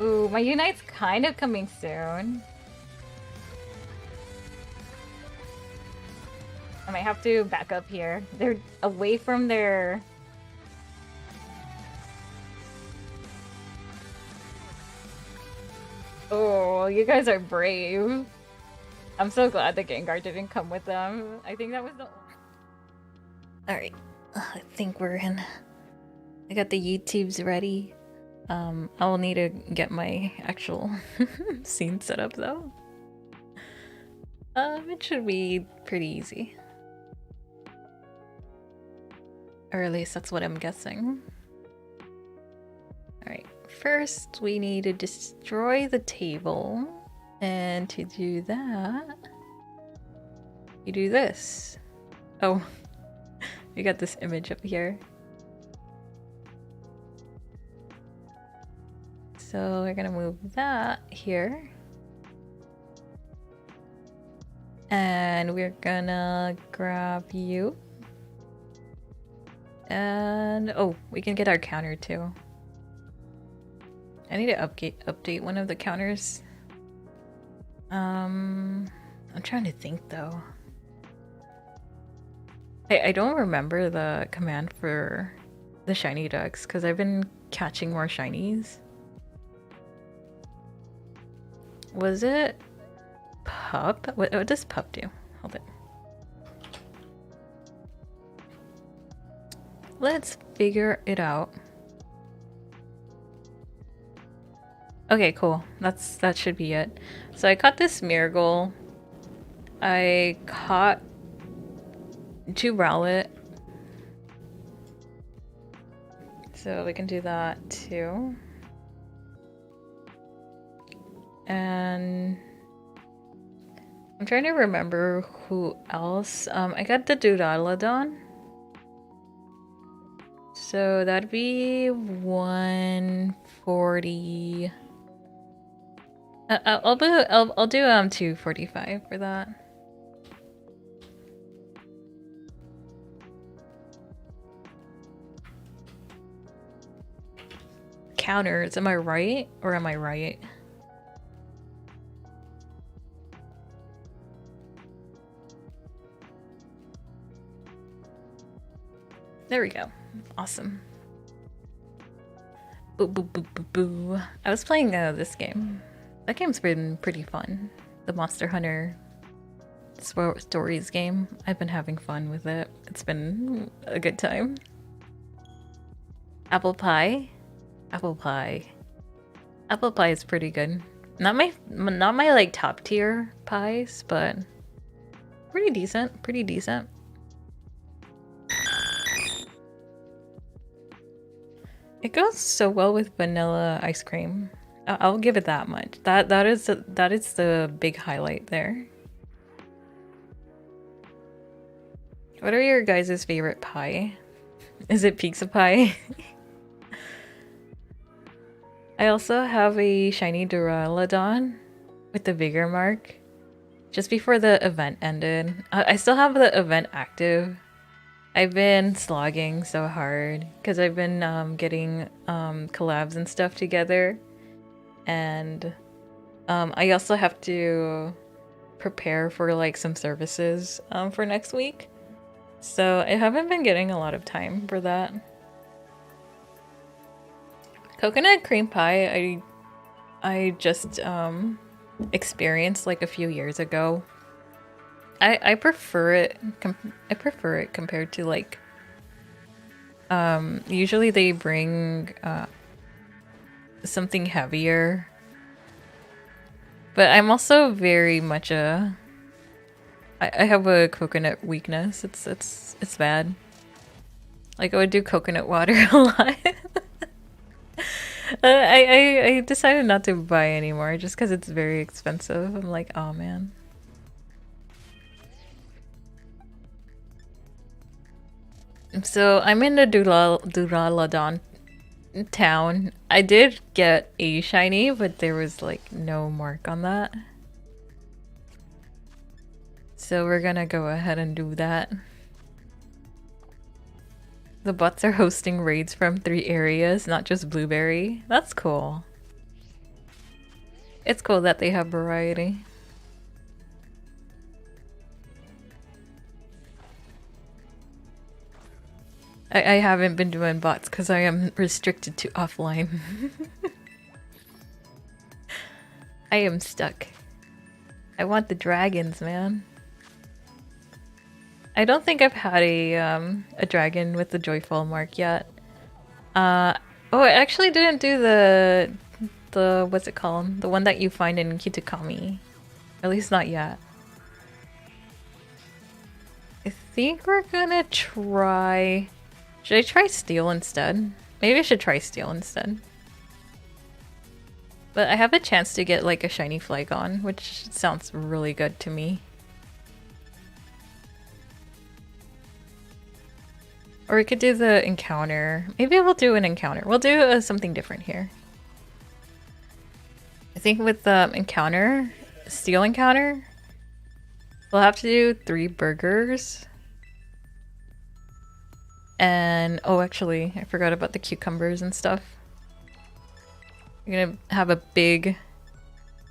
Ooh, my Unite's kind of coming soon. I might have to back up here. They're away from their... Oh, you guys are brave. I'm so glad the Gengar didn't come with them. I think that was the... Alright, I think we're in. I got the YouTubes ready. I'll need to get my actual scene set up though. It should be pretty easy. Or at least that's what I'm guessing. Alright, first we need to destroy the table. And to do that, you do this. Oh, we got this image up here. So we're gonna move that here. And we're gonna grab you. And oh, we can get our counter too. I need to update one of the counters. I'm trying to think though. I don't remember the command for the shiny ducks because I've been catching more shinies. Was it pup? What does pup do? Hold it. Let's figure it out. Okay, cool. That should be it. So I caught this Miracle. I caught 2 Rowlet. So we can do that too. And I'm trying to remember who else. I got the Duraludon. So that'd be 140. I'll do 245 for that. Counters, am I right or am I right? There we go. Awesome. Boo boo boo boo boo. I was playing this game. That game's been pretty fun. The Monster Hunter Stories game. I've been having fun with it. It's been a good time. Apple pie. Apple pie. Apple pie is pretty good. Not my like top tier pies, but pretty decent. Pretty decent. It goes so well with vanilla ice cream. I'll give it that much. That is the big highlight there. What are your guys' favorite pie? Is it pizza pie? I also have a shiny Duraludon with the vigor mark just before the event ended. I still have the event active. I've been slogging so hard because I've been getting collabs and stuff together. And I also have to prepare for like some services for next week. So I haven't been getting a lot of time for that. Coconut cream pie, I just experienced like a few years ago. I prefer it. I prefer it compared to like. Usually they bring something heavier, but I'm also very much I have a coconut weakness. It's bad. Like I would do coconut water a lot. I decided not to buy anymore just because it's very expensive. I'm like, oh man. So I'm in the Duraludon town. I did get a shiny, but there was like no mark on that. So we're gonna go ahead and do that. The bots are hosting raids from 3 areas, not just Blueberry. That's cool. it's cool that they have variety. I haven't been doing bots because I am restricted to offline. I am stuck. I want the dragons, man. I don't think I've had a dragon with the joyful mark yet. Oh, I actually didn't do the what's it called? The one that you find in Kitakami. At least not yet. I think we're gonna try... Should I try steel instead? Maybe I should try steel instead. But I have a chance to get like a shiny Flygon, which sounds really good to me. Or we could do the encounter. Maybe we'll do an encounter. We'll do something different here. I think with the encounter, steel encounter, we'll have to do 3 burgers. And, oh actually, I forgot about the cucumbers and stuff. We're gonna have a big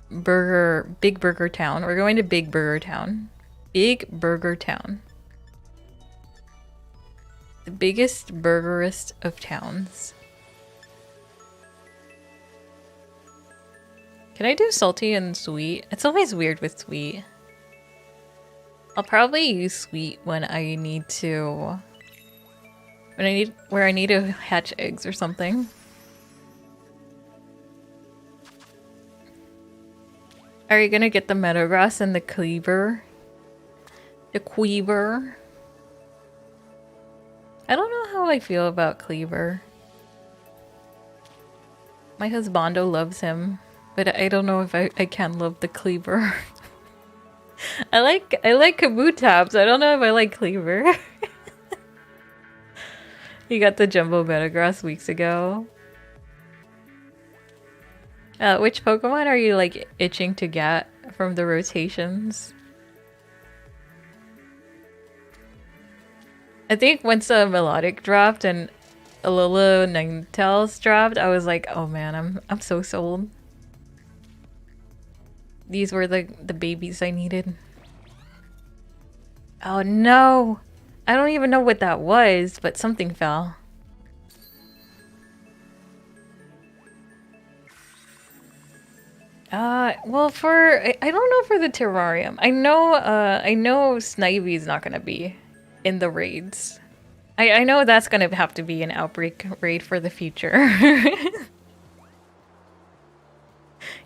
burger town. We're going to Big Burger Town. Big Burger Town. The biggest burgerist of towns. Can I do salty and sweet? It's always weird with sweet. I'll probably use sweet when I need to... where I need to hatch eggs or something. Are you gonna get the meadowgrass and the cleaver? The queever? I don't know how I feel about cleaver. My husbando loves him, but I don't know if I can love the cleaver. I like kabutabs. I don't know if I like cleaver. You got the jumbo meadowgrass weeks ago. Which Pokemon are you like itching to get from the rotations? I think once a Melodic dropped and Alola Ninetales dropped, I was like, oh man, I'm so sold. These were the babies I needed. Oh no! I don't even know what that was, but something fell. Well, I don't know for the terrarium. I know Snivy's not gonna be in the raids. I know that's gonna have to be an Outbreak raid for the future.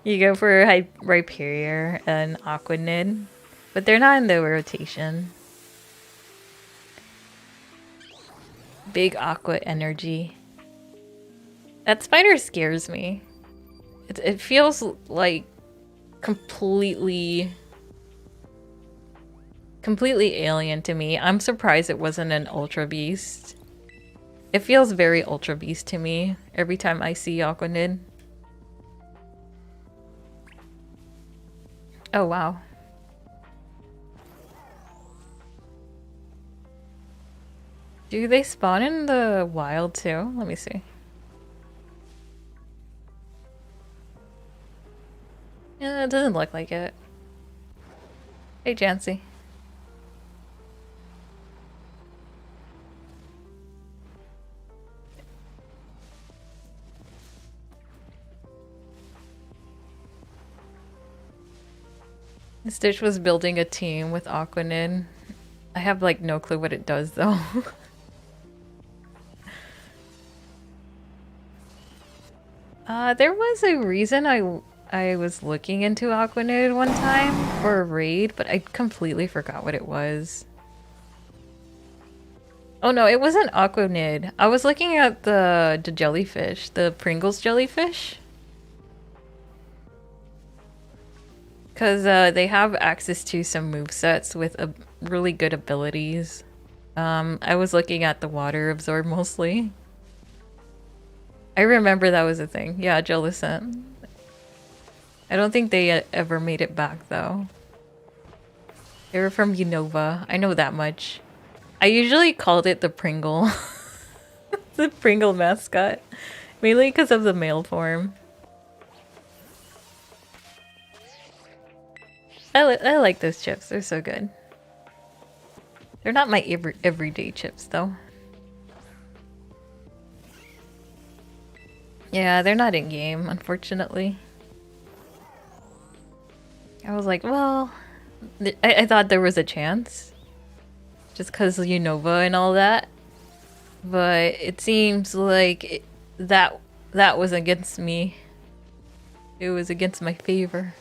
You go for Rhyperior and Aquanid, but they're not in the rotation. Big Aqua energy. That spider scares me. It feels like completely alien to me. I'm surprised it wasn't an Ultra Beast. It feels very Ultra Beast to me every time I see Aquanid. Oh wow. Do they spawn in the wild too? Let me see. Yeah, it doesn't look like it. Hey, Jancy. Stitch was building a team with Aquanid. I have like no clue what it does though. There was a reason I was looking into Aquanid one time for a raid, but I completely forgot what it was. Oh no, it wasn't Aquanid. I was looking at the jellyfish, the Pringles jellyfish. Because they have access to some movesets with really good abilities. I was looking at the water absorb mostly. I remember that was a thing. Yeah, Jellicent. I don't think they ever made it back though. They were from Unova. I know that much. I usually called it the Pringle. The Pringle mascot. Mainly because of the male form. I like those chips. They're so good. They're not my everyday chips though. Yeah, they're not in game, unfortunately. I was like, well, I thought there was a chance, just because Unova and all that. But it seems like that was against me. It was against my favor.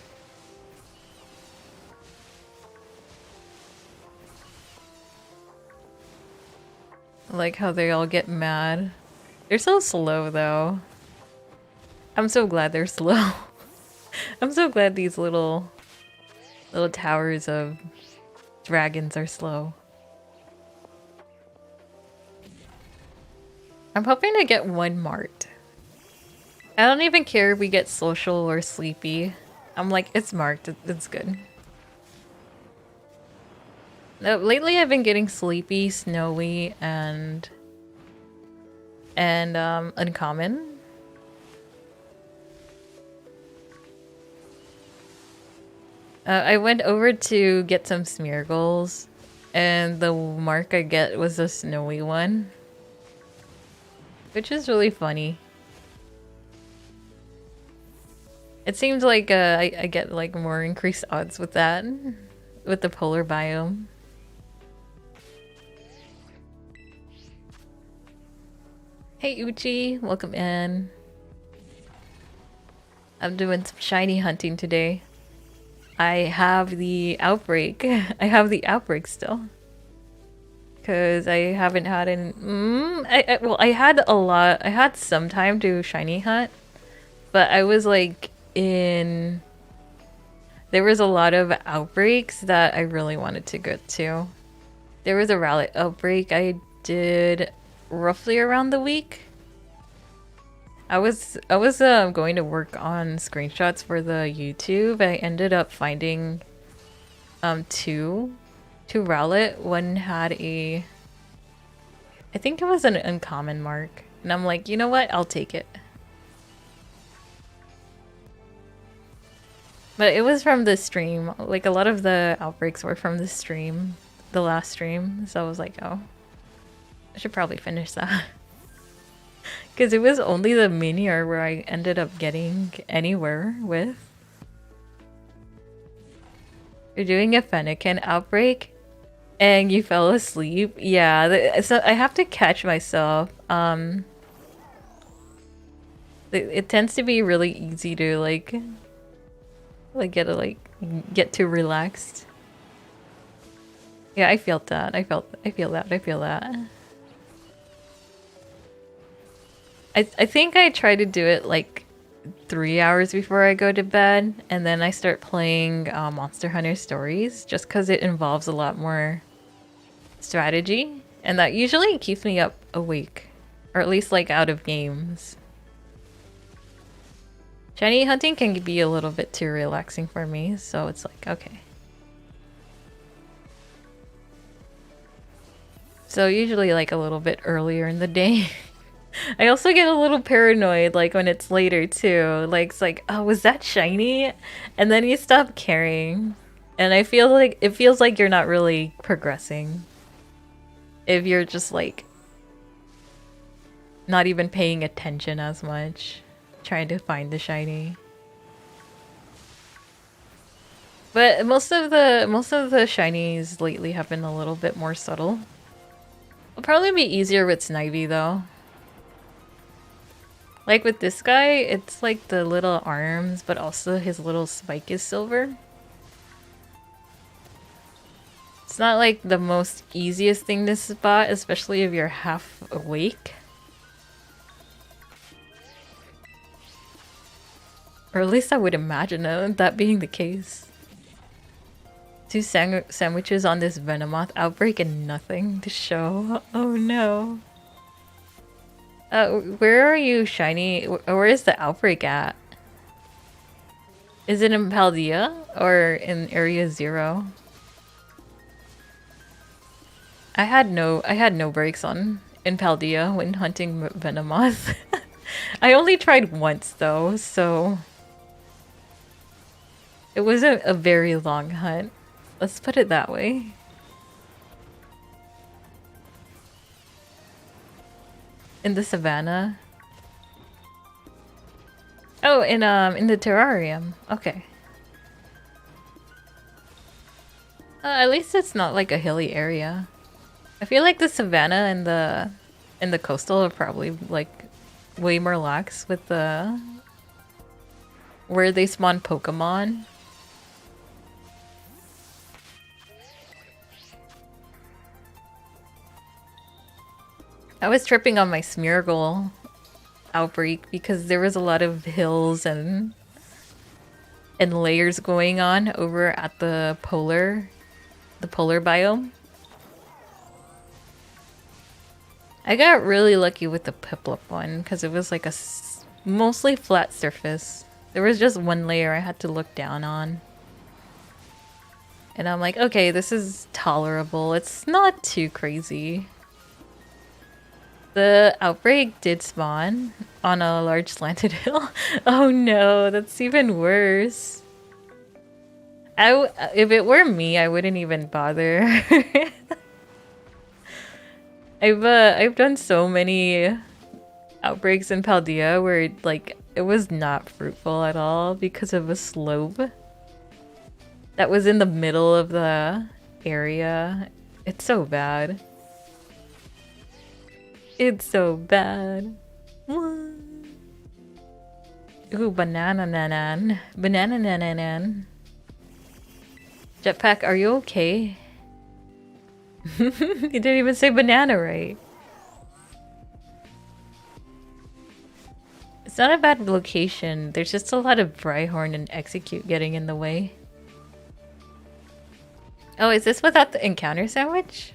I like how they all get mad. They're so slow though. I'm so glad they're slow. I'm so glad these little towers of dragons are slow. I'm hoping to get one mart. I don't even care if we get social or sleepy. I'm like, it's marked, it's good. Lately I've been getting sleepy, snowy, and uncommon. I went over to get some smeargles, and the mark I get was a snowy one, which is really funny. It seems like I get like more increased odds with that, with the polar biome. Hey Uchi, welcome in. I'm doing some shiny hunting today. I have the Outbreak. I have the Outbreak still. Because I haven't had any... well, I had a lot... I had some time to shiny hunt. But I was like in... There was a lot of outbreaks that I really wanted to get to. There was a rally outbreak I did roughly around the week. I was going to work on screenshots for the YouTube. I ended up finding two rowlet. One had a, I think it was an uncommon mark, and I'm like, you know what? I'll take it. But it was from the stream. Like a lot of the outbreaks were from the stream, the last stream. So I was like, oh, I should probably finish that. Because it was only the minior where I ended up getting anywhere with. You're doing a Fennekin outbreak and you fell asleep? Yeah, so I have to catch myself. It tends to be really easy to like get too relaxed. Yeah, I felt that. I feel that. I think I try to do it like 3 hours before I go to bed, and then I start playing Monster Hunter Stories just because it involves a lot more strategy, and that usually keeps me up awake, or at least like out of games. Shiny hunting can be a little bit too relaxing for me, so it's like, okay. So usually like a little bit earlier in the day. I also get a little paranoid like when it's later too. Like it's like, oh, was that shiny? And then you stop caring. And I feel like it feels like you're not really progressing if you're just like not even paying attention as much, trying to find the shiny. But most of the shinies lately have been a little bit more subtle. It'll probably be easier with Snivy though. Like with this guy, it's like the little arms, but also his little spike is silver. It's not like the most easiest thing to spot, especially if you're half awake. Or at least I would imagine that being the case. 2 sandwiches on this Venomoth outbreak and nothing to show. Oh no. Where are you, Shiny? Where is the outbreak at? Is it in Paldea or in Area 0? I had no breaks on in Paldea when hunting Venomoth. I only tried once though, so It wasn't a very long hunt. Let's put it that way. In the savannah. Oh, in the terrarium. Okay. At least it's not like a hilly area. I feel like the savannah and the coastal are probably like way more lax with the where they spawn Pokemon. I was tripping on my Smeargle outbreak because there was a lot of hills and layers going on over at the polar biome. I got really lucky with the Piplup one because it was like a mostly flat surface. There was just one layer I had to look down on. And I'm like, okay, this is tolerable. It's not too crazy. The outbreak did spawn on a large slanted hill. Oh no, that's even worse. If it were me, I wouldn't even bother. I've done so many outbreaks in Paldea where like it was not fruitful at all because of a slope that was in the middle of the area. It's so bad. It's so bad. Ooh, banana nanan. Banana nananan. Jetpack, are you okay? You didn't even say banana right. It's not a bad location. There's just a lot of Rhyhorn and Execute getting in the way. Oh, is this without the encounter sandwich?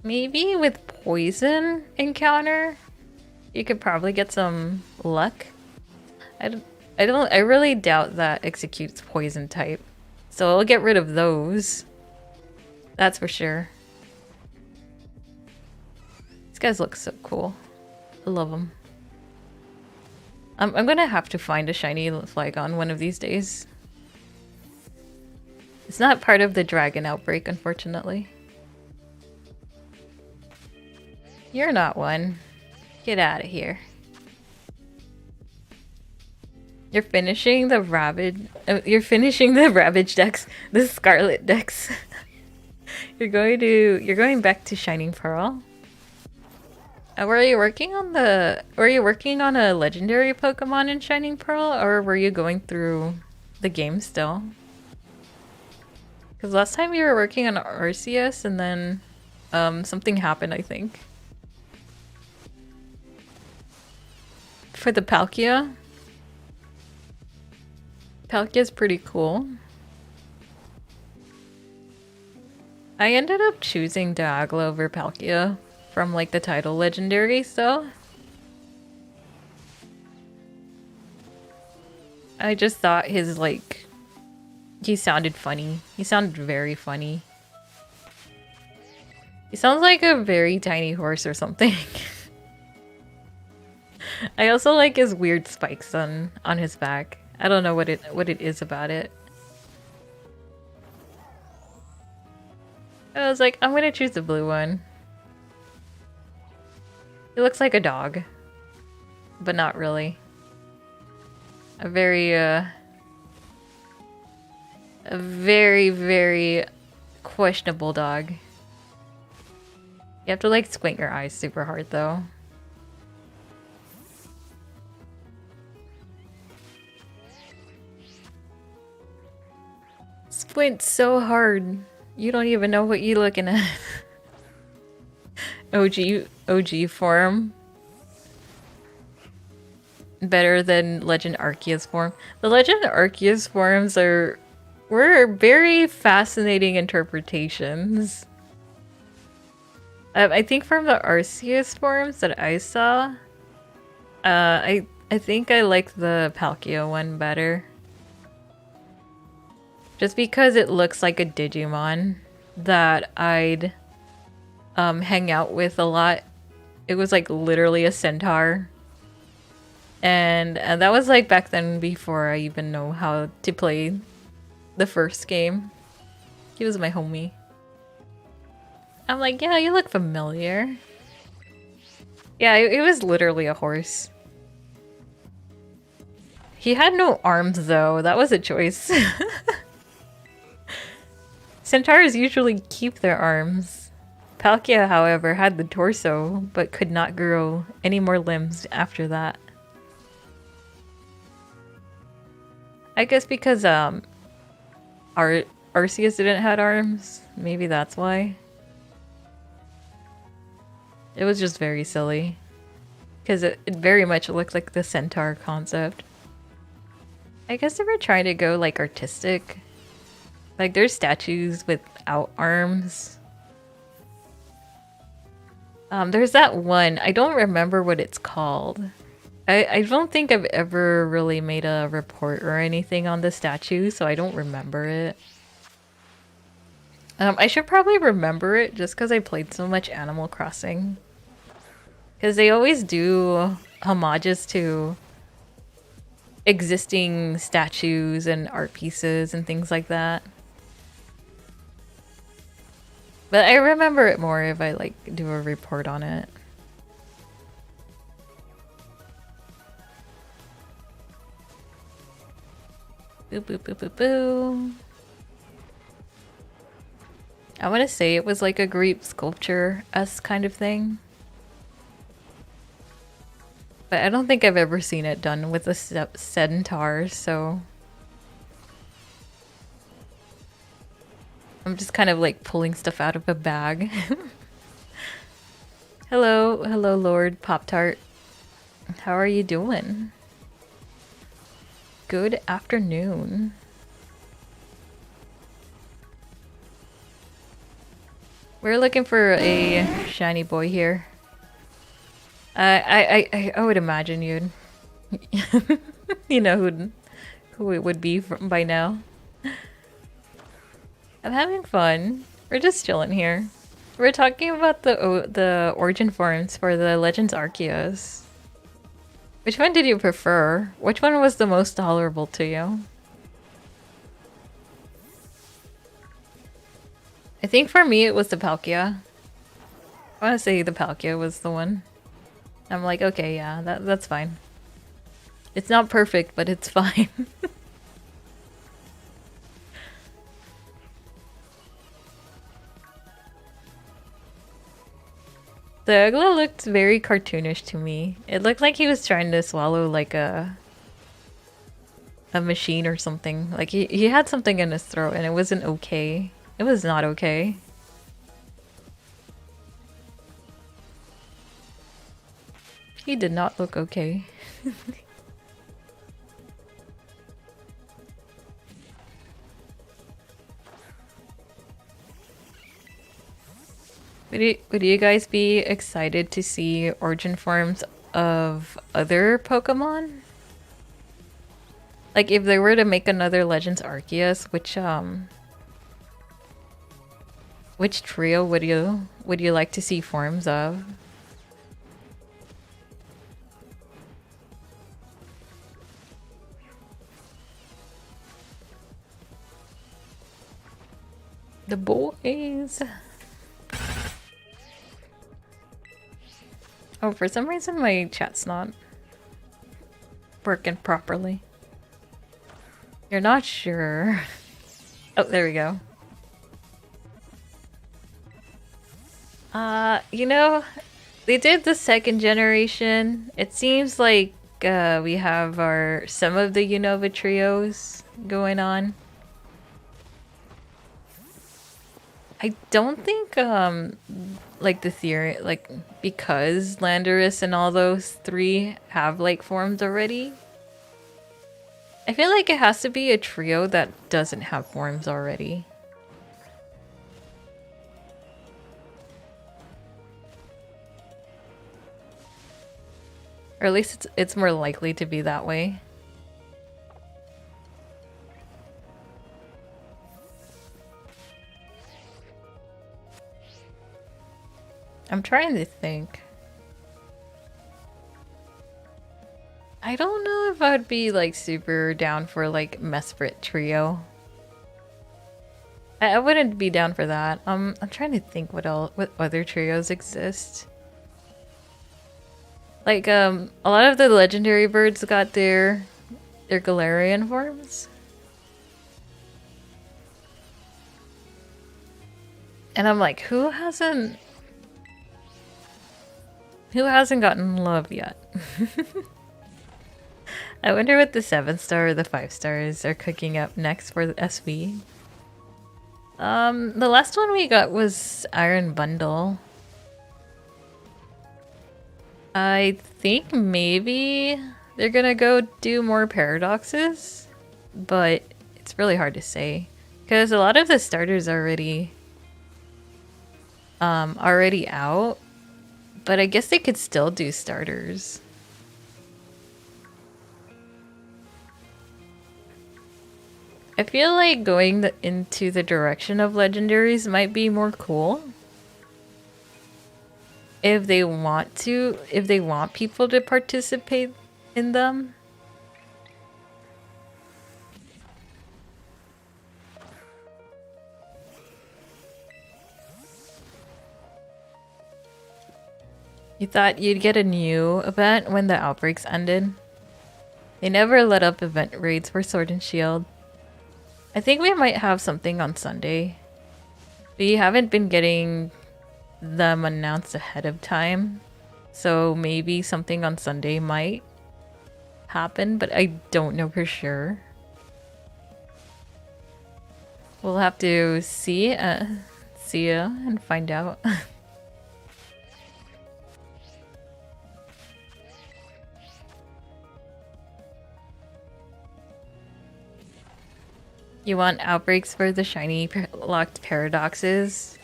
Maybe with poison encounter, you could probably get some luck. I really doubt that Execute's poison type. So I'll get rid of those. That's for sure. These guys look so cool. I love them. I'm gonna have to find a shiny Flygon one of these days. It's not part of the dragon outbreak, unfortunately. You're not one. Get out of here. You're finishing the Ravage. You're finishing the Ravage decks. The Scarlet decks. You're going back to Shining Pearl. Were you working on a legendary Pokemon in Shining Pearl, or were you going through the game still? Because last time you were working on Arceus and then something happened, I think. For the Palkia. Palkia's pretty cool. I ended up choosing Diaglo over Palkia from like the title legendary, so I just thought his like he sounded funny. He sounded very funny. He sounds like a very tiny horse or something. I also like his weird spikes on his back. I don't know what it is about it. I was like, I'm gonna choose the blue one. He looks like a dog, but not really. A very, very questionable dog. You have to like squint your eyes super hard though. Squint so hard. You don't even know what you're looking at. OG form. Better than Legend Arceus form. The Legend Arceus forms were very fascinating interpretations. I think from the Arceus forms that I saw, I think I like the Palkia one better. Just because it looks like a Digimon that I'd hang out with a lot. It was like literally a centaur. And that was like back then before I even know how to play the first game. He was my homie. I'm like, yeah, you look familiar. Yeah, it was literally a horse. He had no arms though, that was a choice. Centaurs usually keep their arms. Palkia, however, had the torso, but could not grow any more limbs after that. I guess because Arceus didn't have arms. Maybe that's why. It was just very silly. Because it very much looked like the centaur concept. I guess they were trying to go like artistic. Like there's statues without arms. There's that one. I don't remember what it's called. I don't think I've ever really made a report or anything on the statue, so I don't remember it. I should probably remember it just because I played so much Animal Crossing. Because they always do homages to existing statues and art pieces and things like that. But I remember it more if I like do a report on it. Boo boo boo boo boo. I want to say it was like a Greek sculpture-esque kind of thing. But I don't think I've ever seen it done with a centaur, so... I'm just kind of like pulling stuff out of a bag. Hello, hello Lord Pop-Tart. How are you doing? Good afternoon. We're looking for a shiny boy here. I would imagine you'd... you know who it would be by now. I'm having fun. We're just chilling here. We're talking about the origin forms for the Legends Arceus. Which one did you prefer? Which one was the most tolerable to you? I think for me it was the Palkia. I want to say the Palkia was the one. I'm like, okay, yeah, that's fine. It's not perfect, but it's fine. The Ugla looked very cartoonish to me. It looked like he was trying to swallow like a machine or something. Like he had something in his throat and it wasn't okay. It was not okay. He did not look okay. Would you guys be excited to see origin forms of other Pokemon? Like if they were to make another Legends Arceus, which trio would you like to see forms of? The boys. Oh, for some reason my chat's not working properly. You're not sure. Oh, there we go. You know, they did the second generation. It seems like we have some of the Unova trios going on. I don't think like the theory, like because Landorus and all those three have like forms already. I feel like it has to be a trio that doesn't have forms already. Or at least it's more likely to be that way. I'm trying to think. I don't know if I'd be like super down for like Mesprit Trio. I wouldn't be down for that. I'm trying to think what other trios exist. Like a lot of the legendary birds got their Galarian forms. And I'm like, who hasn't gotten love yet? I wonder what the 7-star or the 5-stars are cooking up next for the SV. The last one we got was Iron Bundle. I think maybe they're gonna go do more paradoxes, but it's really hard to say because a lot of the starters are already out, but I guess they could still do starters. I feel like going into the direction of legendaries might be more cool. If they want people to participate in them. You thought you'd get a new event when the outbreaks ended? They never let up event raids for Sword and Shield. I think we might have something on Sunday. We haven't been getting them announced ahead of time, so maybe something on Sunday might happen, but I don't know for sure. We'll have to see ya and find out. You want outbreaks for the shiny locked paradoxes?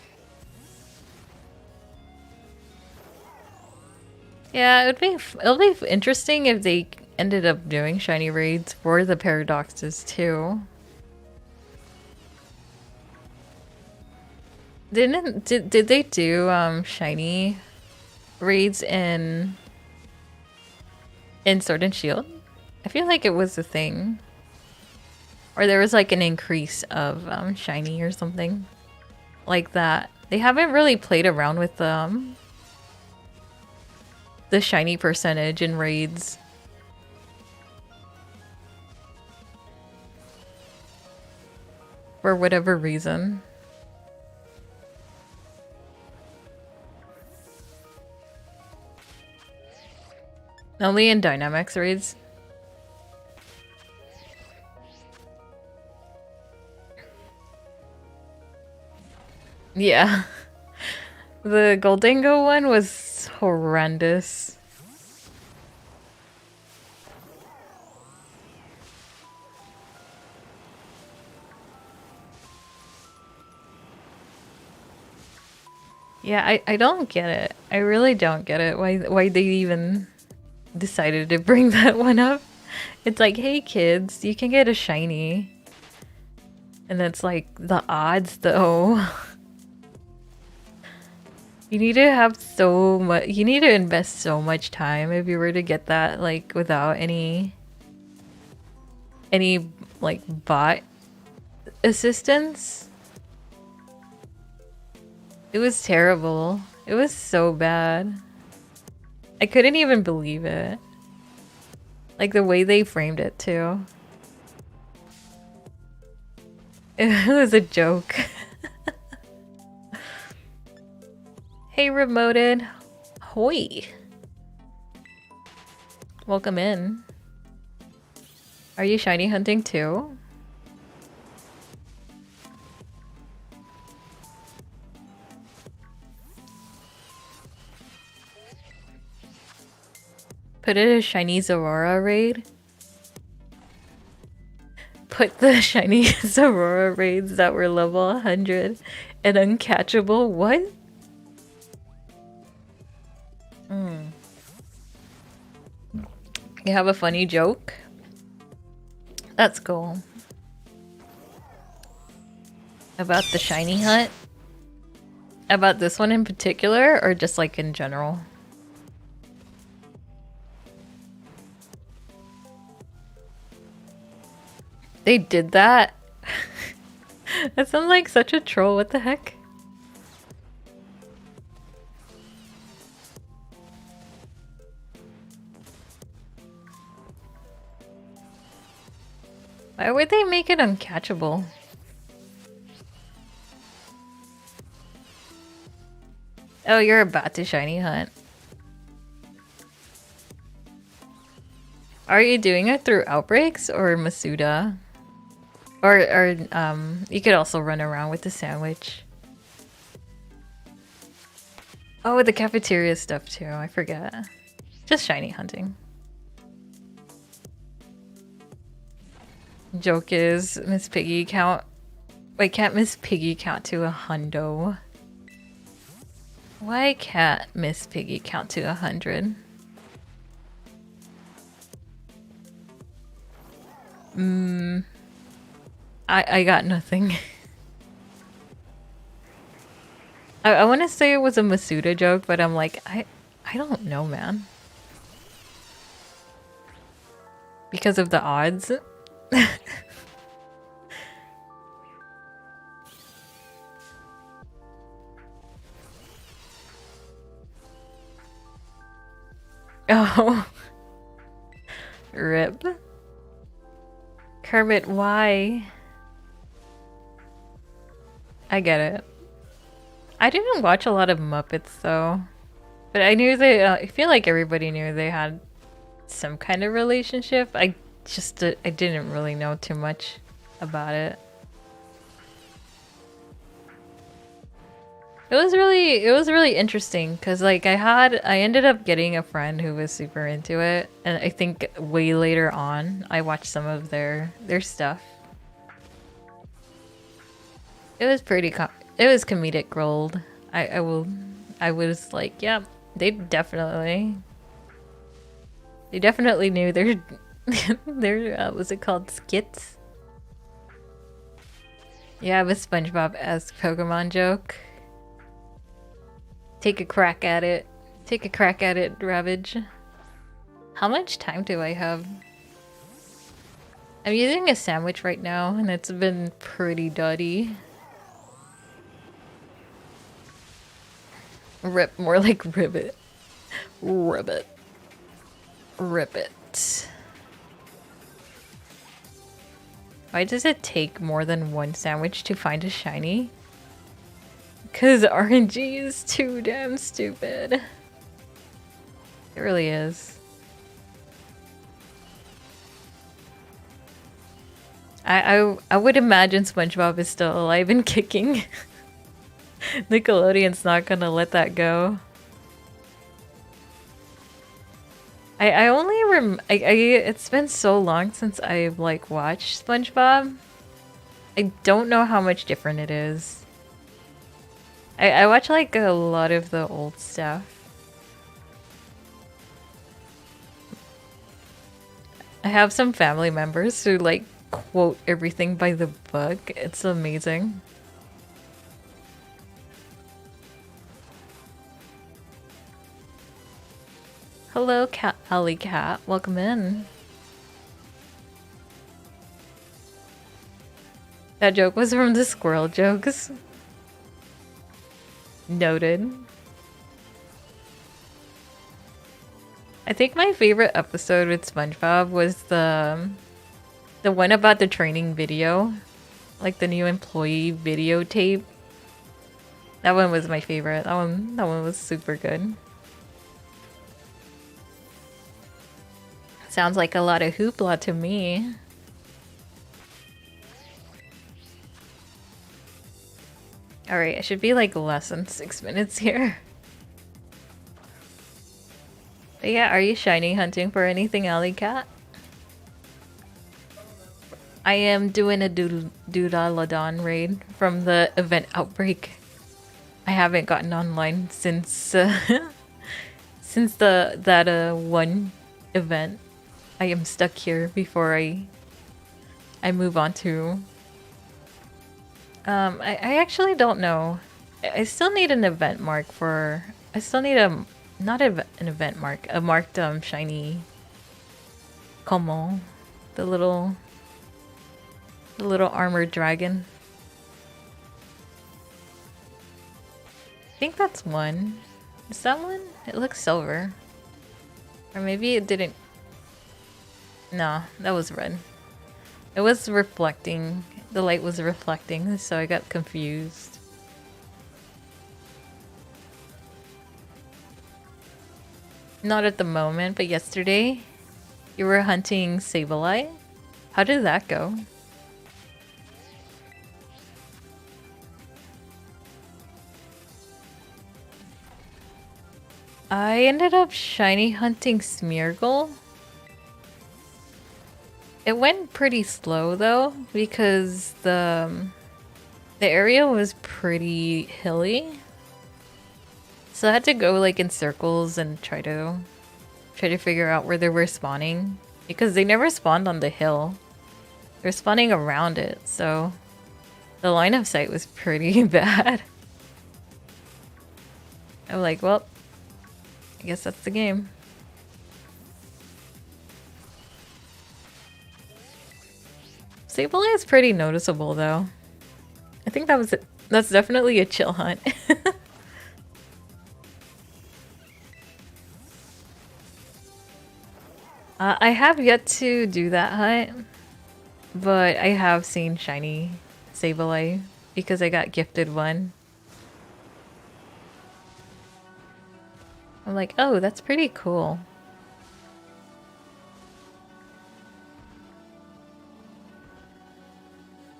Yeah, it'll be interesting if they ended up doing shiny raids for the paradoxes too. Did they do shiny raids in Sword and Shield? I feel like it was a thing. Or there was like an increase of shiny or something like that. They haven't really played around with the shiny percentage in raids. For whatever reason. Only in Dynamax raids. Yeah. The Goldango one was horrendous. Yeah, I don't get it. I really don't get it. Why they even decided to bring that one up. It's like, hey kids, you can get a shiny. And it's like, the odds though. You need to have so much, you need to invest so much time if you were to get that like without any like bot assistance. It was terrible. It was so bad. I couldn't even believe it. Like the way they framed it too. It was a joke. Hey, Remoted. Hoi. Welcome in. Are you shiny hunting too? Put it a shiny Aurora raid. Put the shiny Aurora raids that were level 100 and uncatchable. What? You have a funny joke? That's cool. About the shiny hunt? About this one in particular, or just like in general? They did that? That sounds like such a troll, what the heck? Why would they make it uncatchable? Oh, you're about to shiny hunt. Are you doing it through Outbreaks or Masuda? Or you could also run around with the sandwich. Oh, with the cafeteria stuff too, I forget. Just shiny hunting. Joke is Miss Piggy count. Why can't Miss Piggy count to 100? Why can't Miss Piggy count to 100? I got nothing. I want to say it was a Masuda joke, but I'm like, I don't know, man. Because of the odds. Oh. Rip. Kermit, why? I get it. I didn't watch a lot of Muppets though. But I knew they, I feel like everybody knew they had some kind of relationship. I didn't really know too much about it. It was really interesting because like I ended up getting a friend who was super into it, and I think way later on I watched some of their stuff. It was it was comedic gold. I was like, yeah, they definitely knew their their what's it called, skits. Yeah, with SpongeBob-esque Pokemon joke. Take a crack at it. Take a crack at it, Ravage. How much time do I have? I'm using a sandwich right now, and it's been pretty duddy. Rip, more like ribbit. Ribbit. Ribbit. Why does it take more than one sandwich to find a shiny? Because RNG is too damn stupid. It really is. I would imagine SpongeBob is still alive and kicking. Nickelodeon's not gonna let that go. It's been so long since I've like watched SpongeBob. I don't know how much different it is. I watch like a lot of the old stuff. I have some family members who like quote everything by the book. It's amazing. Hello, Cat Alley Cat. Welcome in. That joke was from the squirrel jokes. Noted. I think my favorite episode with SpongeBob was the one about the training video, like the new employee videotape. That one was my favorite. That one was super good. Sounds like a lot of hoopla to me. Alright, I should be like less than 6 minutes here. But yeah, are you shiny hunting for anything, Alley Cat? I am doing a Doodalodon raid from the event Outbreak. I haven't gotten online since since that one event. I am stuck here before I move on to I actually don't know. I still need an event mark for... I still need a... Not an event mark. A marked shiny... Como. The little... The little armored dragon. I think that's one. Is that one? It looks silver. Or maybe it didn't. No, that was red. It was reflecting. The light was reflecting, so I got confused. Not at the moment, but yesterday you were hunting Sableye. How did that go? I ended up shiny hunting Smeargle. It went pretty slow though, because the area was pretty hilly. So I had to go like in circles and try to figure out where they were spawning, because they never spawned on the hill. They're spawning around it, so the line of sight was pretty bad. I'm like, well, I guess that's the game. Sableye is pretty noticeable though. I think that's definitely a chill hunt. I have yet to do that hunt, but I have seen shiny Sableye because I got gifted one. I'm like, oh, that's pretty cool.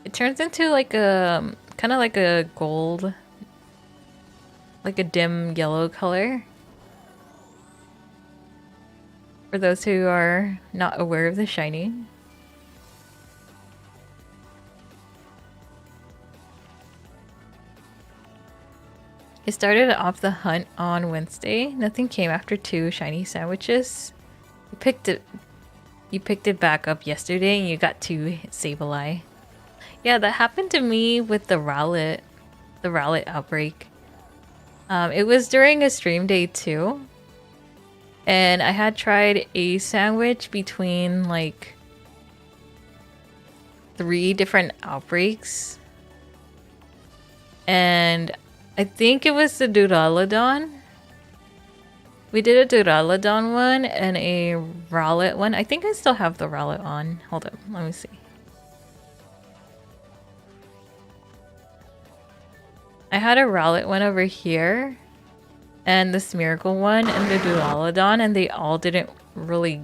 It turns into like a kind of like a gold, like a dim yellow color. For those who are not aware of the shiny. I started off the hunt on Wednesday. Nothing came after 2 shiny sandwiches. You picked it back up yesterday and you got 2 Sableye. Yeah, that happened to me with the Rowlet outbreak. It was during a stream day too. And I had tried a sandwich between like 3 different outbreaks. And I think it was the Duraludon. We did a Duraludon one and a Rowlet one. I think I still have the Rowlet on. Hold up, let me see. I had a Rowlet one over here. And the Smeargle one and the Duraludon, and they all didn't really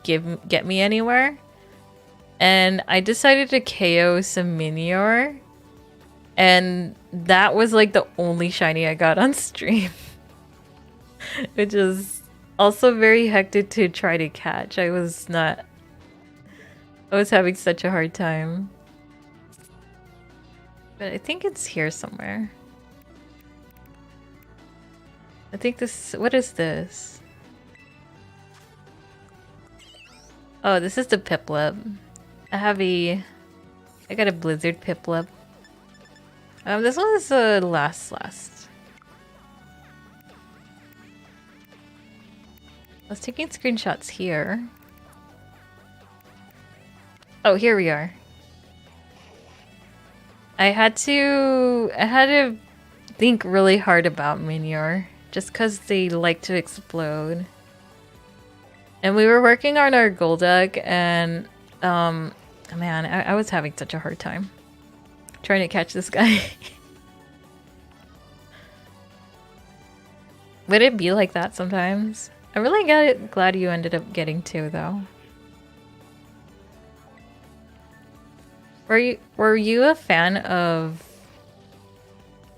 get me anywhere. And I decided to KO some Minior. And that was like the only shiny I got on stream. Which is also very hectic to try to catch. I was having such a hard time. But I think it's here somewhere. I think this, what is this? Oh, this is the Piplup. I got a Blizzard Piplup. This one is last. I was taking screenshots here. Oh, here we are. I had to think really hard about Minior, just because they like to explode. And we were working on our Golduck, and man, I was having such a hard time trying to catch this guy. Would it be like that sometimes? I'm really glad you ended up getting 2 though. Were you a fan of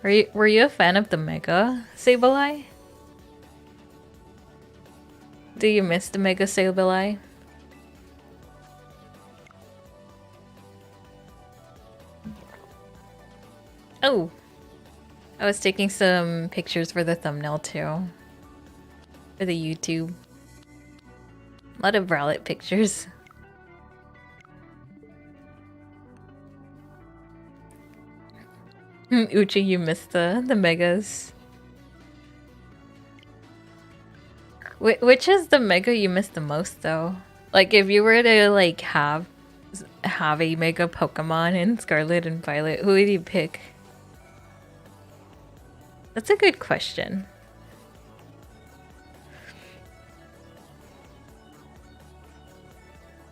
the Mega Sableye? Do you miss the Mega Sableye? Oh, I was taking some pictures for the thumbnail too. For the YouTube. A lot of Rowlet pictures. Uchi, you missed the Megas. Which is the Mega you missed the most though? Like if you were to like have have a Mega Pokemon in Scarlet and Violet, who would you pick? That's a good question.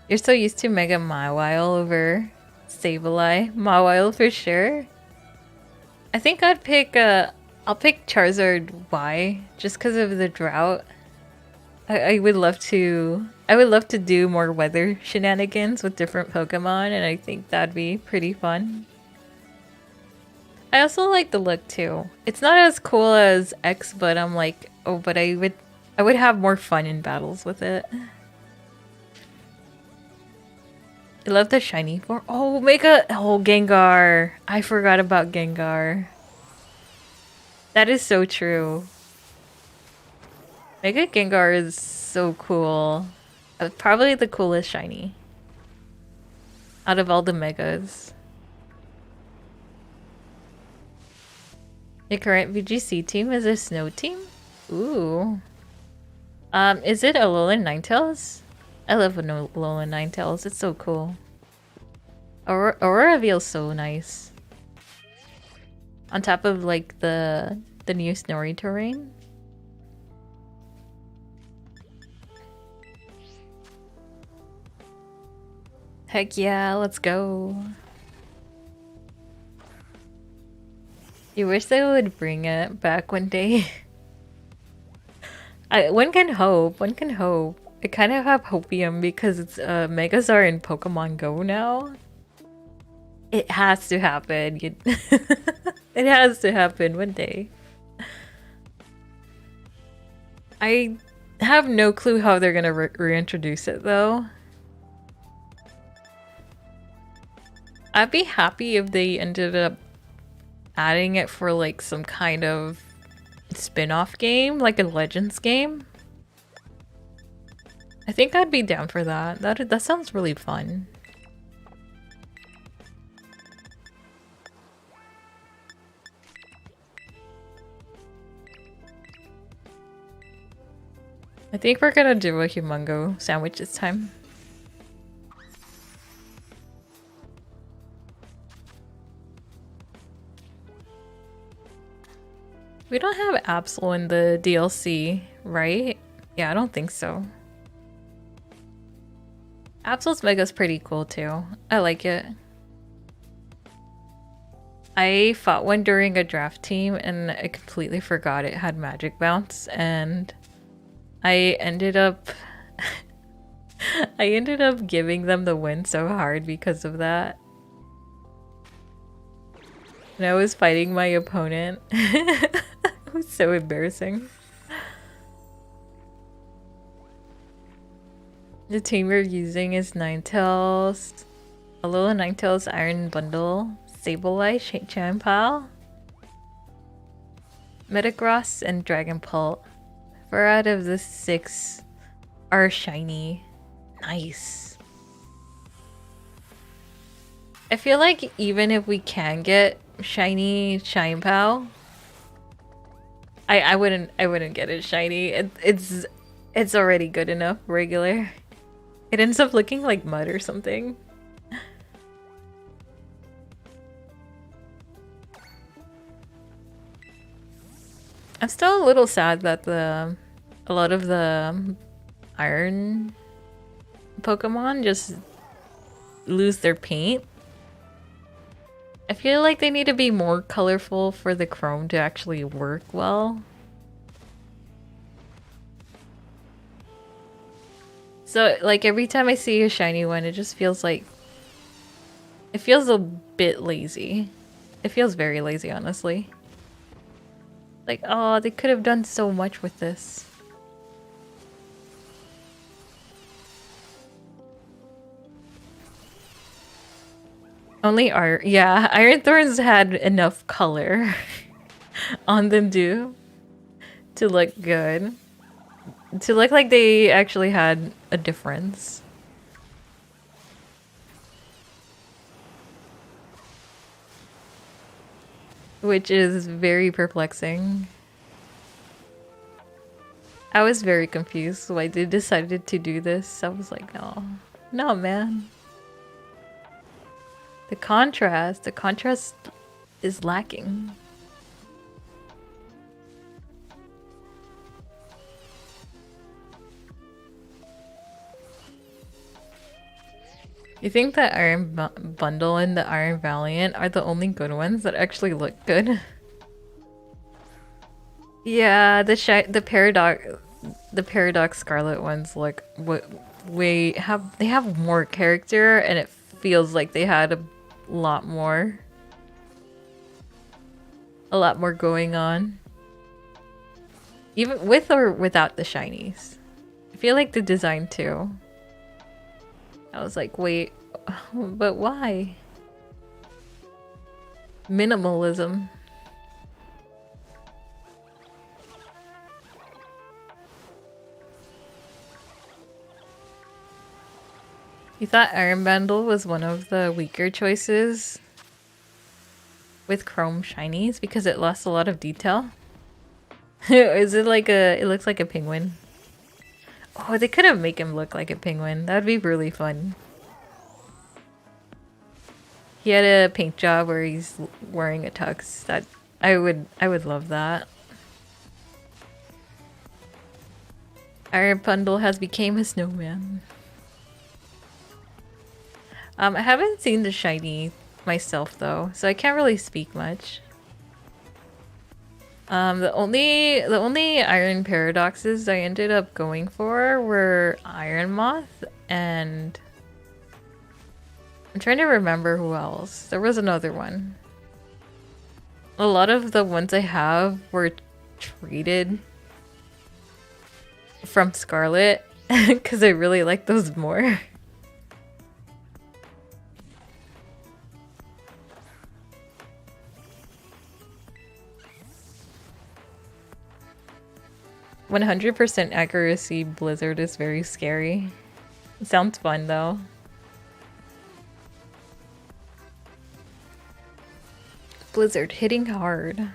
You're so used to Mega Mawile over Sableye. Mawile for sure. I think I'll pick Charizard Y just because of the drought. I would love to do more weather shenanigans with different Pokemon, and I think that'd be pretty fun. I also like the look too. It's not as cool as X, but I'm like, oh, but I would have more fun in battles with it. I love the shiny form. Oh, Gengar. I forgot about Gengar. That is so true. Mega Gengar is so cool. Probably the coolest shiny out of all the megas. Your current VGC team is a snow team? Ooh. Is it Alolan Ninetales? I love Alolan Ninetales. It's so cool. Aurora feels so nice. On top of like the new snowy terrain. Heck yeah, let's go. You wish they would bring it back one day. One can hope. One can hope. I kind of have hopium because it's megas are in Pokemon Go now. It has to happen. It has to happen one day. I have no clue how they're gonna reintroduce it though. I'd be happy if they ended up adding it for like some kind of spin-off game, like a Legends game. I think I'd be down for that. That sounds really fun. I think we're gonna do a Humongo sandwich this time. We don't have Absol in the DLC, right? Yeah, I don't think so. Absol's Mega's pretty cool too. I like it. I fought one during a draft team and I completely forgot it had Magic Bounce, and I ended up giving them the win so hard because of that. And I was fighting my opponent. It was so embarrassing. The team we're using is Ninetales, Alolan Ninetales Iron Bundle, Sableye, Chanpal, Metagross, and Dragapult. 4 out of the 6 are shiny. Nice. I feel like even if we can get shiny Chanpal, I wouldn't get it shiny. It's already good enough regular. It ends up looking like mud or something. I'm still a little sad that a lot of the iron Pokemon just lose their paint. I feel like they need to be more colorful for the chrome to actually work well. So, like, every time I see a shiny one, it just feels like... It feels a bit lazy. It feels very lazy, honestly. Like, oh, they could have done so much with this. Only art. Yeah, Iron Thorns had enough color on them to look good. To look like they actually had a difference. Which is very perplexing. I was very confused why they decided to do this. I was like, no. No, man. The contrast is lacking. You think the Bundle and the Iron Valiant are the only good ones that actually look good? Yeah, the Paradox Scarlet ones look they have more character, and it feels like they had lot more a lot more going on. Even with or without the shinies. I feel like the design too. I was like, wait, but why? Minimalism. You thought Iron Bundle was one of the weaker choices with Chrome Shinies because it lost a lot of detail? Is it like it looks like a penguin? Oh, they could have make him look like a penguin. That would be really fun. He had a paint job where he's wearing a tux. That I would love that. Iron Bundle has become a snowman. I haven't seen the shiny myself though, so I can't really speak much. The only Iron Paradoxes I ended up going for were Iron Moth, and I'm trying to remember who else. There was another one. A lot of the ones I have were traded from Scarlet because I really like those more. 100% accuracy Blizzard is very scary. It sounds fun though. Blizzard hitting hard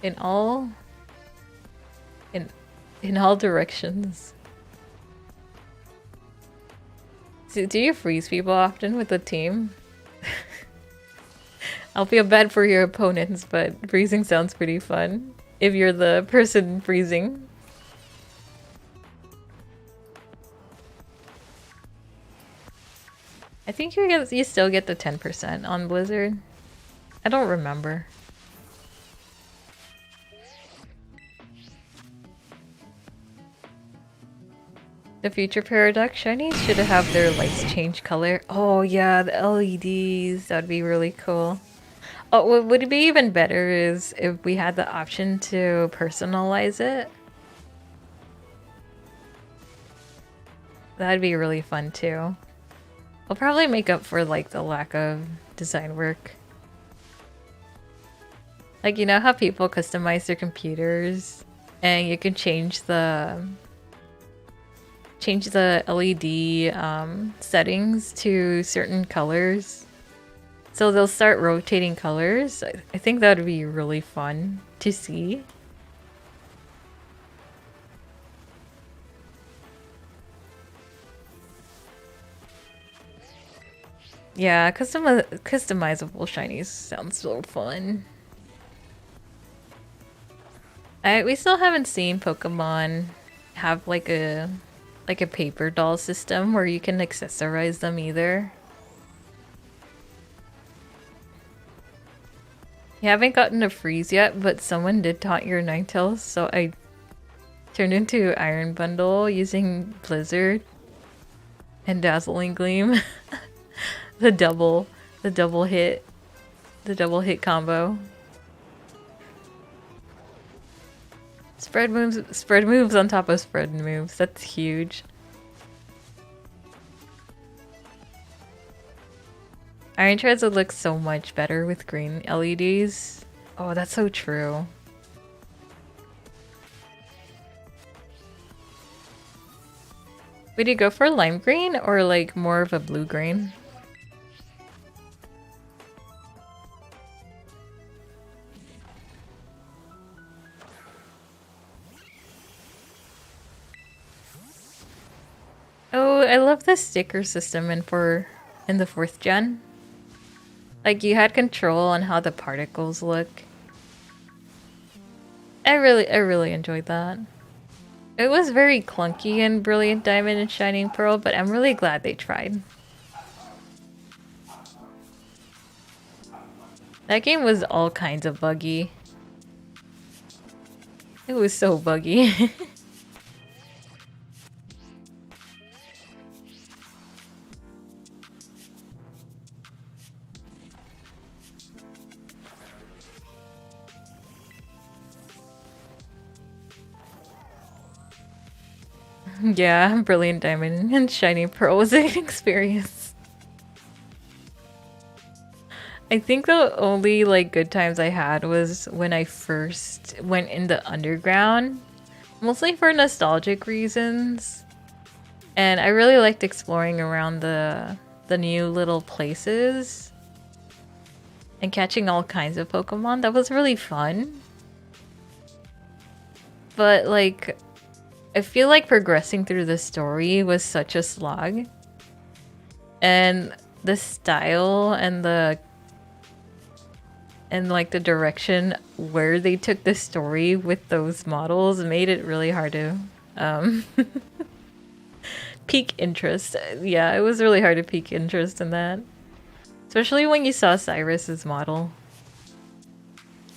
in all directions. Do you freeze people often with the team? I'll feel bad for your opponents, but freezing sounds pretty fun if you're the person freezing. I think you still get the 10% on Blizzard. I don't remember. The future Paradox shinies should have their lights change color. Oh yeah, the LEDs. That'd be really cool. Oh, what would be even better is if we had the option to personalize it. That'd be really fun too. I'll probably make up for like the lack of design work. Like, you know how people customize their computers and you can change the LED settings to certain colors. So they'll start rotating colors. I think that would be really fun to see. Yeah, customizable shinies sounds so fun. We still haven't seen Pokemon have like a paper doll system where you can accessorize them either. You haven't gotten a freeze yet, but someone did taunt your Ninetales, so I turned into Iron Bundle using Blizzard and Dazzling Gleam. the double hit combo. Spread moves on top of spread moves. That's huge. Iron Treads would look so much better with green LEDs. Oh, that's so true. Would you go for lime green or like more of a blue green? Oh, I love the sticker system in the 4th gen. Like you had control on how the particles look. I really enjoyed that. It was very clunky in Brilliant Diamond and Shining Pearl, but I'm really glad they tried. That game was all kinds of buggy. It was so buggy. Yeah, Brilliant Diamond and Shining Pearl was an experience. I think the only like good times I had was when I first went in the underground, mostly for nostalgic reasons. And I really liked exploring around the new little places and catching all kinds of Pokemon. That was really fun. But like I feel like progressing through the story was such a slog. And the style and like the direction where they took the story with those models made it really hard to pique interest. Yeah, it was really hard to pique interest in that. Especially when you saw Cyrus's model.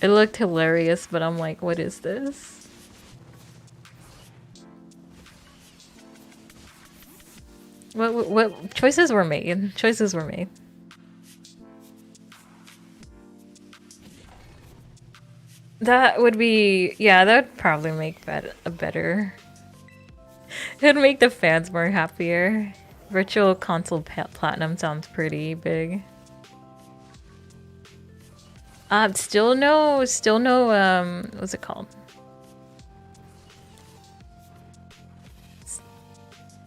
It looked hilarious, but I'm like, what is this? What choices were made? Choices were made. That would be, yeah, that would probably make a better. It would make the fans more happier. Virtual Console Platinum sounds pretty big. Still no, what's it called?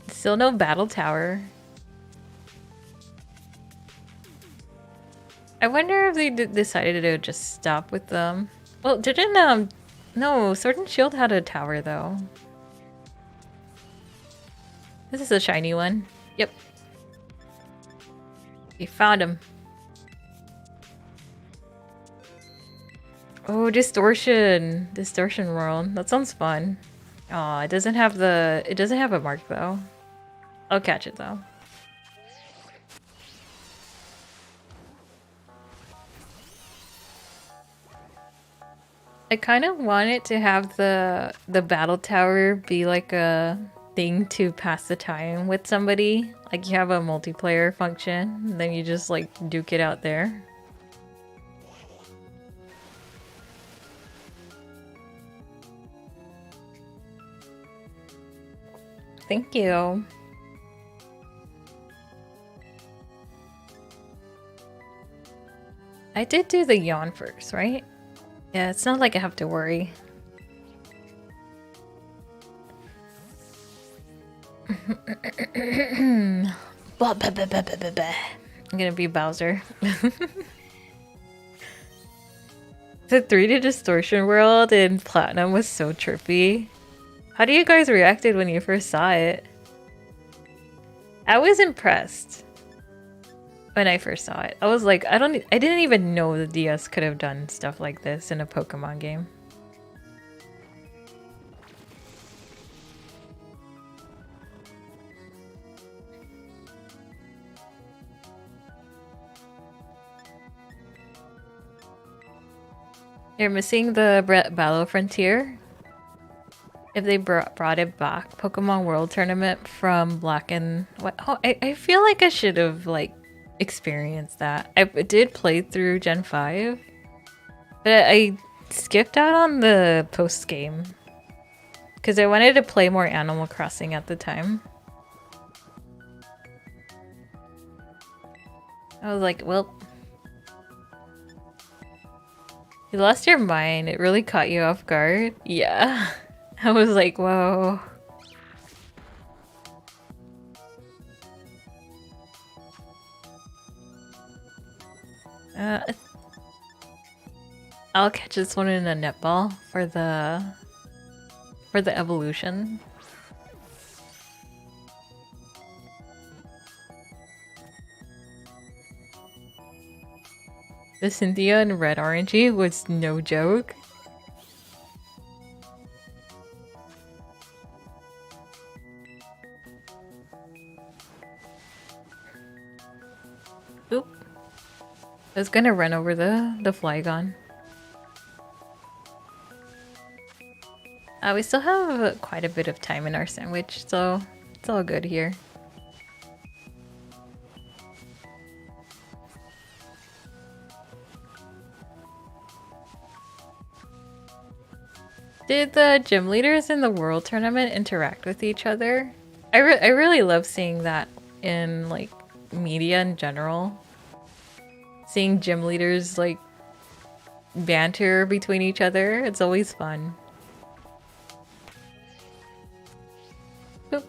Still no Battle Tower. I wonder if they decided to just stop with them. Well, didn't no, Sword and Shield had a tower though. This is a shiny one. Yep. We found him. Oh, Distortion. Distortion World. That sounds fun. Aw, it doesn't have a mark though. I'll catch it though. I kind of want it to have the battle tower be like a thing to pass the time with somebody. Like you have a multiplayer function, and then you just like duke it out there. Thank you. I did do the yawn first, right? Yeah, it's not like I have to worry. I'm gonna be Bowser. The 3D Distortion World in Platinum was so trippy. How do you guys reacted when you first saw it? I was impressed when I first saw it. I was like, I didn't even know the DS could have done stuff like this in a Pokemon game. You're missing the Battle Frontier? If they brought it back, Pokemon World Tournament from Black and White. Oh, I feel like I should have like experienced that. I did play through Gen 5, but I skipped out on the post game because I wanted to play more Animal Crossing at the time. I was like, well, you lost your mind. It really caught you off guard. Yeah. I was like, whoa. I'll catch this one in a netball for the evolution. The Cynthia and red orangey was no joke. Oop. I was gonna run over the Flygon. We still have quite a bit of time in our sandwich, so it's all good here. Did the gym leaders in the world tournament interact with each other? I really love seeing that in like media in general. Seeing gym leaders like banter between each other, it's always fun. Oop.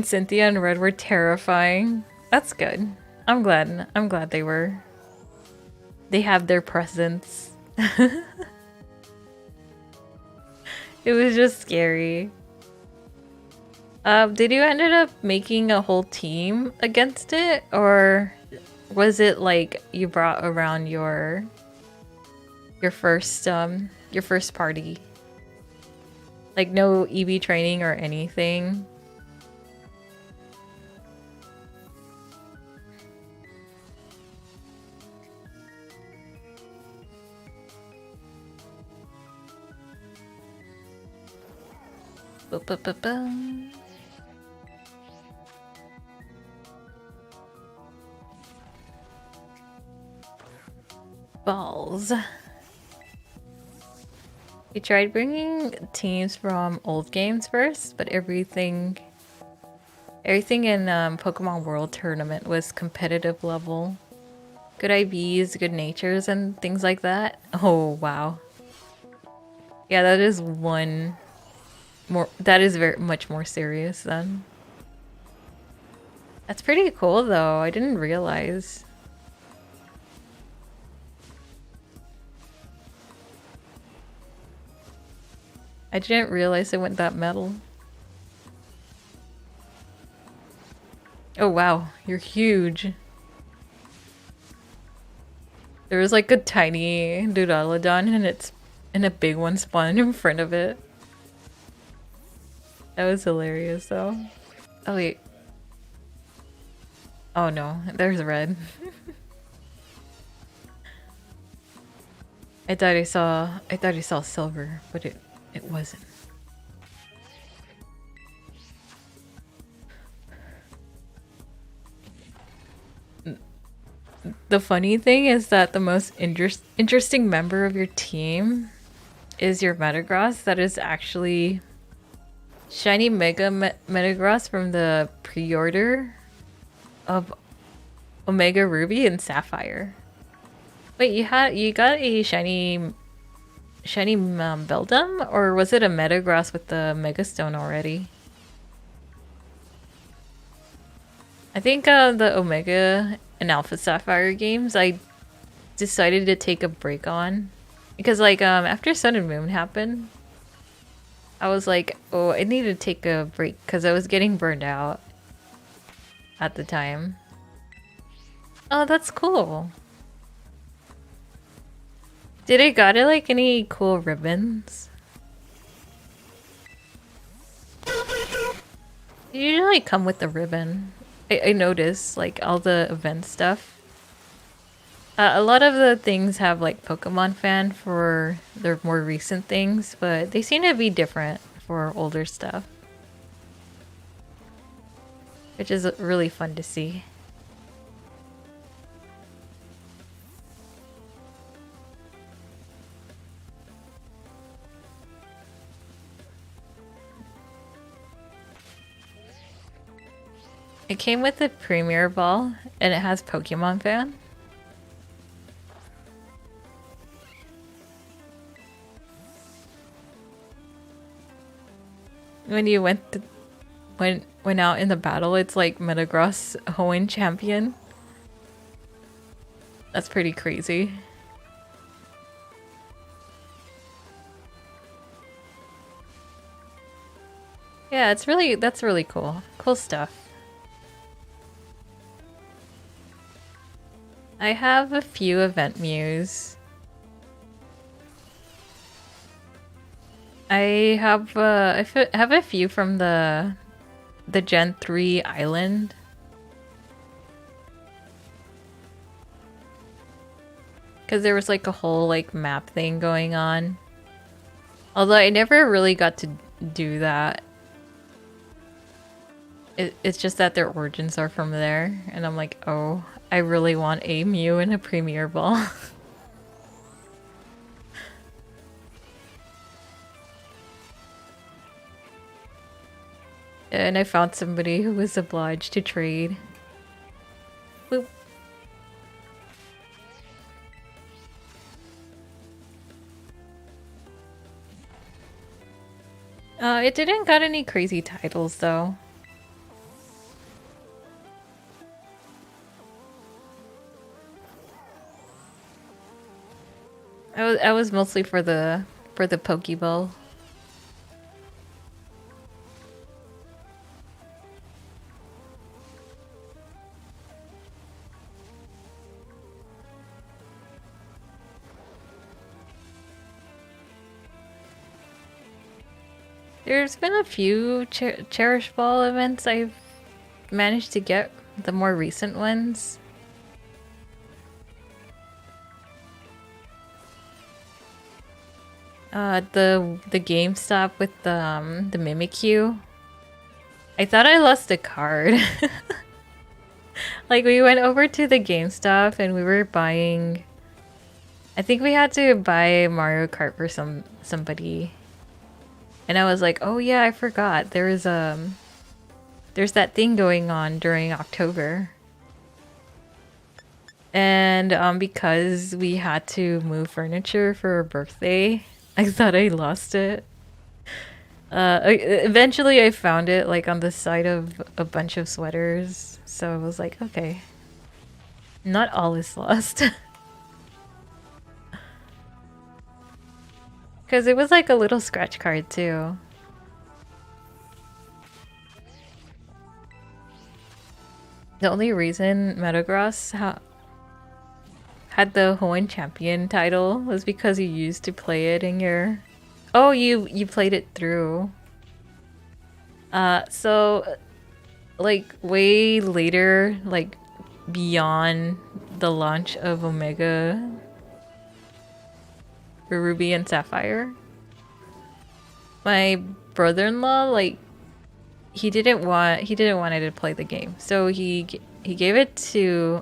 Cynthia and Red were terrifying. That's good. I'm glad they were. They have their presence. It was just scary. Did you ended up making a whole team against it, or was it like you brought around your first party? Like no EV training or anything? Ba-ba-ba-ba. Balls. We tried bringing teams from old games first, but everything in Pokemon World Tournament was competitive level. Good IVs, good natures, and things like that. Oh wow. Yeah, that is one more. That is very much more serious then. That's pretty cool though. I didn't realize. I didn't realize it went that metal. Oh wow, you're huge. There was like a tiny Doodalodon and a big one spawned in front of it. That was hilarious though. Oh wait. Oh no, there's red. I thought I saw silver, but it wasn't. The funny thing is that the most interesting member of your team is your Metagross that is actually shiny Metagross from the pre-order of Omega Ruby and Sapphire. Wait, you got a shiny Beldum, or was it a Metagross with the Mega Stone already? I think the Omega and Alpha Sapphire games I decided to take a break on because like after Sun and Moon happened, I was like, oh, I need to take a break because I was getting burned out at the time. Oh, that's cool. Did it got it like any cool ribbons? They usually come with the ribbon. I noticed like all the event stuff. A lot of the things have like Pokemon Fan for their more recent things, but they seem to be different for older stuff. Which is really fun to see. It came with the Premier Ball, and it has Pokemon Fan. When you went out in the battle, it's like Metagross Hoenn champion. That's pretty crazy. Yeah, that's really cool. Cool stuff. I have a few event Mews. I have have a few from the Gen 3 island. Because there was like a whole like map thing going on. Although I never really got to do that. It's just that their origins are from there. And I'm like, oh, I really want a Mew in a Premier Ball. And I found somebody who was obliged to trade. Boop. It didn't got any crazy titles though. I was mostly for the Pokeball. There's been a few Cherish Ball events I've managed to get, the more recent ones. The GameStop with the Mimikyu. I thought I lost a card. Like we went over to the GameStop and we were buying. I think we had to buy Mario Kart for somebody. And I was like, oh yeah, I forgot. There's that thing going on during October. And because we had to move furniture for her birthday, I thought I lost it. Eventually I found it like on the side of a bunch of sweaters. So I was like, okay. Not all is lost. Because it was like a little scratch card too. The only reason Metagross had the Hoenn Champion title was because you used to play it in your... Oh, you played it through. So like way later, like beyond the launch of Omega Ruby and Sapphire, my brother-in-law, like he didn't want it to play the game, so he gave it to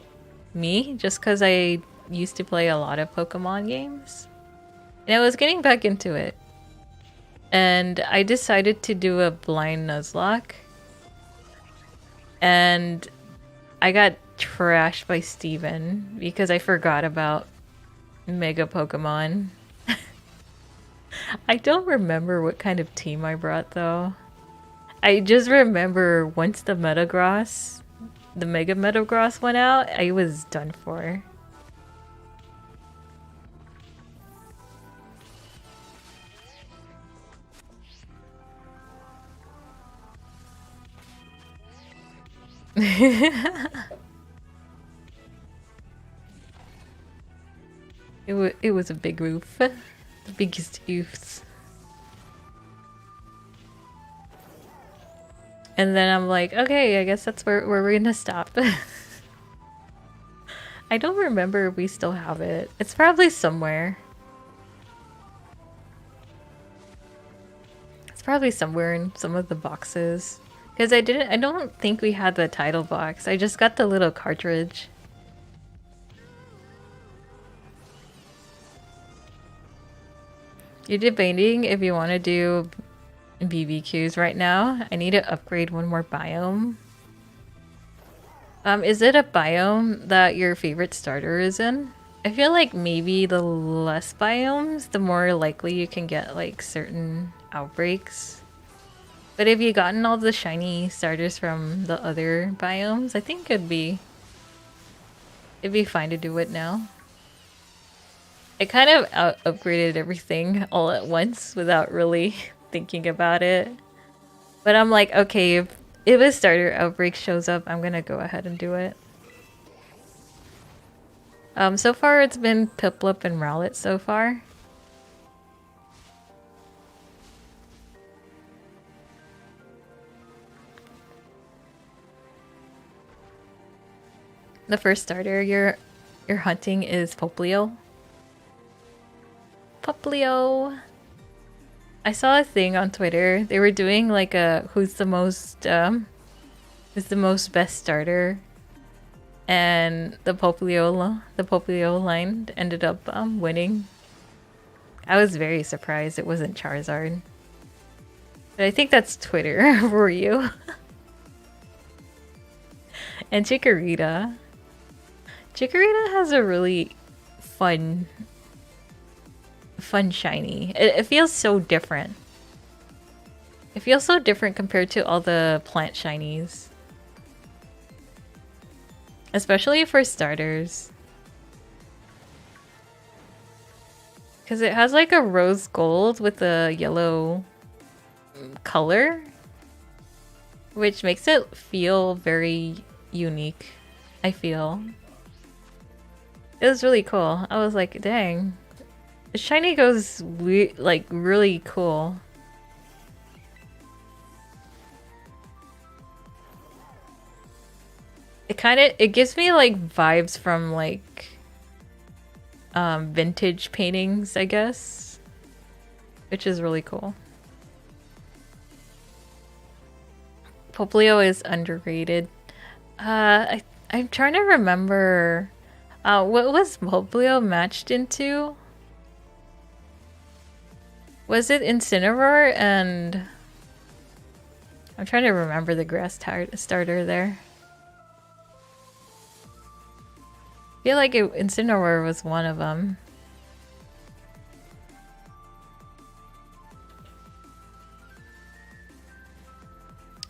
me just because I used to play a lot of Pokemon games and I was getting back into it, and I decided to do a blind Nuzlocke, and I got trashed by Steven because I forgot about Mega Pokemon. I don't remember what kind of team I brought though. I just remember once the Mega Metagross went out, I was done for. It was a big oof. The biggest oofs. And then I'm like, okay, I guess that's where we're gonna stop. I don't remember if we still have it. It's probably somewhere. It's probably somewhere in some of the boxes. Because I don't think we had the title box. I just got the little cartridge. You're debating if you want to do BBQs right now. I need to upgrade one more biome. Is it a biome that your favorite starter is in? I feel like maybe the less biomes, the more likely you can get like certain outbreaks. But if you gotten all the shiny starters from the other biomes, I think it'd be fine to do it now. I kind of upgraded everything all at once without really thinking about it. But I'm like, okay, if a starter outbreak shows up, I'm gonna go ahead and do it. So far it's been Piplup and Rowlet so far. The first starter you're hunting is Poplio. Poplio. I saw a thing on Twitter. They were doing like a who's the most best starter, and the Poplio line ended up winning. I was very surprised it wasn't Charizard. But I think that's Twitter for you. And Chikorita. Chikorita has a really fun shiny. It feels so different. It feels so different compared to all the plant shinies. Especially for starters. Because it has like a rose gold with a yellow color. Which makes it feel very unique, I feel. It was really cool. I was like, dang. The shiny goes like really cool. It gives me like vibes from like vintage paintings, I guess. Which is really cool. Poplio is underrated. I'm trying to remember what was Poplio matched into? Was it Incineroar and I'm trying to remember the grass starter there. I feel like Incineroar was one of them.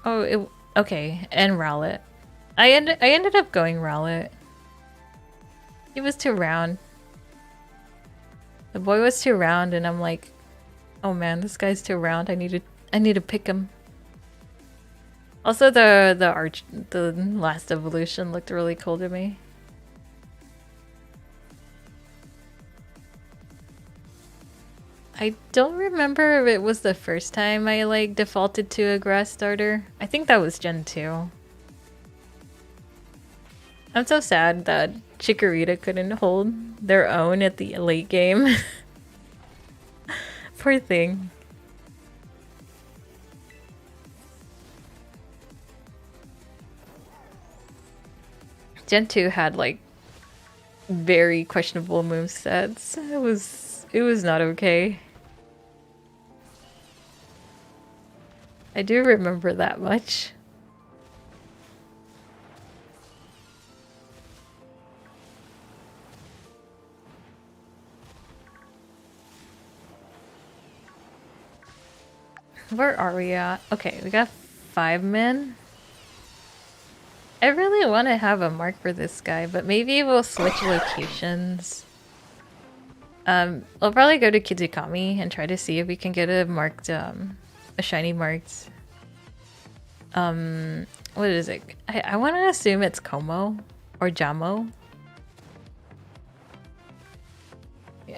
Oh, okay, and Rowlet. I ended up going Rowlet. He was too round. The boy was too round, and I'm like, oh man, this guy's too round. I need to pick him. Also, the last evolution looked really cool to me. I don't remember if it was the first time I like defaulted to a grass starter. I think that was Gen 2. I'm so sad that Chikorita couldn't hold their own at the late game. Poor thing. Gen 2 had like very questionable movesets. It was not okay. I do remember that much. Where are we at? Okay, we got 5 men. I really want to have a mark for this guy, but maybe we'll switch locations. I'll probably go to Kizukami and try to see if we can get a marked, a shiny marked. What is it? I want to assume it's Como or Jamo.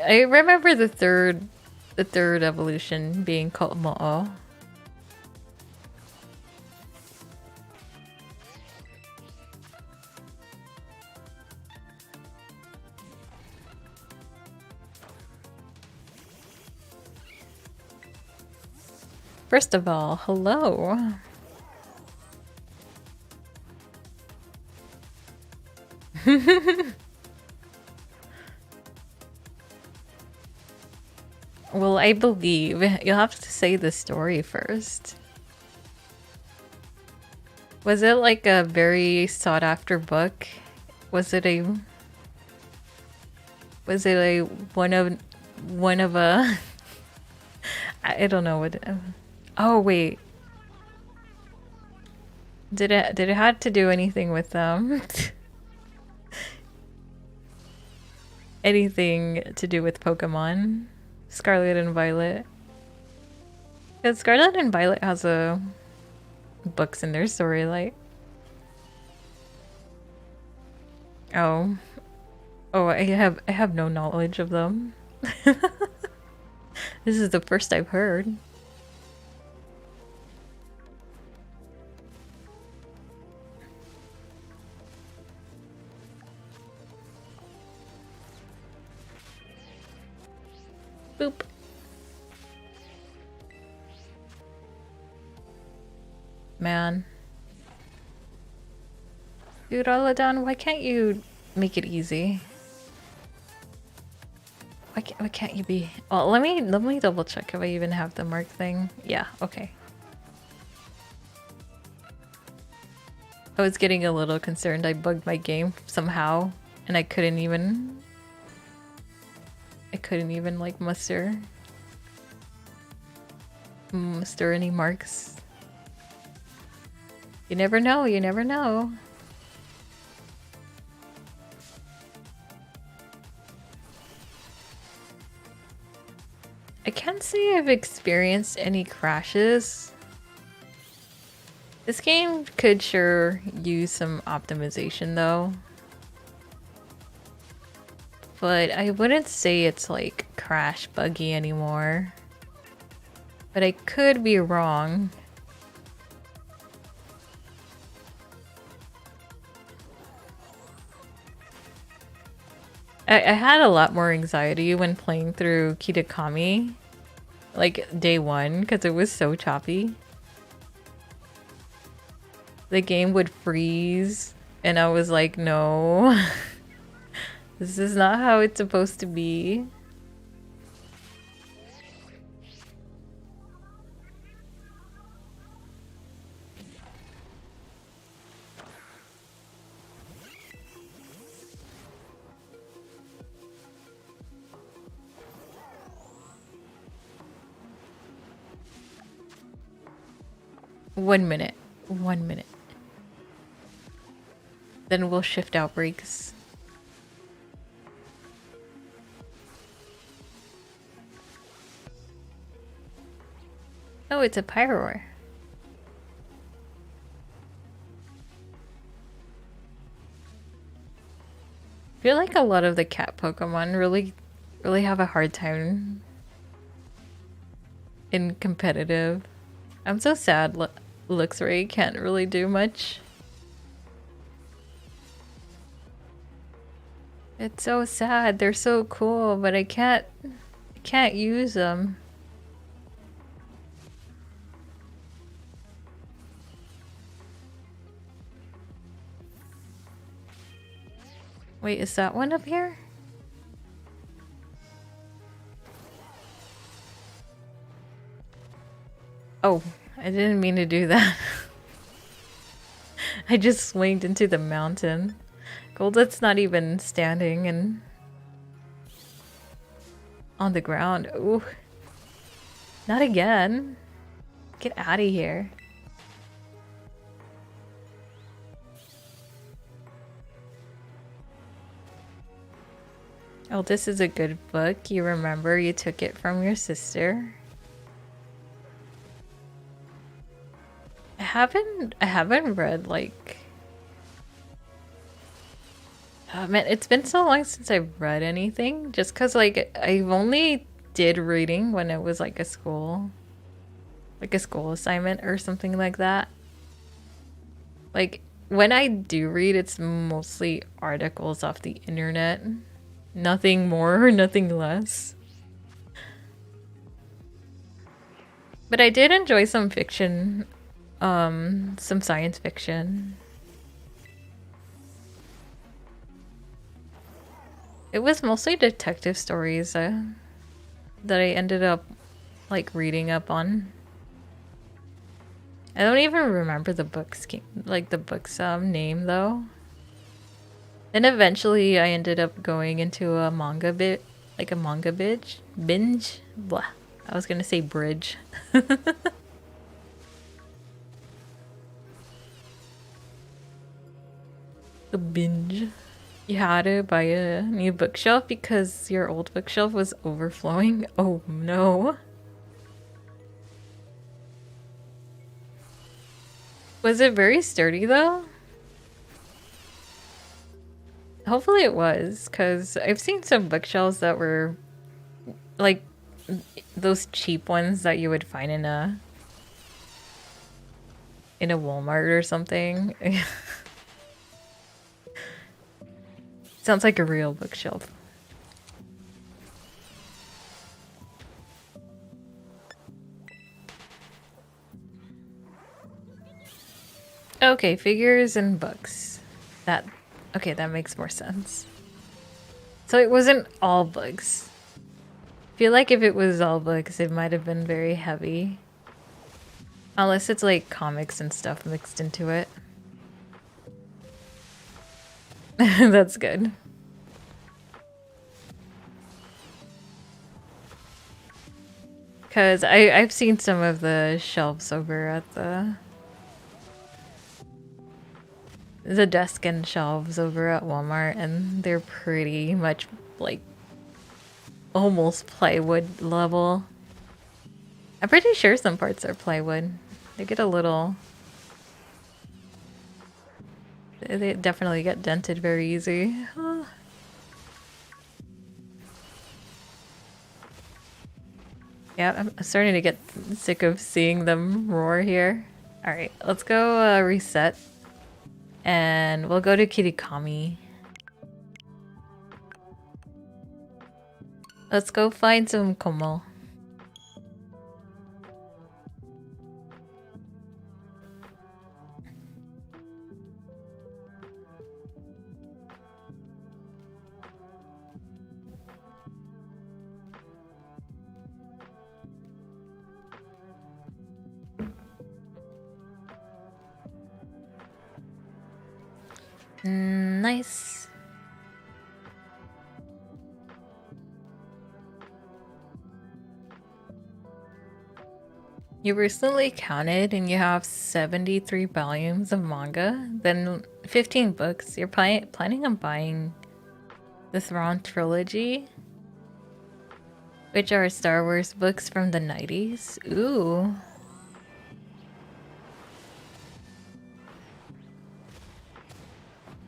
I remember the third evolution being Como. First of all, hello. Well, I believe you'll have to say the story first. Was it like a very sought after book? Was it a one of a I don't know what. Oh wait. Did it have to do anything with anything to do with Pokemon? Scarlet and Violet. Because Scarlet and Violet has a books in their storyline. Oh. Oh, I have no knowledge of them. This is the first I've heard. Boop. Man. Dude, Aladon, why can't you make it easy? Why can't you be... Well, let me double check if I even have the mark thing. Yeah, okay. I was getting a little concerned. I bugged my game somehow, and I couldn't even like muster any marks. You never know, you never know. I can't say I've experienced any crashes. This game could sure use some optimization though. But I wouldn't say it's like crash buggy anymore. But I could be wrong. I had a lot more anxiety when playing through Kitakami, like day one, because it was so choppy. The game would freeze, and I was like, no, this is not how it's supposed to be. One minute. Then we'll shift outbreaks. Oh, it's a Pyroar. I feel like a lot of the cat Pokemon really have a hard time in competitive. I'm so sad Luxray can't really do much. It's so sad. They're so cool, but I can't use them. Wait, is that one up here? Oh, I didn't mean to do that. I just swinged into the mountain. Golduck's not even standing and on the ground. Ooh. Not again. Get out of here. Oh, this is a good book. You remember you took it from your sister. I haven't read like man, it's been so long since I've read anything just cuz like I've only did reading when it was like a school assignment or something like that. Like when I do read, it's mostly articles off the internet. Nothing more, nothing less. But I did enjoy some fiction, some science fiction. It was mostly detective stories that I ended up like reading up on. I don't even remember the book's name though. Then eventually I ended up going into a manga binge. Blah. I was gonna say bridge. A binge. You had to buy a new bookshelf because your old bookshelf was overflowing. Oh no. Was it very sturdy though? Hopefully it was, because I've seen some bookshelves that were like those cheap ones that you would find in a Walmart or something. Sounds like a real bookshelf. Okay, figures and books. Okay, that makes more sense. So it wasn't all books. I feel like if it was all books, it might have been very heavy. Unless it's like comics and stuff mixed into it. That's good. Because I've seen some of the shelves over at the desk and shelves over at Walmart, and they're pretty much like almost plywood level. I'm pretty sure some parts are plywood. They get a little... They definitely get dented very easy. Oh. Yeah, I'm starting to get sick of seeing them roar here. Alright, let's go reset. And we'll go to Kirikami. Let's go find some Komo. Nice. You recently counted and you have 73 volumes of manga, then 15 books. You're planning on buying the Thrawn trilogy, which are Star Wars books from the 90s. Ooh.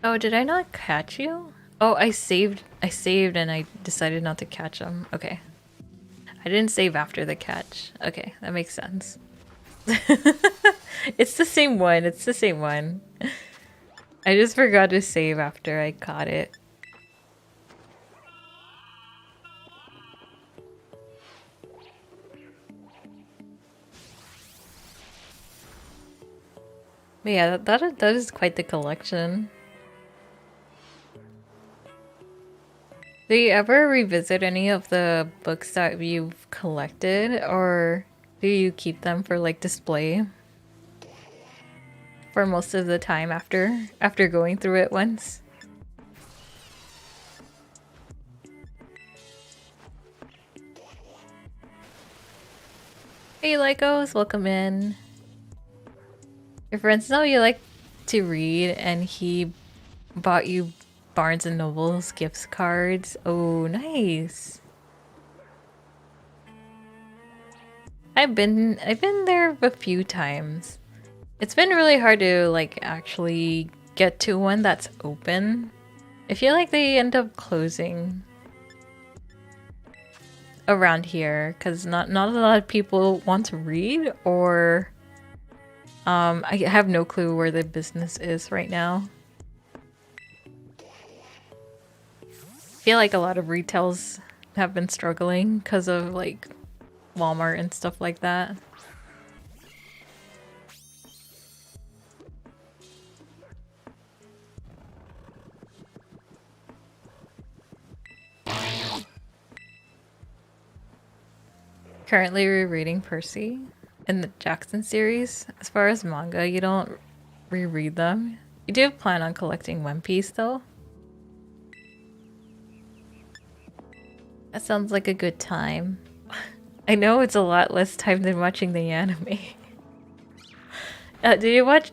Oh, did I not catch you? Oh, I saved and I decided not to catch them. Okay. I didn't save after the catch. Okay, that makes sense. It's the same one. It's the same one. I just forgot to save after I caught it. But yeah, that is quite the collection. Do you ever revisit any of the books that you've collected, or do you keep them for like display for most of the time after going through it once? Hey Lycos, welcome in. Your friends know you like to read and he bought you Barnes and Noble's gift cards. Oh, nice. I've been there a few times. It's been really hard to like actually get to one that's open. I feel like they end up closing around here because not a lot of people want to read, or I have no clue where the business is right now. I feel like a lot of retails have been struggling because of like Walmart and stuff like that. Currently rereading Percy in the Jackson series. As far as manga, you don't reread them. You do plan on collecting One Piece though? That sounds like a good time. I know it's a lot less time than watching the anime. Did you watch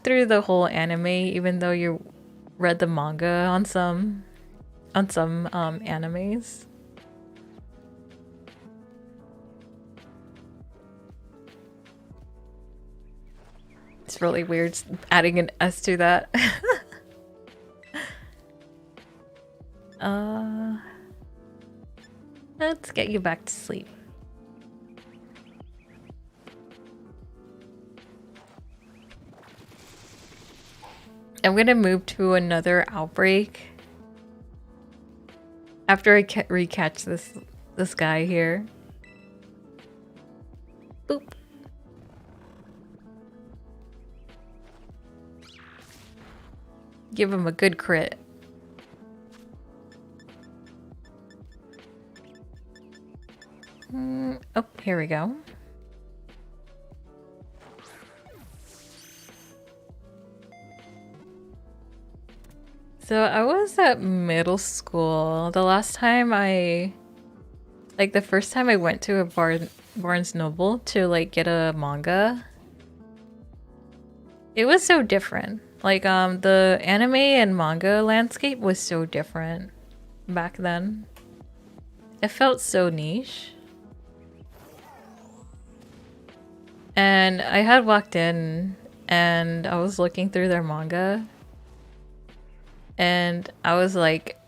through the whole anime even though you read the manga on some animes? It's really weird adding an S to that. uh, let's get you back to sleep. I'm gonna move to another outbreak after I recatch this guy here. Boop. Give him a good crit. Oh, here we go. So I was at middle school. The last time the first time I went to a Barnes Noble to like get a manga, it was so different. Like the anime and manga landscape was so different back then. It felt so niche. And I had walked in and I was looking through their manga and I was like,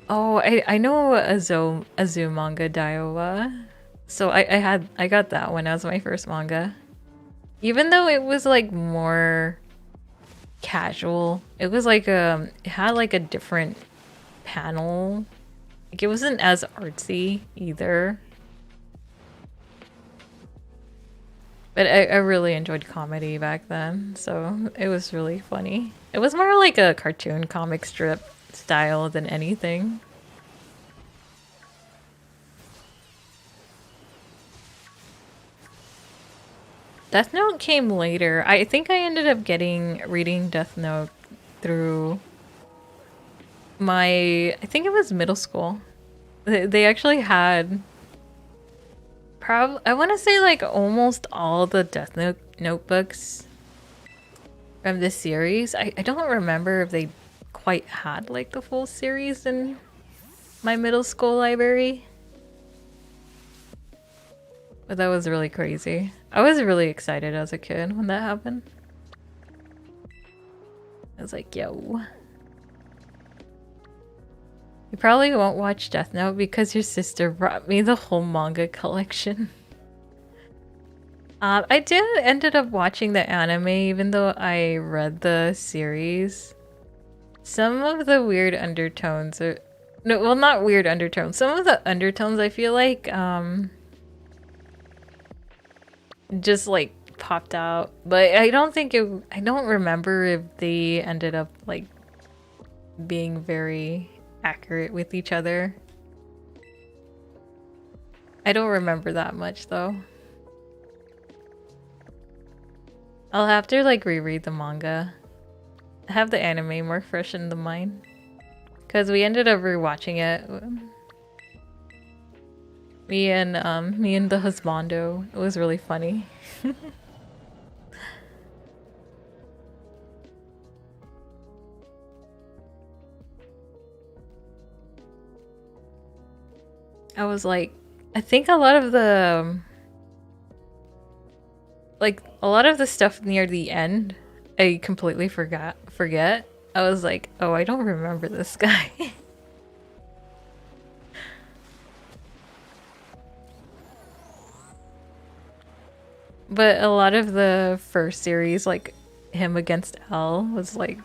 oh, I know Azumanga Daiowa. So I got that one as my first manga. Even though it was like more casual. It was like it had like a different panel. Like it wasn't as artsy either. But I really enjoyed comedy back then, so it was really funny. It was more like a cartoon comic strip style than anything. Death Note came later. I think I ended up reading Death Note through I think it was middle school. They actually had I want to say like almost all the Death Note notebooks from this series. I don't remember if they quite had like the full series in my middle school library. But that was really crazy. I was really excited as a kid when that happened. I was like, yo. You probably won't watch Death Note because your sister brought me the whole manga collection. I did ended up watching the anime even though I read the series. Some of the weird undertones are... No, well, not weird undertones. Some of the undertones I feel like just like popped out. But I don't remember if they ended up like being very accurate with each other. I don't remember that much though. I'll have to like reread the manga. Have the anime more fresh in the mind. Cause we ended up rewatching it. Me and the husbando. It was really funny. I was like, I think a lot of the stuff near the end, I completely forget. I was like, oh, I don't remember this guy. But a lot of the first series, like him against L, was like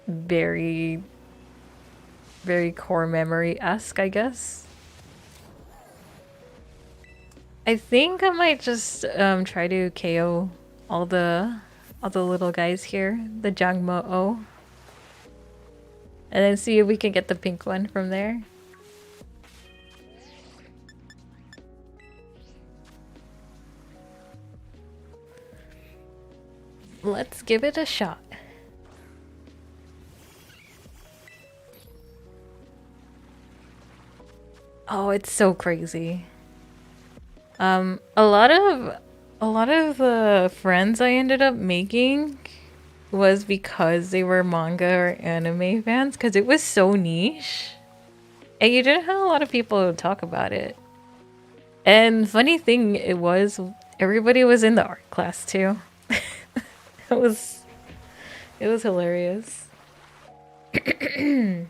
very, very core memory-esque, I guess. I think I might just try to KO all the little guys here, the Jangmo-o. And then see if we can get the pink one from there. Let's give it a shot. Oh, it's so crazy. A lot of the friends I ended up making was because they were manga or anime fans, because it was so niche. And you didn't have a lot of people to talk about it. And funny thing, everybody was in the art class too. It was hilarious. I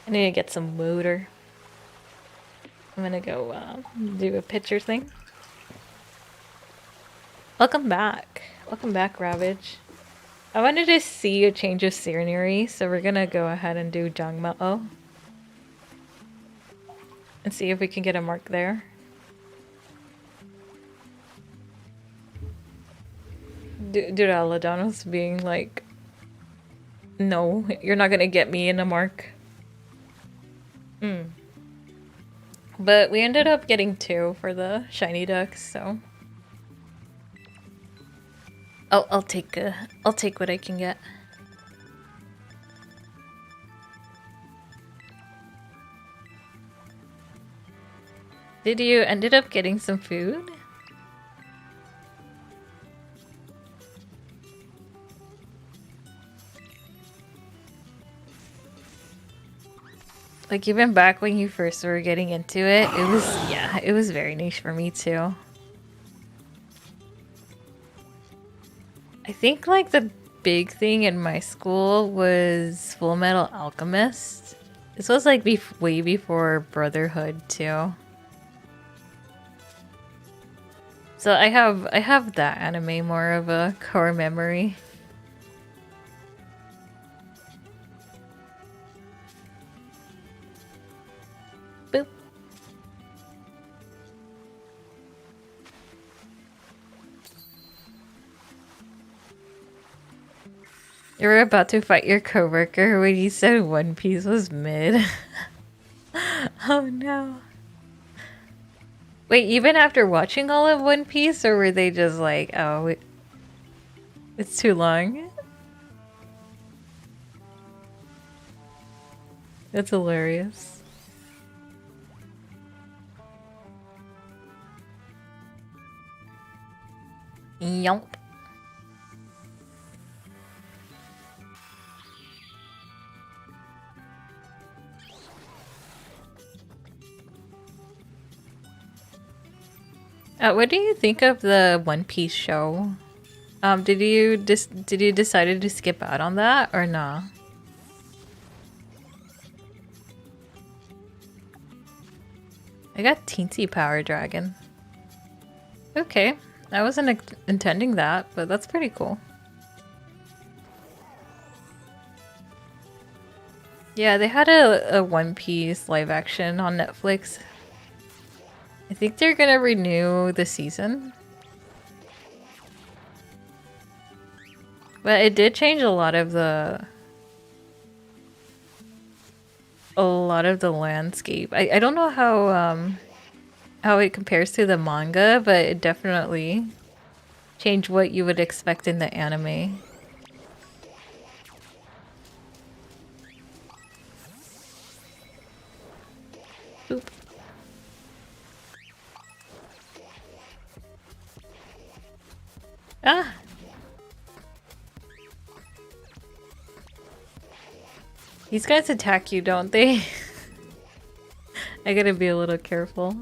need to get some water. I'm gonna go do a picture thing. Welcome back. Welcome back, Ravage. I wanted to see a change of scenery, so we're gonna go ahead and do Jangmao. And see if we can get a mark there. Dude, Aladano's being like, no, you're not gonna get me in a mark. But we ended up getting 2 for the shiny ducks, so I'll take what I can get. Did you ended up getting some food? Like even back when you first were getting into it, it was very niche for me too. I think like the big thing in my school was Full Metal Alchemist. This was like way before Brotherhood too. So I have that anime more of a core memory. Boop. You were about to fight your coworker when you said One Piece was mid. Oh no. Wait, even after watching all of One Piece, or were they just like, oh, it's too long? That's hilarious. Yomp. What do you think of the One Piece show? Did you decided to skip out on that or nah? I got Teensy Power Dragon. Okay, I wasn't intending that, but that's pretty cool. Yeah, they had a One Piece live action on Netflix. I think they're gonna renew the season. But it did change a lot of the landscape. I don't know how it compares to the manga, but it definitely changed what you would expect in the anime. Boop. Ah! These guys attack you, don't they? I gotta be a little careful.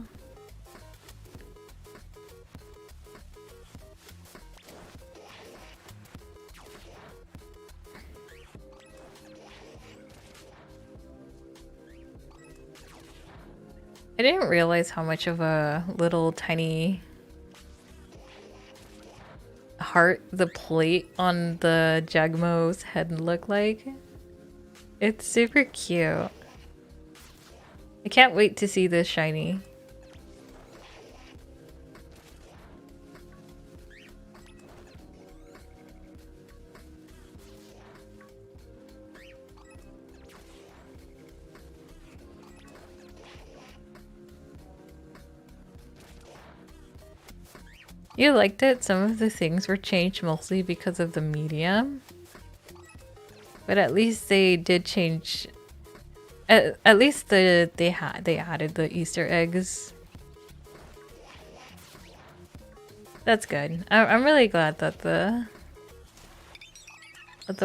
I didn't realize how much of a little tiny heart the plate on the Jagmo's head looked like. It's super cute. I can't wait to see this shiny. You liked it? Some of the things were changed mostly because of the medium. But at least they did change. At least they added the Easter eggs. That's good. I'm really glad that the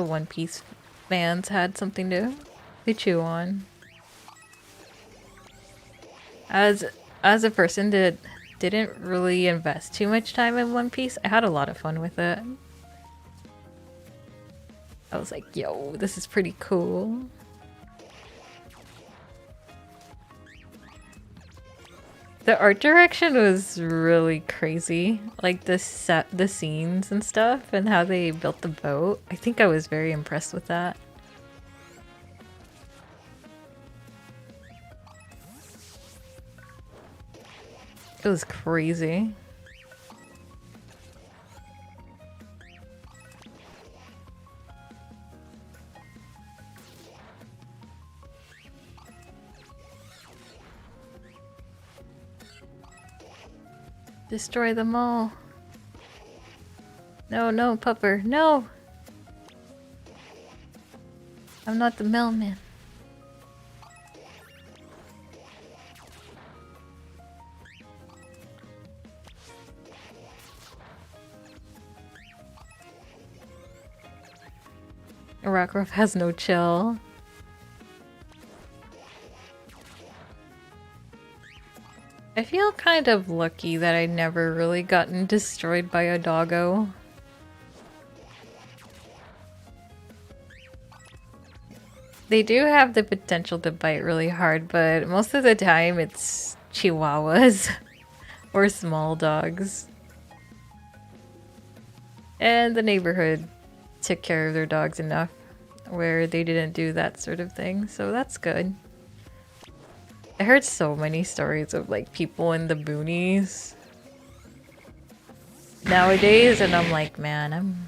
One Piece fans had something to chew on. As a person that didn't really invest too much time in One Piece, I had a lot of fun with it. I was like, yo, this is pretty cool. The art direction was really crazy. Like the scenes and stuff and how they built the boat. I think I was very impressed with that. It was crazy. Destroy them all. No, no, Pupper, no! I'm not the mailman. Rockruff has no chill. I feel kind of lucky that I never really gotten destroyed by a doggo. They do have the potential to bite really hard, but most of the time it's chihuahuas or small dogs. And the neighborhood took care of their dogs enough where they didn't do that sort of thing, so that's good. I heard so many stories of like people in the boonies nowadays, and I'm like, man,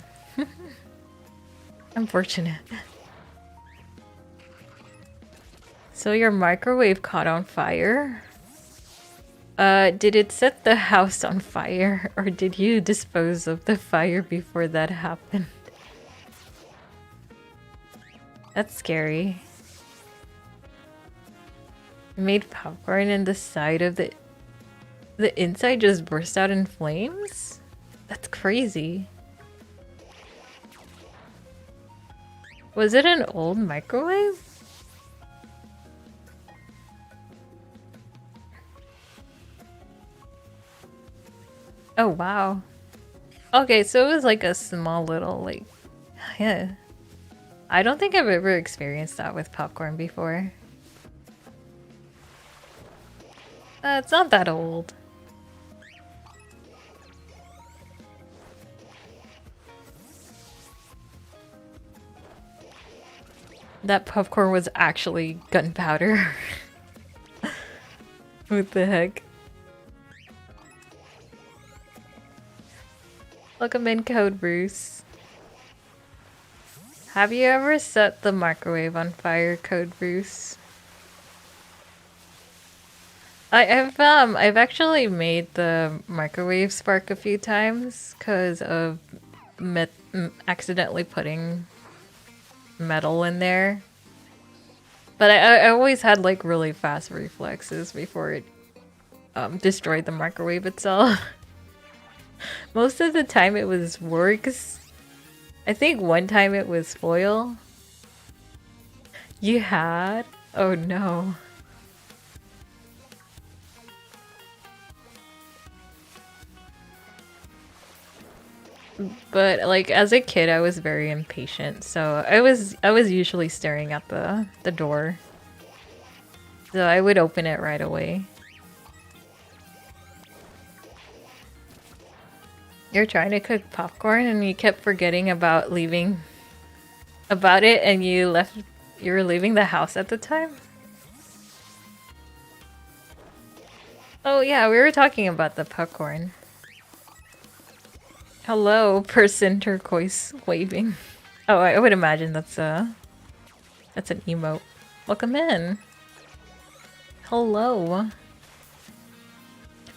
I'm fortunate. So your microwave caught on fire? Did it set the house on fire, or did you dispose of the fire before that happened? That's scary. Made popcorn and the side of the inside just burst out in flames? That's crazy. Was it an old microwave? Oh wow. Okay, so it was like a small little like yeah. I don't think I've ever experienced that with popcorn before. It's not that old. That popcorn was actually gunpowder. What the heck? Welcome in, Code Bruce. Have you ever set the microwave on fire, Code Bruce? I've actually made the microwave spark a few times because of accidentally putting metal in there. But I always had like really fast reflexes before it destroyed the microwave itself. Most of the time it was works. I think one time it was foil. You had? Oh no. But like as a kid I was very impatient, so I was usually staring at the door. So I would open it right away. You're trying to cook popcorn and you kept forgetting about leaving about it and you were leaving the house at the time? Oh yeah, we were talking about the popcorn. Hello, person turquoise waving. Oh, I would imagine that's an emote. Welcome in. Hello.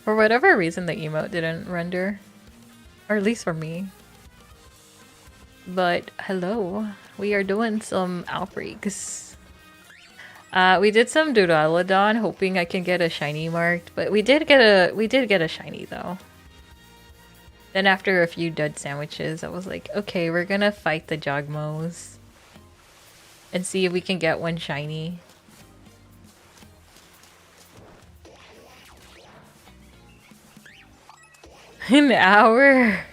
For whatever reason, the emote didn't render. Or at least for me. But hello. We are doing some outbreaks. We did some Duraludon, hoping I can get a shiny marked, but we did get a shiny though. Then after a few dud sandwiches, I was like, okay, we're gonna fight the Jogmos and see if we can get one shiny. An hour?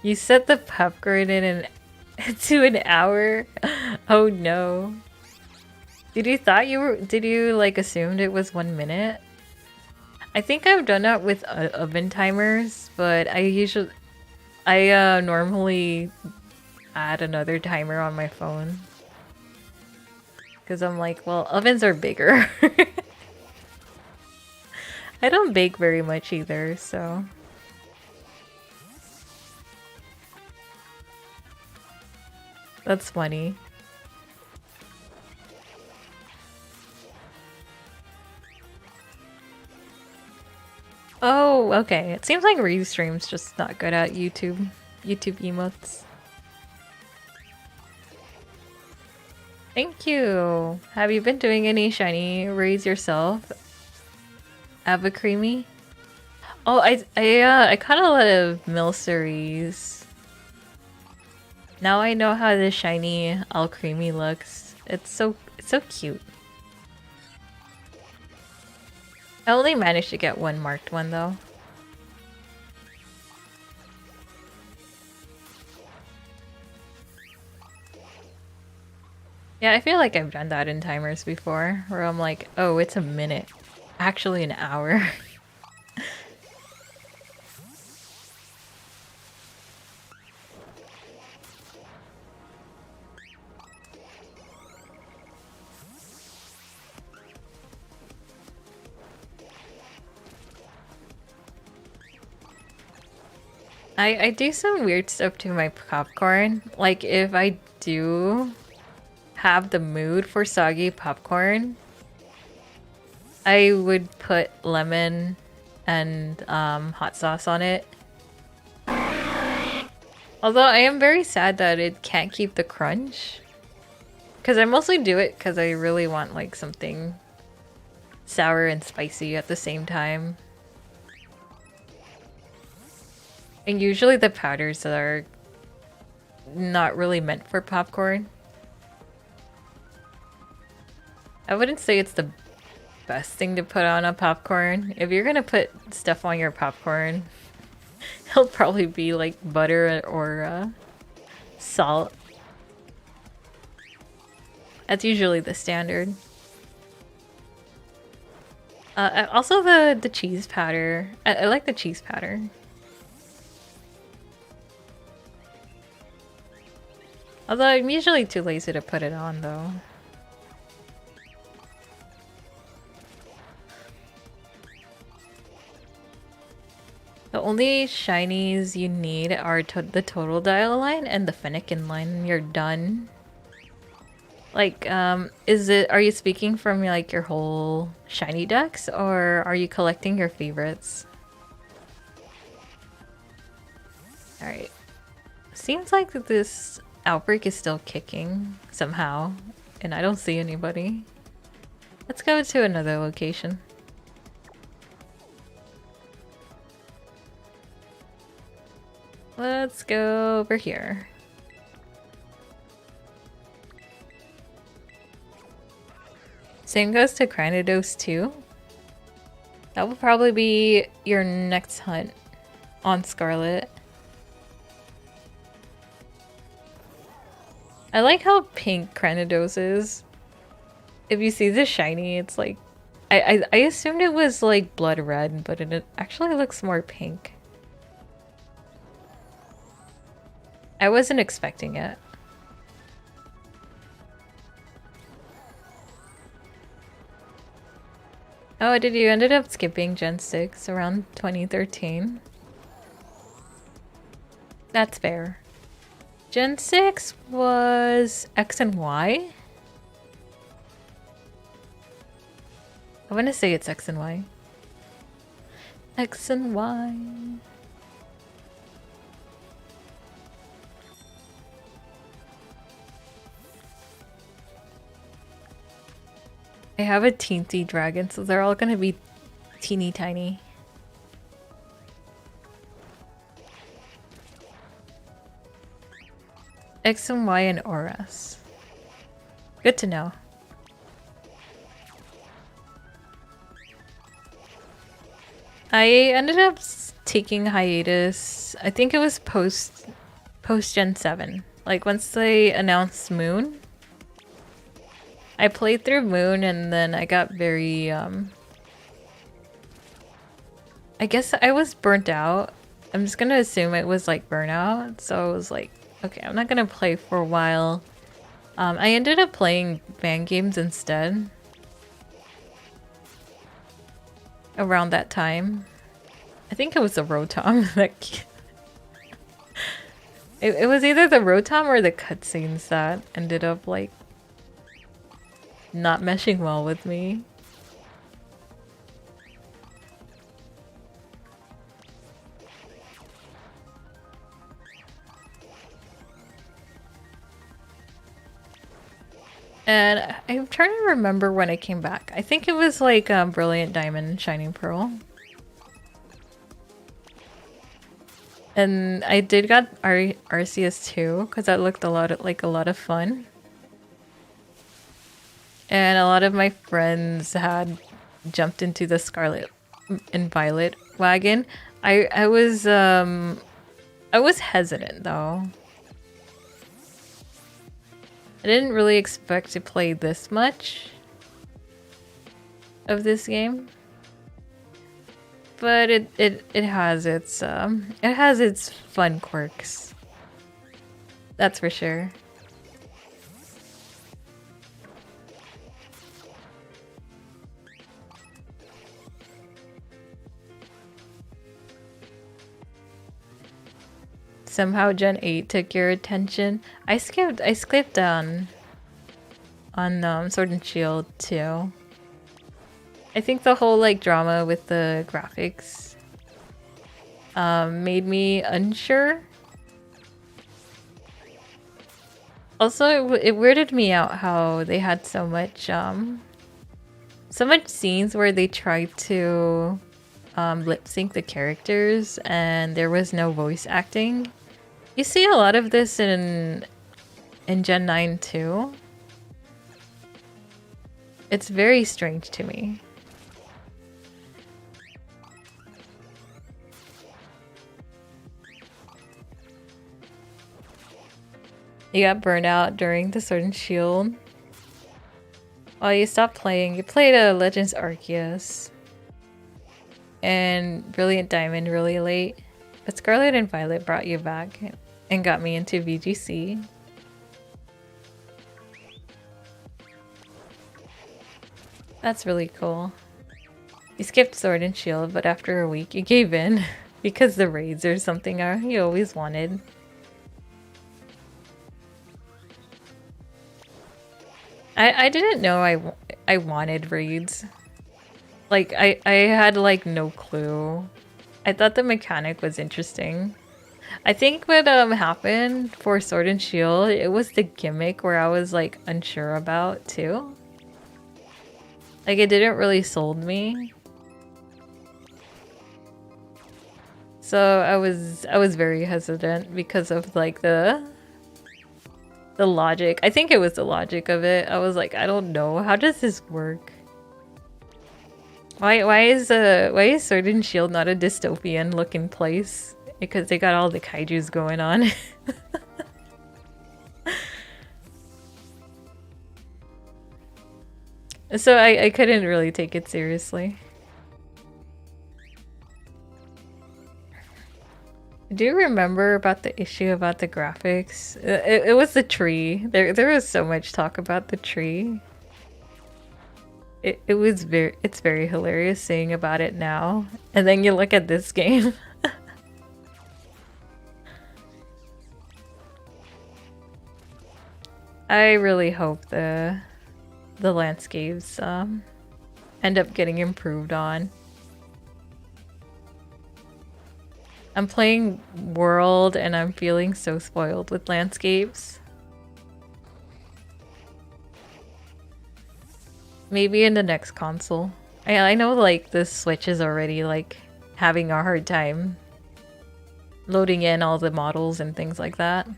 You set the popcorn in to an hour? Oh no. Did you like assumed it was 1 minute? I think I've done that with oven timers, but I normally add another timer on my phone. Because I'm like, well, ovens are bigger. I don't bake very much either, so... That's funny. Oh, okay. It seems like Restream's just not good at YouTube emotes. Thank you. Have you been doing any shiny raids yourself? Ava Creamy? Oh, I caught a lot of Milceries. Now I know how the shiny all creamy looks. It's so cute. I only managed to get one marked one though. Yeah, I feel like I've done that in timers before, where I'm like, oh, it's a minute. Actually an hour. I do some weird stuff to my popcorn. Like if I do have the mood for soggy popcorn, I would put lemon and hot sauce on it. Although I am very sad that it can't keep the crunch. Because I mostly do it because I really want like something sour and spicy at the same time. And usually the powders that are not really meant for popcorn. I wouldn't say it's the best thing to put on a popcorn. If you're gonna put stuff on your popcorn, it'll probably be like butter or salt. That's usually the standard. Also the cheese powder. I like the cheese powder. Although I'm usually too lazy to put it on though. The only shinies you need are the total dial line and the Fennekin line, and you're done. Like, are you speaking from like your whole shiny decks, or are you collecting your favorites? Alright. Seems like this Outbreak is still kicking somehow, and I don't see anybody. Let's go to another location. Let's go over here. Same goes to Cranidos too. That will probably be your next hunt on Scarlet. I like how pink Cranidos is. If you see the shiny, it's like... I assumed it was like blood red, but it actually looks more pink. I wasn't expecting it. Oh, did you ended up skipping Gen 6 around 2013? That's fair. Gen 6 was X and Y? I want to say it's X and Y. X and Y. I have a teensy dragon, so they're all gonna be teeny tiny. X and Y and Auras. Good to know. I ended up taking hiatus. I think it was post post Gen 7. Like once they announced Moon, I played through Moon and then I got very I guess I was burnt out. I'm just gonna assume it was like burnout. So I was like, okay, I'm not gonna play for a while. I ended up playing fan games instead. Around that time. I think it was the Rotom that... it was either the Rotom or the cutscenes that ended up like not meshing well with me. And I'm trying to remember when I came back. I think it was like Brilliant Diamond and Shining Pearl. And I did got Arceus too, because that looked like a lot of fun. And a lot of my friends had jumped into the Scarlet and Violet wagon. I was hesitant though. I didn't really expect to play this much of this game. But it has its fun quirks. That's for sure. Somehow Gen 8 took your attention. I skipped on Sword and Shield too. I think the whole like drama with the graphics made me unsure. Also, it weirded me out how they had so much scenes where they tried to lip sync the characters and there was no voice acting. You see a lot of this in Gen 9 too. It's very strange to me. You got burned out during the Sword and Shield. While you stopped playing, you played a Legends Arceus and Brilliant Diamond really late. But Scarlet and Violet brought you back and got me into VGC. That's really cool. You skipped Sword and Shield, but after a week you gave in because the raids or something are you always wanted. I didn't know I wanted raids. Like I had like no clue. I thought the mechanic was interesting. I think what happened for Sword and Shield, it was the gimmick where I was like unsure about too. Like it didn't really sold me. So I was very hesitant because of like the logic. I think it was the logic of it. I was like, I don't know. How does this work? Why is Sword and Shield not a dystopian looking place? Because they got all the kaijus going on. So I couldn't really take it seriously. Do you remember about the issue about the graphics? It was the tree. There was so much talk about the tree. It's very hilarious seeing about it now. And then you look at this game. I really hope the landscapes end up getting improved on. I'm playing World and I'm feeling so spoiled with landscapes. Maybe in the next console. I know like the Switch is already like having a hard time loading in all the models and things like that.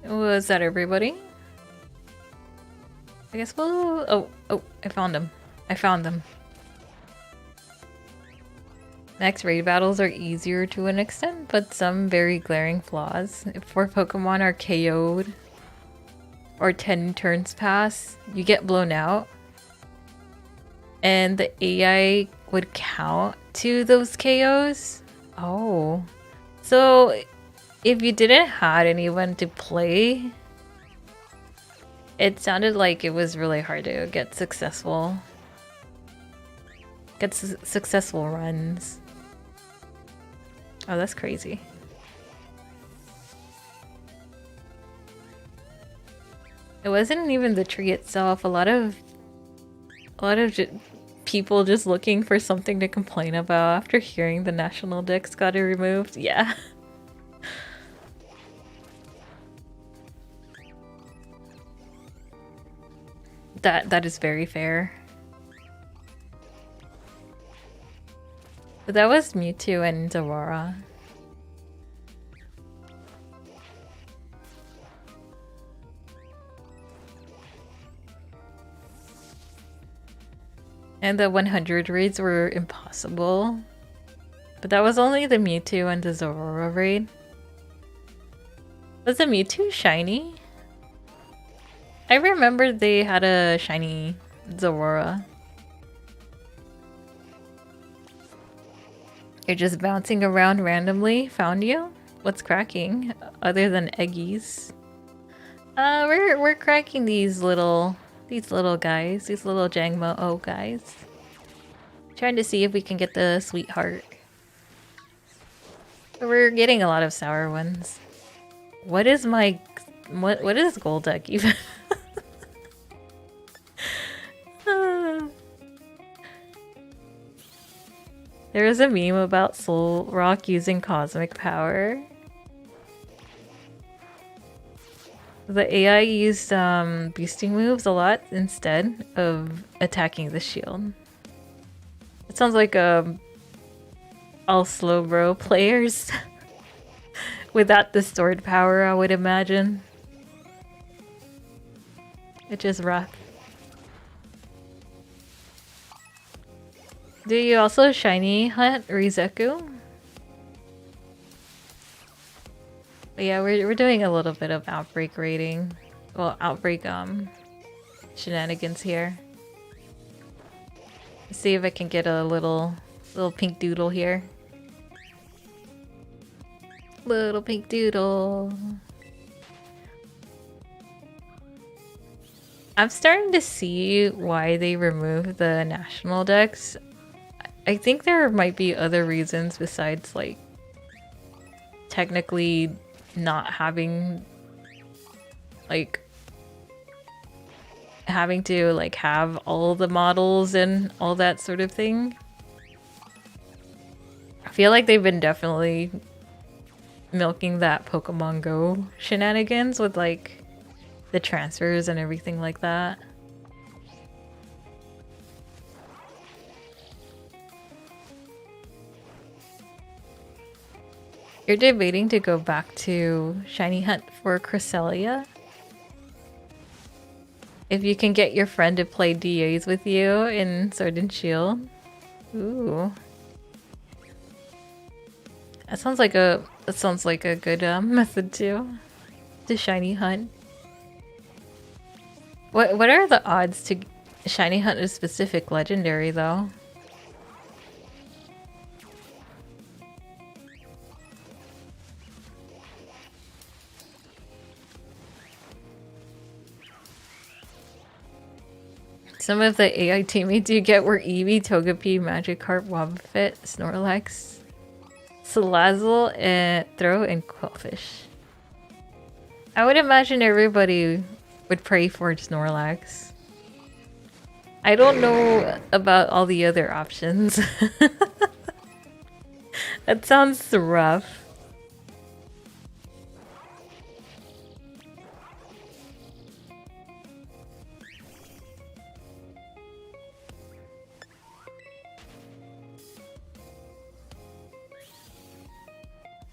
Was that everybody? I guess we'll... Oh, I found them. I found them. Next raid battles are easier to an extent, but some very glaring flaws. If 4 Pokemon are KO'd or 10 turns pass, you get blown out. And the AI would count to those KOs. Oh. So if you didn't have anyone to play, it sounded like it was really hard to get successful runs. Oh, that's crazy. It wasn't even the tree itself. A lot of people just looking for something to complain about after hearing the national dex got it removed. Yeah. That is very fair. But that was Mewtwo and Aurora. And the 100 raids were impossible. But that was only the Mewtwo and the Zorora raid. Was the Mewtwo shiny? I remember they had a shiny Zorora. You're just bouncing around randomly. Found you? What's cracking? Other than eggies. We're cracking these little guys, these little Jangmo-O guys. Trying to see if we can get the sweetheart. But we're getting a lot of sour ones. What is my... What is Golduck even? There is a meme about Solrock using cosmic power. The AI used boosting moves a lot instead of attacking the shield. It sounds like all slow bro players without the stored power, I would imagine. Which is rough. Do you also shiny hunt Rizeku? But yeah, we're doing a little bit of Outbreak raiding. Well, Outbreak shenanigans here. Let's see if I can get a little pink doodle here. Little pink doodle. I'm starting to see why they removed the national dex. I think there might be other reasons besides like technically not having having to like have all the models and all that sort of thing. I feel like they've been definitely milking that Pokemon Go shenanigans with like the transfers and everything like that. You're debating to go back to Shiny Hunt for Cresselia? If you can get your friend to play DAs with you in Sword and Shield? Ooh. That sounds like a good method too. To Shiny Hunt. What are the odds to Shiny Hunt a specific legendary though? Some of the AI teammates you get were Eevee, Togepi, Magikarp, Wobbuffet, Snorlax, Salazzle, and Throw, and Quillfish. I would imagine everybody would pray for Snorlax. I don't know about all the other options. That sounds rough.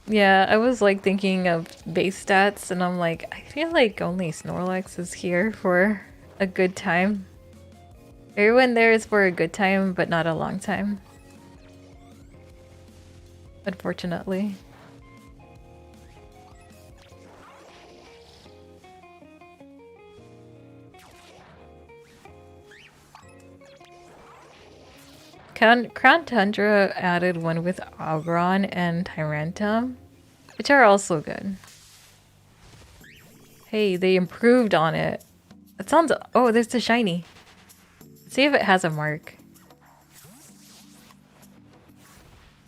Yeah, I was like thinking of base stats and I'm like, I feel like only Snorlax is here for a good time. Everyone there is for a good time, but not a long time. Unfortunately. Crown Tundra added one with Aggron and Tyrantum, which are also good. Hey, they improved on it. It sounds... Oh, there's a shiny. Let's see if it has a mark.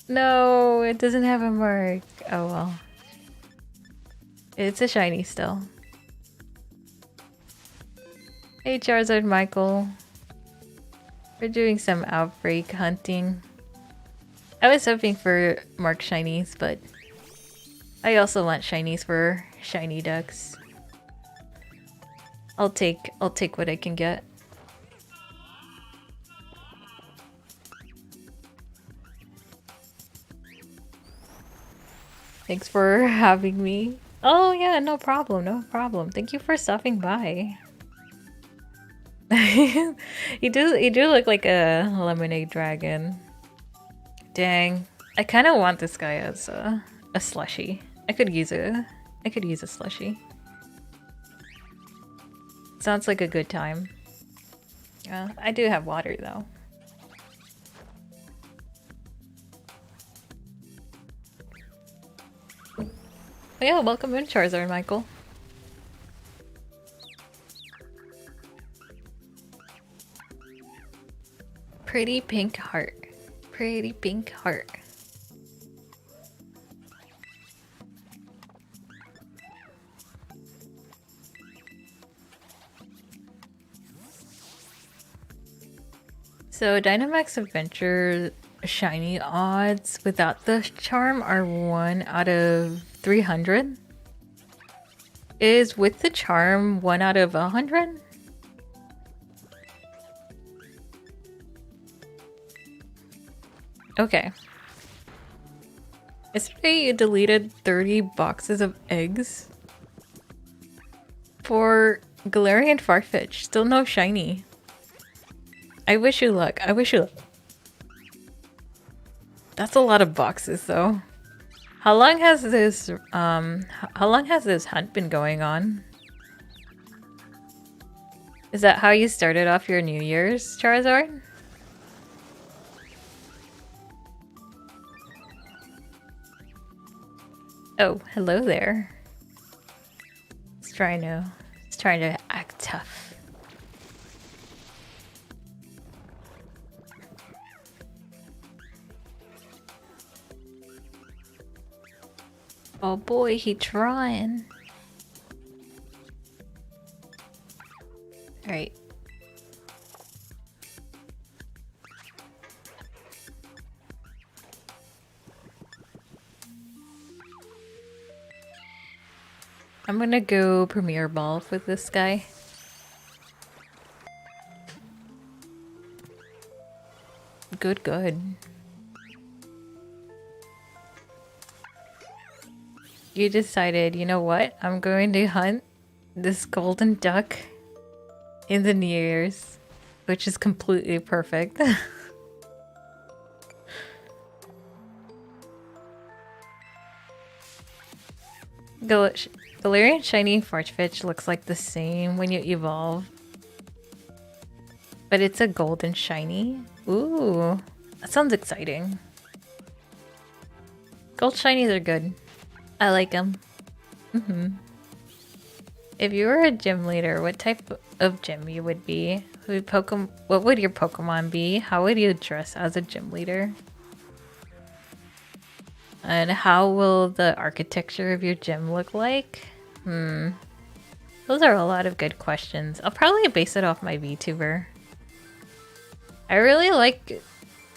No, it doesn't have a mark. Oh well. It's a shiny still. Hey Charizard Michael. We're doing some Outbreak hunting. I was hoping for mark shinies, but I also want shinies for shiny ducks. I'll take what I can get. Thanks for having me. Oh yeah, no problem, no problem. Thank you for stopping by. You do look like a lemonade dragon. Dang. I kind of want this guy as a slushie. I could use a slushie. Sounds like a good time. Yeah, I do have water though. Oh, yeah, welcome in Charizard, Michael. Pretty pink heart. Pretty pink heart. So Dynamax Adventure shiny odds without the charm are 1 out of 300. Is with the charm 1 out of 100? Okay. Yesterday you deleted 30 boxes of eggs for Galarian Farfetch. Still no shiny. I wish you luck. I wish you luck. That's a lot of boxes though. How long has this hunt been going on? Is that how you started off your New Year's, Charizard? Oh, hello there. It's trying to act tough. Oh boy, he trying. All right. I'm gonna go Premier Ball with this guy. Good, good. You decided, you know what? I'm going to hunt this golden duck in the New Year's, which is completely perfect. Galarian Shiny Farfetch looks like the same when you evolve, but it's a golden shiny. Ooh, that sounds exciting. Gold shinies are good. I like them. If you were a gym leader, what type of gym you would be? What would your Pokemon be? How would you dress as a gym leader? And how will the architecture of your gym look like? Those are a lot of good questions. I'll probably base it off my VTuber. I really like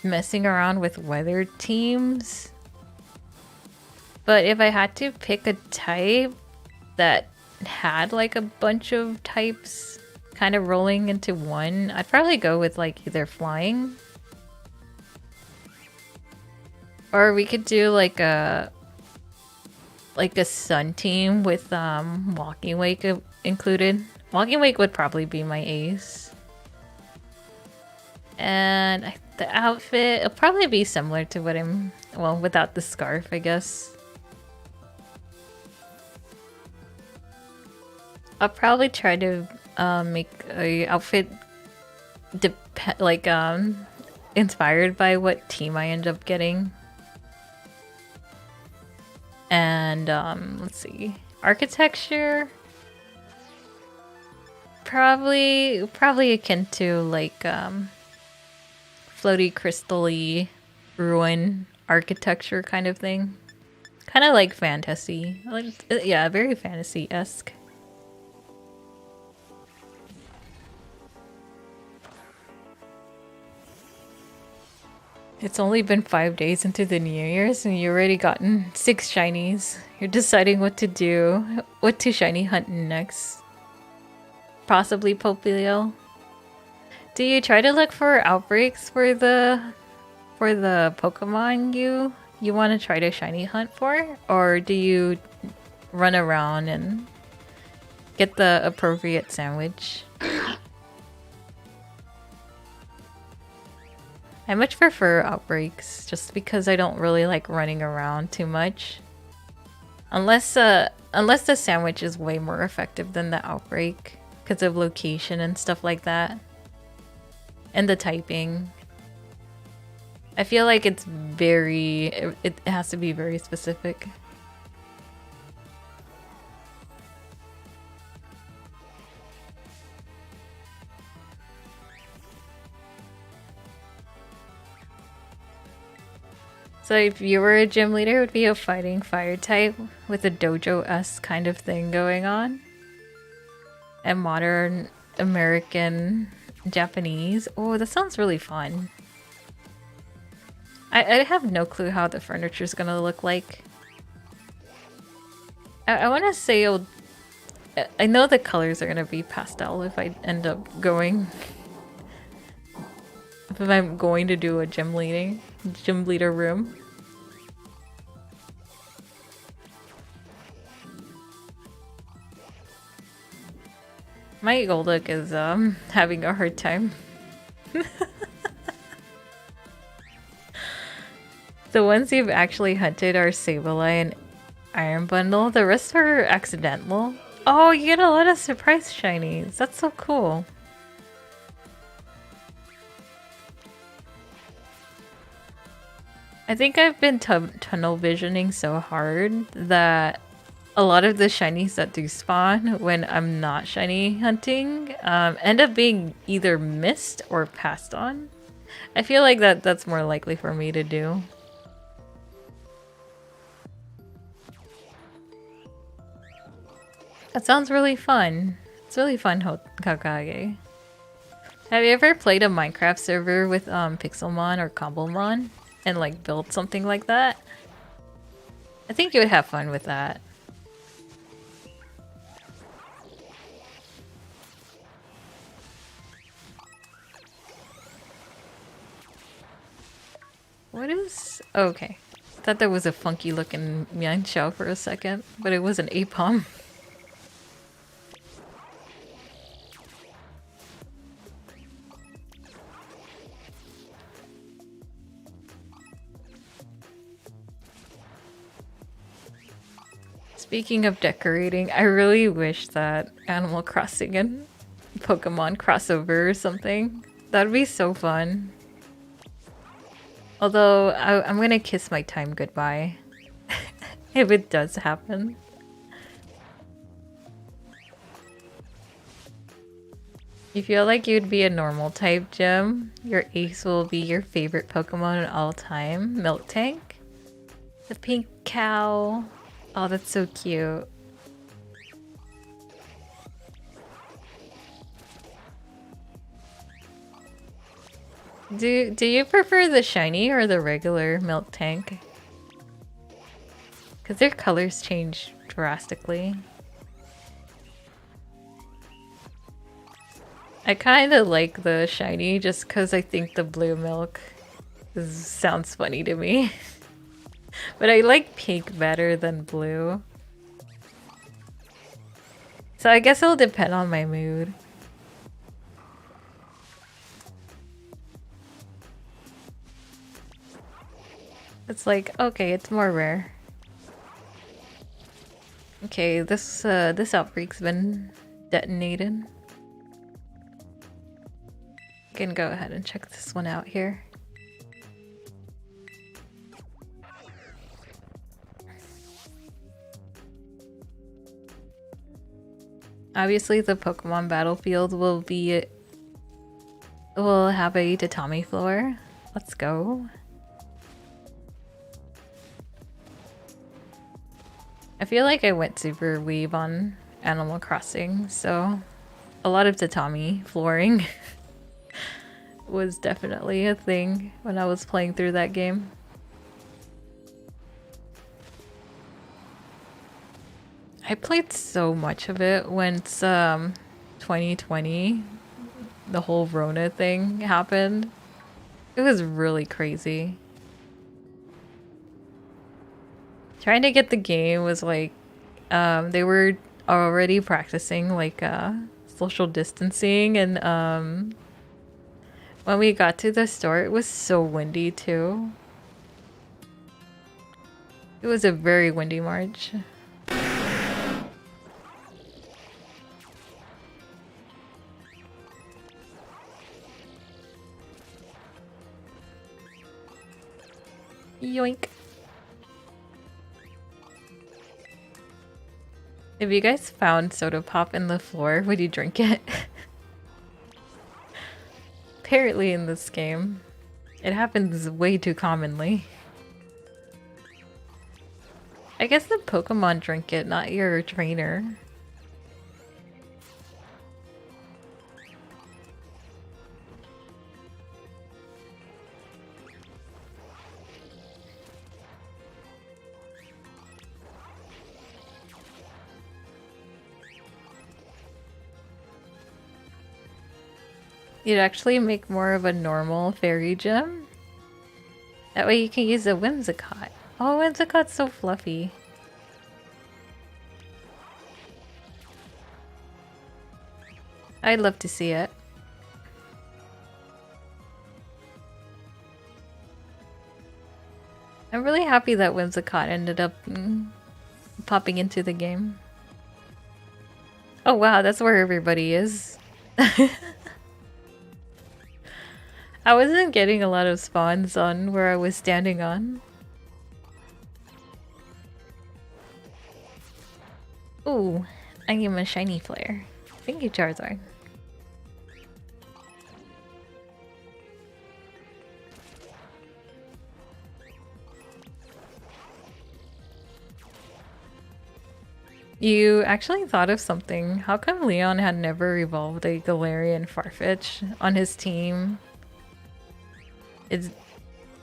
messing around with weather teams. But if I had to pick a type that had like a bunch of types kind of rolling into one, I'd probably go with like either flying. Or we could do like a like a sun team with Walking Wake included. Walking Wake would probably be my ace. And the outfit, it'll probably be similar to what I'm, well, without the scarf, I guess. I'll probably try to make a outfit inspired by what team I end up getting. And let's see, architecture probably akin to like floaty crystal-y ruin architecture kind of thing, kind of like fantasy, like yeah, very fantasy-esque. It's only been 5 days into the New Year's and you already gotten 6 shinies. You're deciding what to do, what to shiny hunt next. Possibly Popplio. Do you try to look for outbreaks for the Pokemon you want to try to shiny hunt for? Or do you run around and get the appropriate sandwich? I much prefer outbreaks just because I don't really like running around too much. Unless the sandwich is way more effective than the outbreak because of location and stuff like that. And the typing. I feel like it's it has to be very specific. So if you were a gym leader, it would be a fighting fire type with a dojo-esque kind of thing going on. And modern American Japanese. Oh, that sounds really fun. I have no clue how the furniture is gonna look like. I want to say I know the colors are gonna be pastel if I end up going. If I'm going to do a gym leader room. My Golduck is having a hard time. The ones you've actually hunted are Sableye and Iron Bundle. The rest are accidental. Oh, you get a lot of surprise shinies. That's so cool. I think I've been tunnel visioning so hard that a lot of the shinies that do spawn when I'm not shiny hunting end up being either missed or passed on. I feel like that's more likely for me to do. That sounds really fun. It's really fun, Kakage. Have you ever played a Minecraft server with Pixelmon or Cobblemon and like built something like that? I think you would have fun with that. What is... Okay. Thought there was a funky looking Mianxiao for a second, but it was an Apom. Speaking of decorating, I really wish that Animal Crossing and Pokemon crossover or something. That'd be so fun. Although, I'm gonna kiss my time goodbye. If it does happen. You feel like you'd be a normal type gym? Your ace will be your favorite Pokemon of all time? Miltank? The pink cow. Oh, that's so cute. Do you prefer the shiny or the regular Miltank? Because their colors change drastically. I kind of like the shiny just because I think the blue milk sounds funny to me. But I like pink better than blue. So I guess it'll depend on my mood. It's like, okay, it's more rare. Okay, this outbreak's been detonated. Can go ahead and check this one out here. Obviously, the Pokemon battlefield will have a tatami floor. Let's go. I feel like I went super weeb on Animal Crossing, so a lot of tatami flooring was definitely a thing when I was playing through that game. I played so much of it when 2020, the whole Rona thing happened. It was really crazy. Trying to get the game was like, they were already practicing like social distancing, and when we got to the store, it was so windy too. It was a very windy March. Yoink. If you guys found soda pop in the floor, would you drink it? Apparently in this game, it happens way too commonly. I guess the Pokemon drink it, not your trainer. You'd actually make more of a normal fairy gym. That way you can use a Whimsicott. Oh, Whimsicott's so fluffy. I'd love to see it. I'm really happy that Whimsicott ended up popping into the game. Oh wow, that's where everybody is. I wasn't getting a lot of spawns on where I was standing on. Ooh, I give him a shiny flare. Thank you, Charizard. You actually thought of something. How come Leon had never evolved a Galarian Farfetch on his team?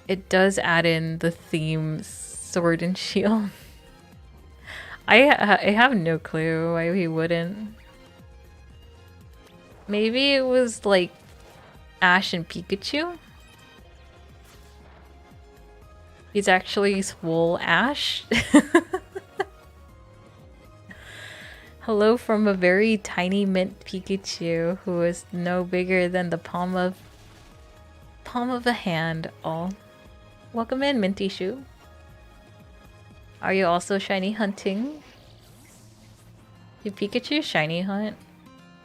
It does add in the theme Sword and Shield. I have no clue why he wouldn't. Maybe it was like Ash and Pikachu? He's actually swole Ash? Hello from a very tiny mint Pikachu who is no bigger than the palm of a hand. Oh, welcome in, Minty Shoe. Are you also shiny hunting? Did Pikachu shiny hunt?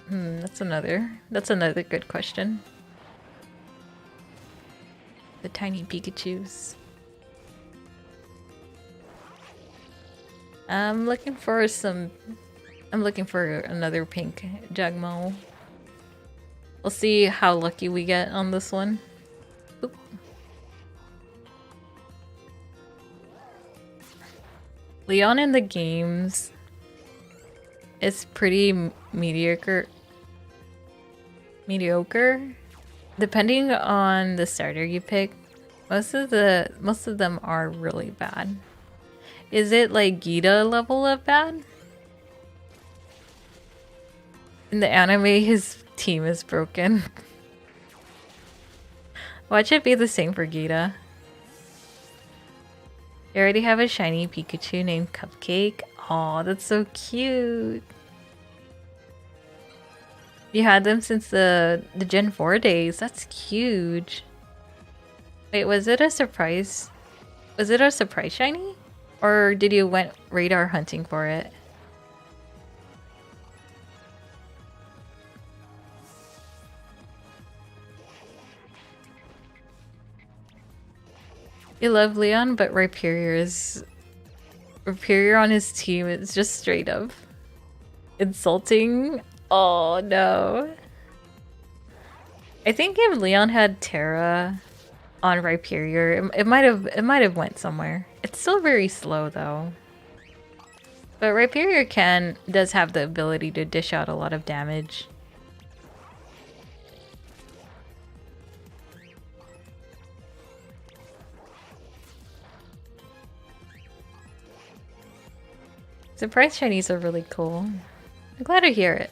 That's another good question. The tiny Pikachus. I'm looking for another pink Jagmo. We'll see how lucky we get on this one. Oop. Leon in the games is pretty mediocre. Depending on the starter you pick, most of them are really bad. Is it like Gita level of bad? In the anime, his team is broken. Watch it be the same for Gita. You already have a shiny Pikachu named Cupcake. Aw, that's so cute. You had them since the Gen 4 days. That's huge. Wait, was it a surprise? Was it a surprise shiny? Or did you went radar hunting for it? You love Leon, but Rhyperior on his team is just straight up insulting. Oh no. I think if Leon had Terra on Rhyperior, it might have went somewhere. It's still very slow though. But Rhyperior does have the ability to dish out a lot of damage. Surprise shinies are really cool. I'm glad to hear it.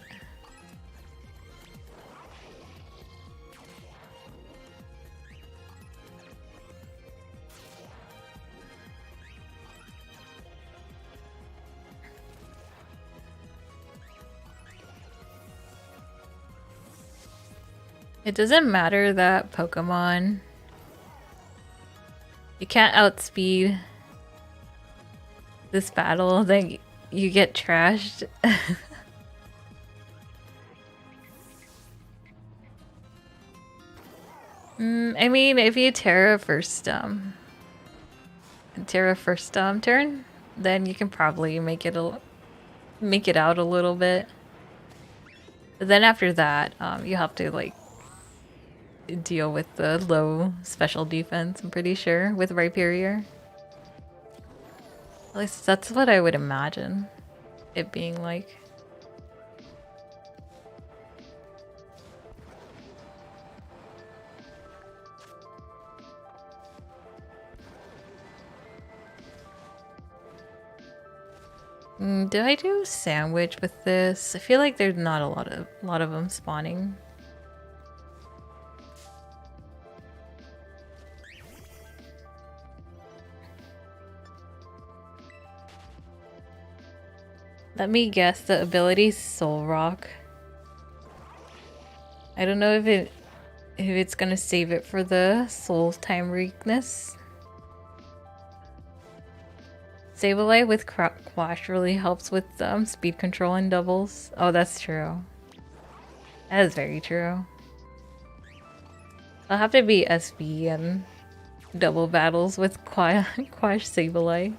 It doesn't matter that Pokemon, you can't outspeed this battle, then you get trashed. I mean, if you Terra first turn, then you can probably make it out a little bit. But then after that, you have to like deal with the low special defense, I'm pretty sure, with Rhyperior. At least that's what I would imagine it being like. Do I do sandwich with this? I feel like there's not a lot of them spawning. Let me guess, the ability Soul Rock. I don't know if it's gonna save it for the Soul Time weakness. Sableye with Quash really helps with speed control and doubles. Oh, that's true. That is very true. I'll have to be SB and double battles with Quash Sableye.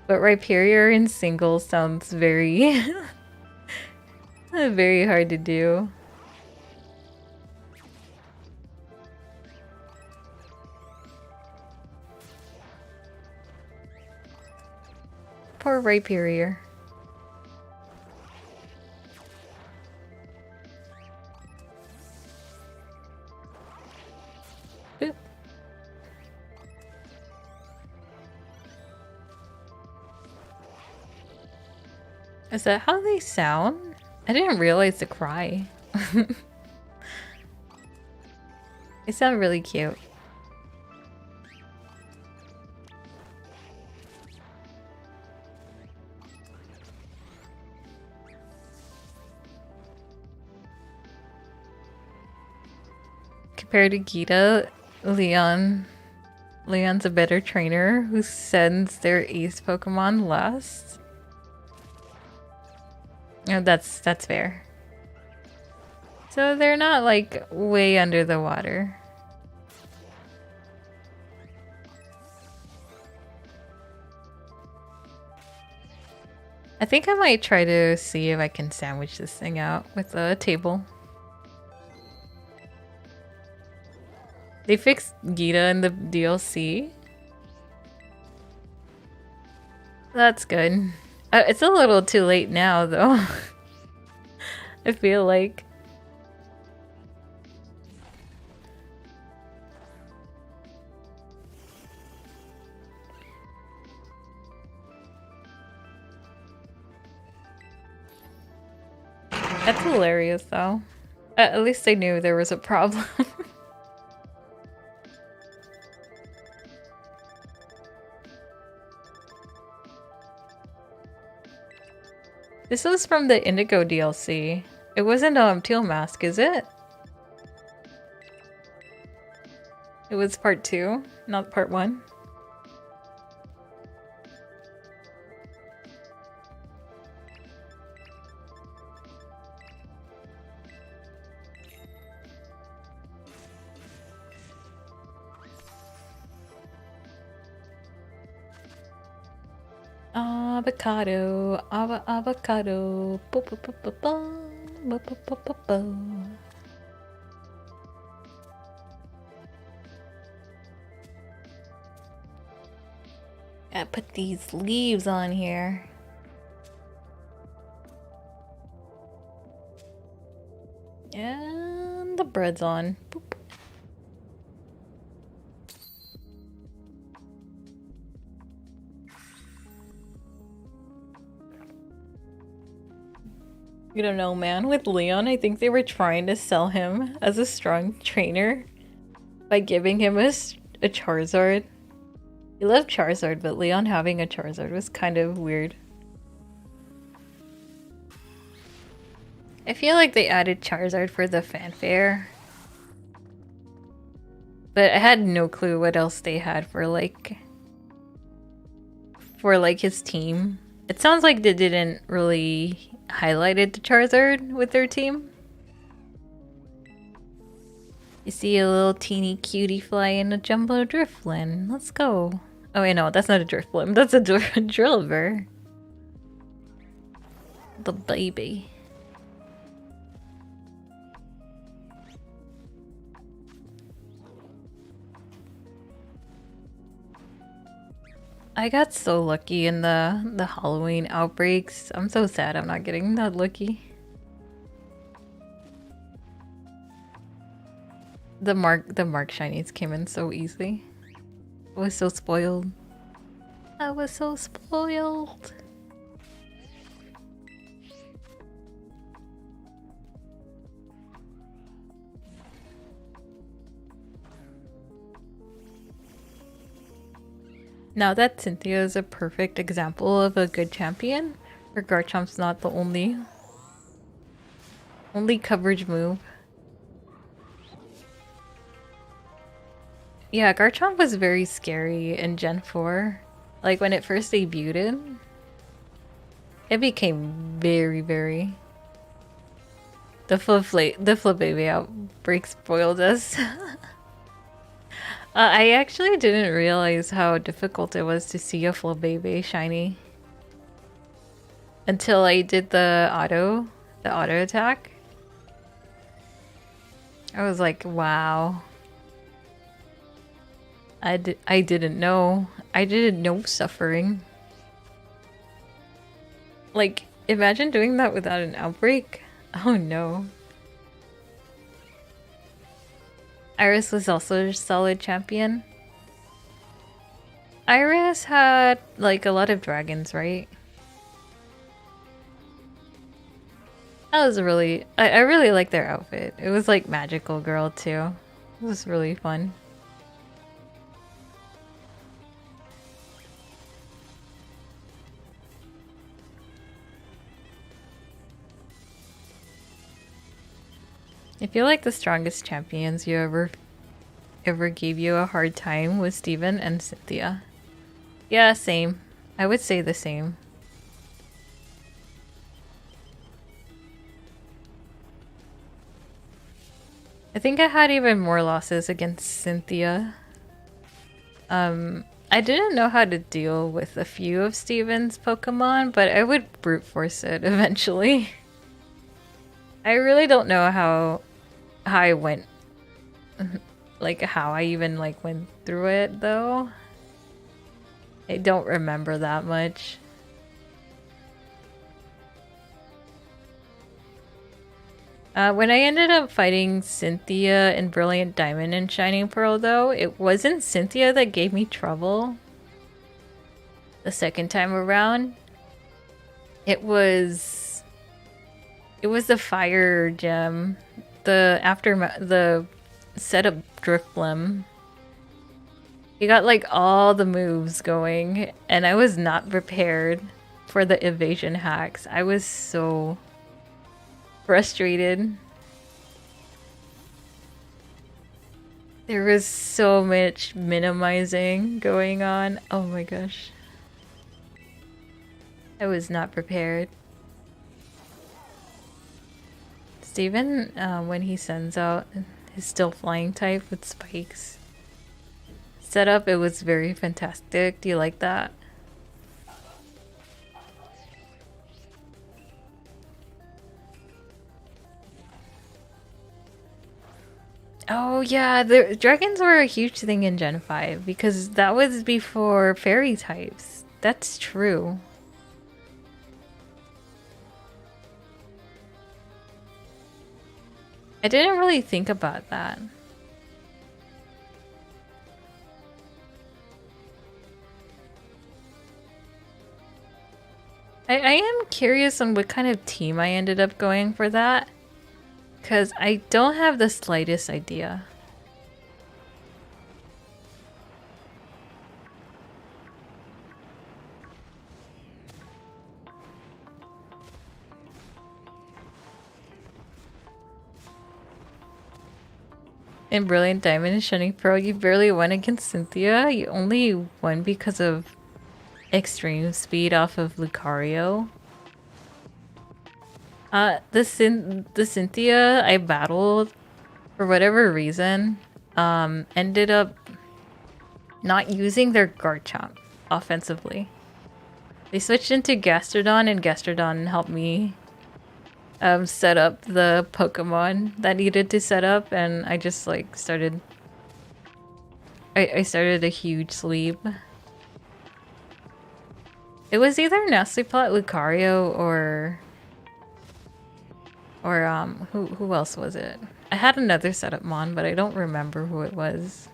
But Rhyperior in singles sounds very very hard to do. Poor Rhyperior. Boop. Is that how they sound? I didn't realize the cry. They sound really cute. Compared to Gita, Leon's a better trainer who sends their ace Pokemon last. Oh, that's fair. So they're not like way under the water. I think I might try to see if I can sandwich this thing out with a table. They fixed Gita in the DLC. That's good. It's a little too late now, though. I feel like. That's hilarious, though. At least they knew there was a problem. This was from the Indigo DLC. It wasn't Teal Mask, is it? It was part 2, not part 1. Avocado, avocado. Bo -bo -bo -bo -bo. Bo -bo -bo -bo -bo. Gotta put these leaves on here. And the bread's on. Boop. You don't know, man. With Leon, I think they were trying to sell him as a strong trainer by giving him a Charizard. He loved Charizard, but Leon having a Charizard was kind of weird. I feel like they added Charizard for the fanfare. But I had no clue what else they had for his team. It sounds like they didn't really highlighted the Charizard with their team. You see a little teeny cutie fly in a jumbo driftlin. Let's go. Oh wait, no, that's not a driftlin. That's a Drillbur. The baby. I got so lucky in the Halloween outbreaks. I'm so sad I'm not getting that lucky. The mark shinies came in so easy. I was so spoiled. I was so spoiled. Now that Cynthia is a perfect example of a good champion, her Garchomp's not the only coverage move. Yeah, Garchomp was very scary in Gen 4. Like when it first debuted, it became very, very... The Flabébé outbreak spoiled us. I actually didn't realize how difficult it was to see a Flabébé shiny until I did the auto attack. I was like, wow. I didn't know. I didn't know suffering. Like, imagine doing that without an outbreak. Oh no. Iris was also a solid champion. Iris had like a lot of dragons, right? That was really... I really liked their outfit. It was like magical girl too. It was really fun. I feel like the strongest champions you ever gave you a hard time was Steven and Cynthia. Yeah, same. I would say the same. I think I had even more losses against Cynthia. I didn't know how to deal with a few of Steven's Pokemon, but I would brute force it eventually. I really don't know how I went, like how I even like went through it though. I don't remember that much. When I ended up fighting Cynthia in Brilliant Diamond and Shining Pearl though, it wasn't Cynthia that gave me trouble the second time around. It was the fire gem, the setup Drifblim. He got like all the moves going and I was not prepared. for the evasion hacks. I was so frustrated. There was so much minimizing going on. Oh my gosh. I was not prepared. Steven, when he sends out his still flying type with spikes setup, it was very fantastic. Do you like that? Oh yeah, the dragons were a huge thing in Gen 5 because that was before fairy types. That's true. I didn't really think about that. I am curious on what kind of team I ended up going for that. Because I don't have the slightest idea. In Brilliant Diamond and Shining Pearl, you barely won against Cynthia. You only won because of extreme speed off of Lucario. The Cynthia I battled, for whatever reason, ended up not using their Garchomp offensively. They switched into Gastrodon, and Gastrodon helped me set up the Pokemon that needed to set up, and I just like started. I started a huge sweep. It was either Nasty Plot, Lucario, or who else was it? I had another setup Mon, but I don't remember who it was.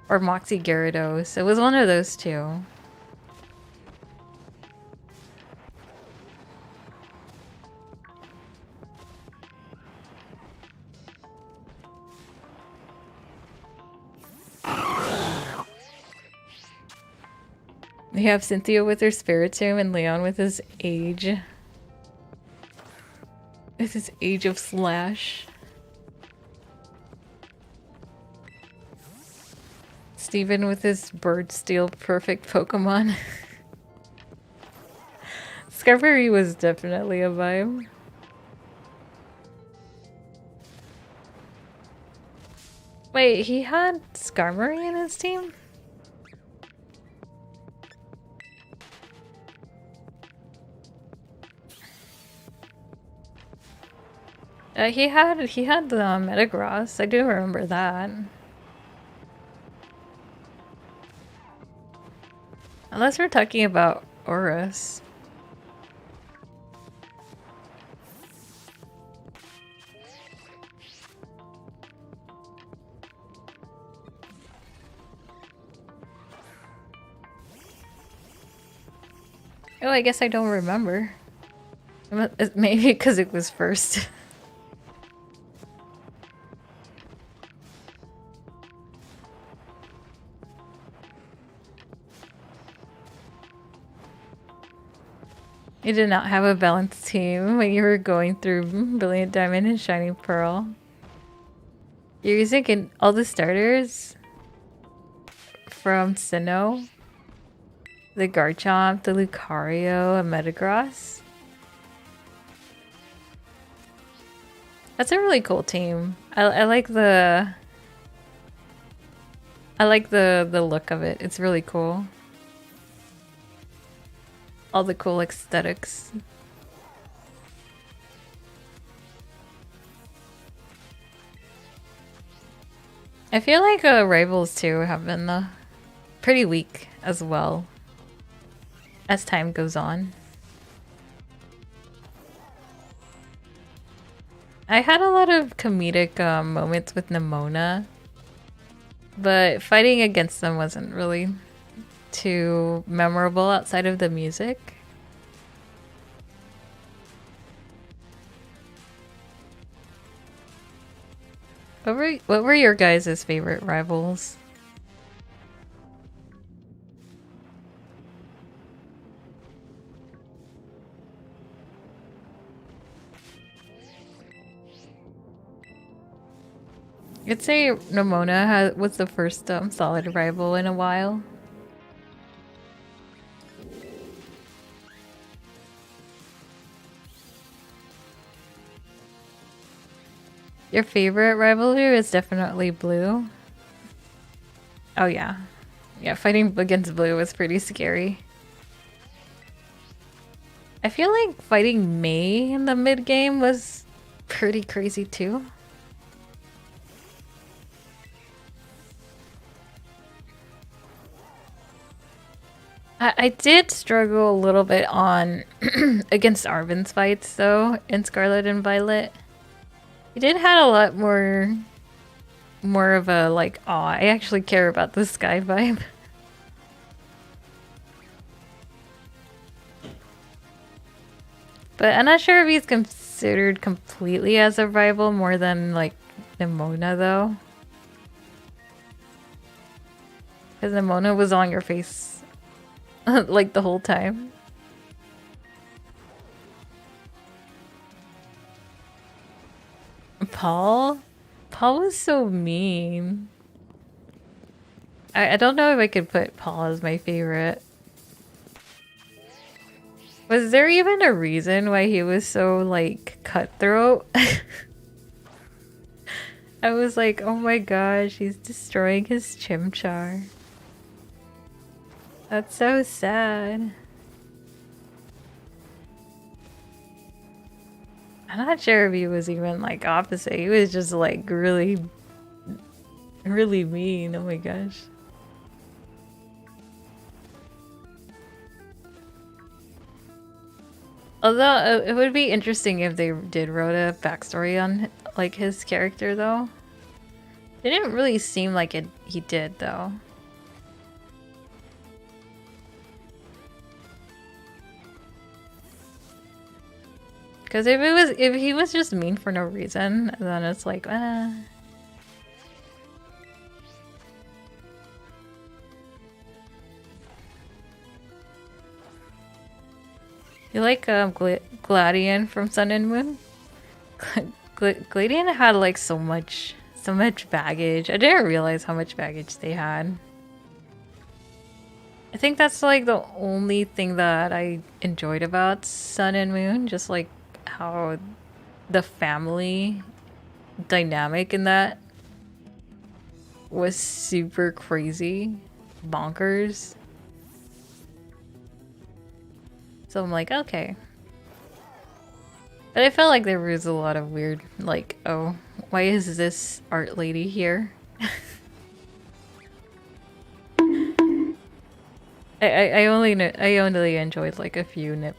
Or Moxie Gyarados. It was one of those two. We have Cynthia with her Spiritomb and Leon with his Age. With his Age of Slash. Steven with his Bird Steel perfect Pokemon. Scarberry was definitely a vibe. Wait, he had Skarmory in his team? He had the Metagross. I do remember that. Unless we're talking about Aurus. Oh, I guess I don't remember. Maybe because it was first. You did not have a balanced team when you were going through Brilliant Diamond and Shining Pearl. You're using all the starters from Sinnoh, the Garchomp, the Lucario, and Metagross. That's a really cool team. I like the look of it. It's really cool. All the cool aesthetics. I feel like Rivals too have been pretty weak as well as time goes on. I had a lot of comedic moments with Nimona, but fighting against them wasn't really too memorable outside of the music. What were your guys' favorite rivals? I'd say Ramona was the first solid rival in a while. Your favorite rivalry is definitely Blue. Oh yeah. Yeah, fighting against Blue was pretty scary. I feel like fighting May in the mid game was pretty crazy too. I did struggle a little bit on against Arvin's fights though in Scarlet and Violet. He did have a lot more of a like, oh, I actually care about this guy vibe. But I'm not sure if he's considered completely as a rival more than like Nimona though. Because Nimona was on your face like the whole time. Paul? Paul was so mean. I don't know if I could put Paul as my favorite. Was there even a reason why he was so, like, cutthroat? I was like, oh my gosh, he's destroying his Chimchar. That's so sad. I'm not sure if he was even, like, opposite. He was just, like, really, really mean. Oh my gosh. Although it would be interesting if they did wrote a backstory on like his character though. It didn't really seem like he did though. Because if he was just mean for no reason, then it's like, You like Gladian from Sun and Moon? Gladian had like so much baggage. I didn't realize how much baggage they had. I think that's like the only thing that I enjoyed about Sun and Moon, just like how the family dynamic in that was super crazy, bonkers. So I'm like, okay. But I felt like there was a lot of weird, like, oh, why is this art lady here? I only enjoyed like a few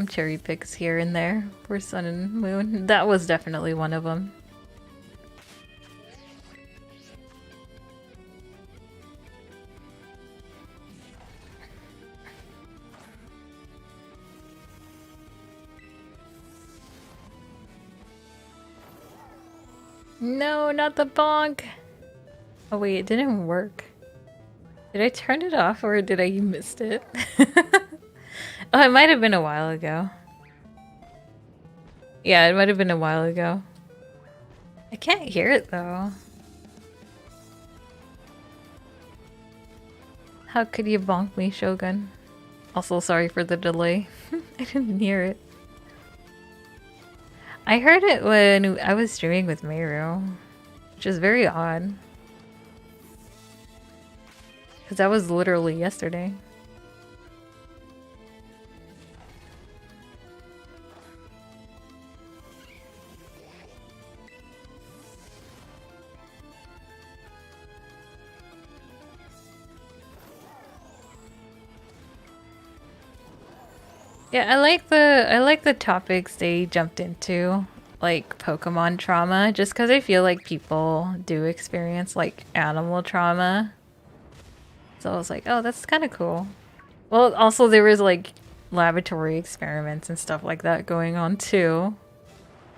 cherry picks here and there for Sun and Moon. That was definitely one of them. No, not the bonk! Oh wait, it didn't work. Did I turn it off or did I missed it? Oh, it might have been a while ago. Yeah, it might have been a while ago. I can't hear it though. How could you bonk me, Shogun? Also, sorry for the delay. I didn't hear it. I heard it when I was streaming with Meru, which is very odd. Because that was literally yesterday. Yeah, I like the topics they jumped into, like Pokemon trauma, just because I feel like people do experience like animal trauma. So I was like, oh, that's kind of cool. Well, also there was like laboratory experiments and stuff like that going on too,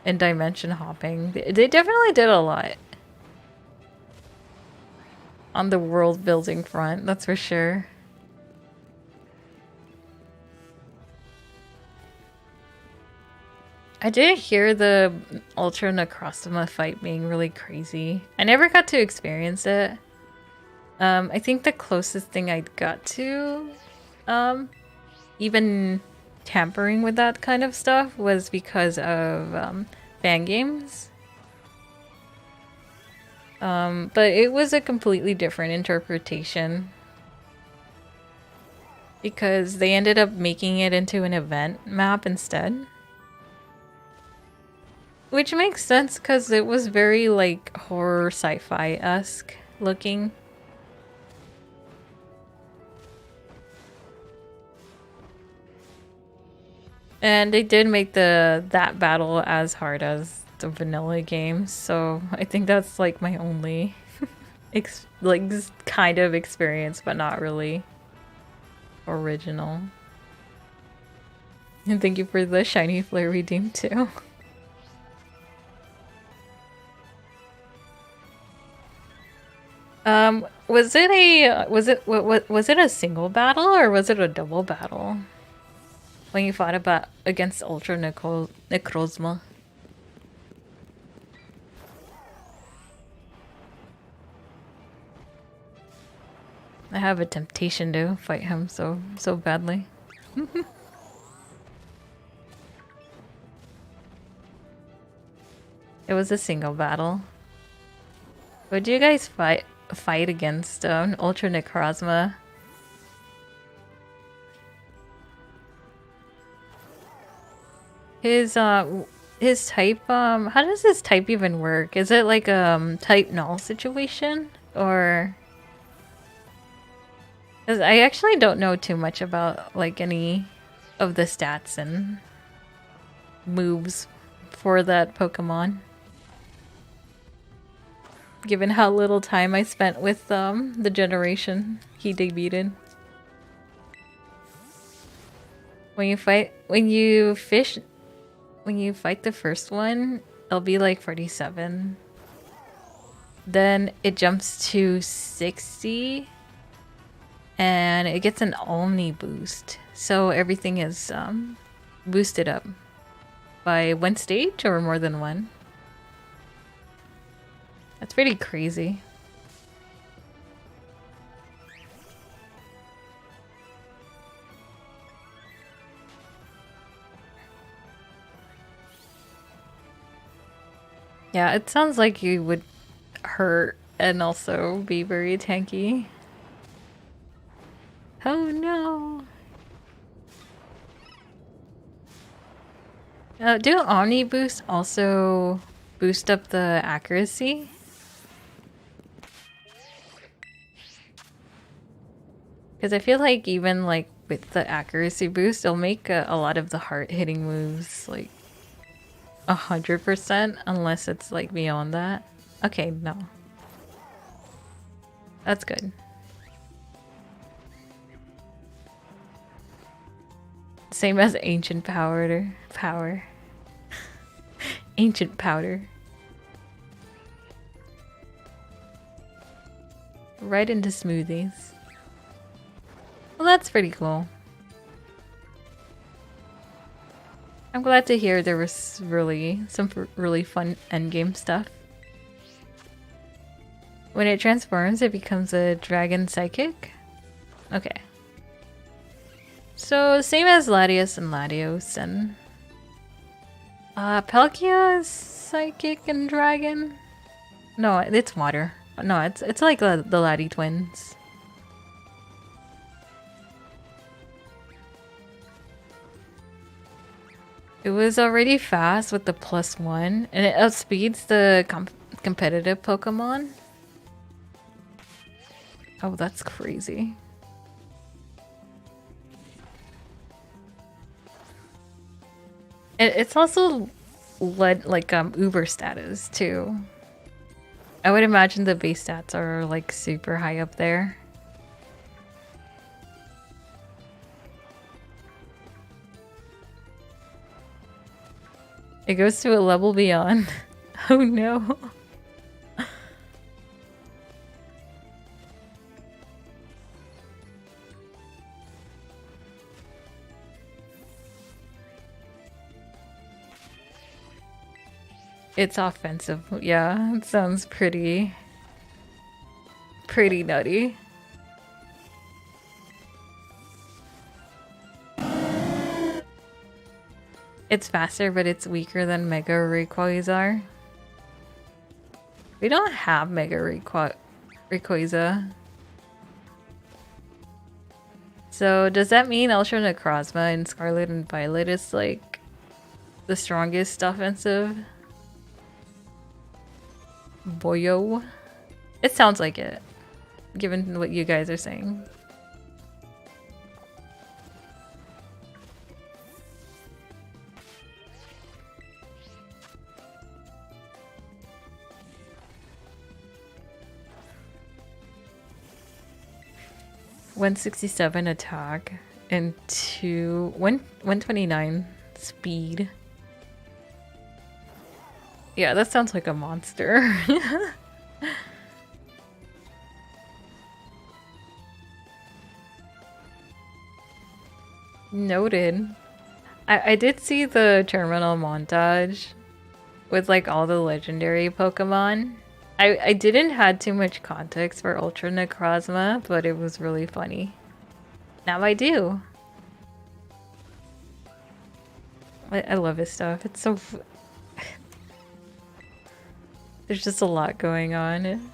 and dimension hopping. They definitely did a lot on the world building front, that's for sure. I did hear the Ultra Necrozma fight being really crazy. I never got to experience it. I think the closest thing I got to even tampering with that kind of stuff was because of fan games. But it was a completely different interpretation because they ended up making it into an event map instead. Which makes sense because it was very like horror sci-fi-esque looking. And they did make that battle as hard as the vanilla games, so I think that's like my only kind of experience, but not really original. And thank you for the shiny flare redeem too. Was it a single battle or was it a double battle? When you fought against Ultra Necrozma? I have a temptation to fight him so badly. It was a single battle. Would you guys fight against Ultra Necrozma? His type, how does his type even work? Is it like type null situation? Or 'cause I actually don't know too much about like any of the stats and moves for that Pokemon. Given how little time I spent with the generation he debuted in. When you fight the first one, it'll be like 47. Then it jumps to 60 and it gets an Omni boost. So everything is boosted up by one stage or more than one. That's pretty crazy. Yeah, it sounds like you would hurt and also be very tanky. Oh no! Do Omni Boost also boost up the accuracy? Because I feel like even like with the accuracy boost, it'll make a lot of the hard-hitting moves like 100% unless it's like beyond that. Okay, no. That's good. Same as ancient power. Ancient powder. Right into smoothies. Well, that's pretty cool. I'm glad to hear there was some really fun endgame stuff. When it transforms, it becomes a dragon psychic? Okay. So, same as Latios and Latios and... Palkia is psychic and dragon? No, it's water. No, it's like the Lati twins. It was already fast with the +1, and it outspeeds the competitive Pokemon. Oh, that's crazy. It's also led like Uber status too. I would imagine the base stats are like super high up there. It goes to a level beyond. Oh no. It's offensive. Yeah, it sounds pretty nutty. It's faster, but it's weaker than Mega Rayquaza. We don't have Mega Rayquaza. So does that mean Ultra Necrozma and Scarlet and Violet is like the strongest offensive? Boyo? It sounds like it, given what you guys are saying. $167 attack and 129 speed. Yeah, that sounds like a monster. Noted. I did see the terminal montage with like all the legendary Pokemon. I didn't had too much context for Ultra Necrozma, but it was really funny. Now I do. I love his stuff. It's so... There's just a lot going on.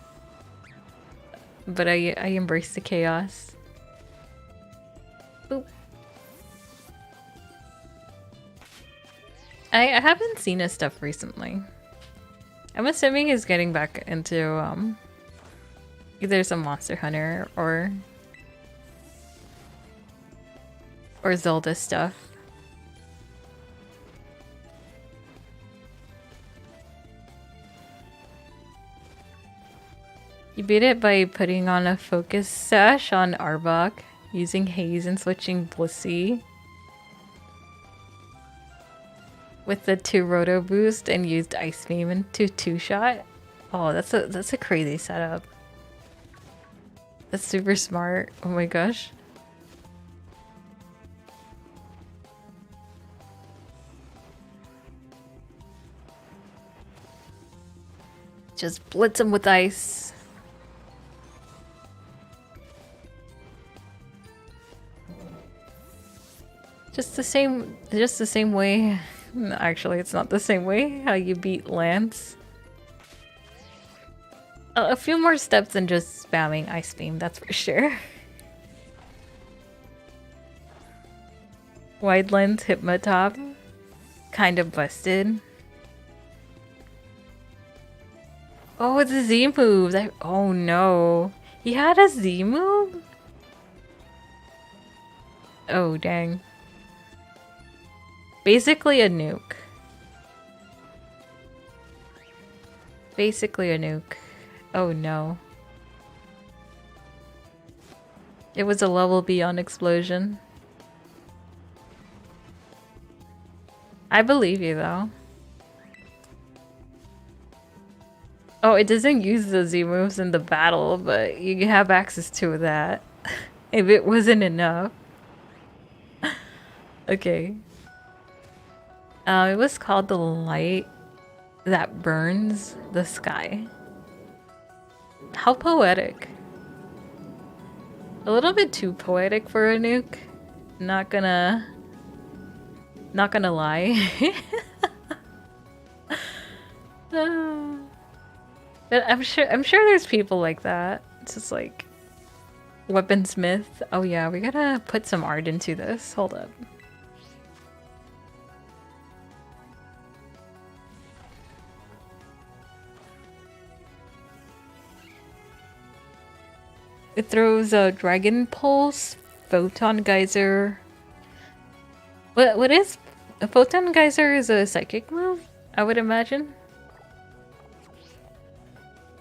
But I embrace the chaos. Boop. I haven't seen his stuff recently. I'm assuming he's getting back into either some Monster Hunter or Zelda stuff. You beat it by putting on a focus sash on Arbok, using Haze and switching Blissey with the 2 Roto Boost and used Ice Beam into 2-shot. Oh, that's a crazy setup. That's super smart. Oh my gosh. Just blitz him with ice. Just the same way. Actually, it's not the same way how you beat Lance. A few more steps than just spamming Ice Beam, that's for sure. Wide Lens Hypnotop. Kind of busted. Oh, it's a Z moves. Oh no. He had a Z move? Oh, dang. Basically a nuke. Basically a nuke. Oh no. It was a level beyond explosion. I believe you though. Oh, it doesn't use the Z moves in the battle, but you have access to that. If it wasn't enough. Okay. It was called the light that burns the sky. How poetic. A little bit too poetic for a nuke. Not gonna lie. But I'm sure there's people like that. It's just like Weaponsmith. Oh yeah, we gotta put some art into this. Hold up. It throws a Dragon Pulse, Photon Geyser. What is a Photon Geyser? Is a psychic move, I would imagine.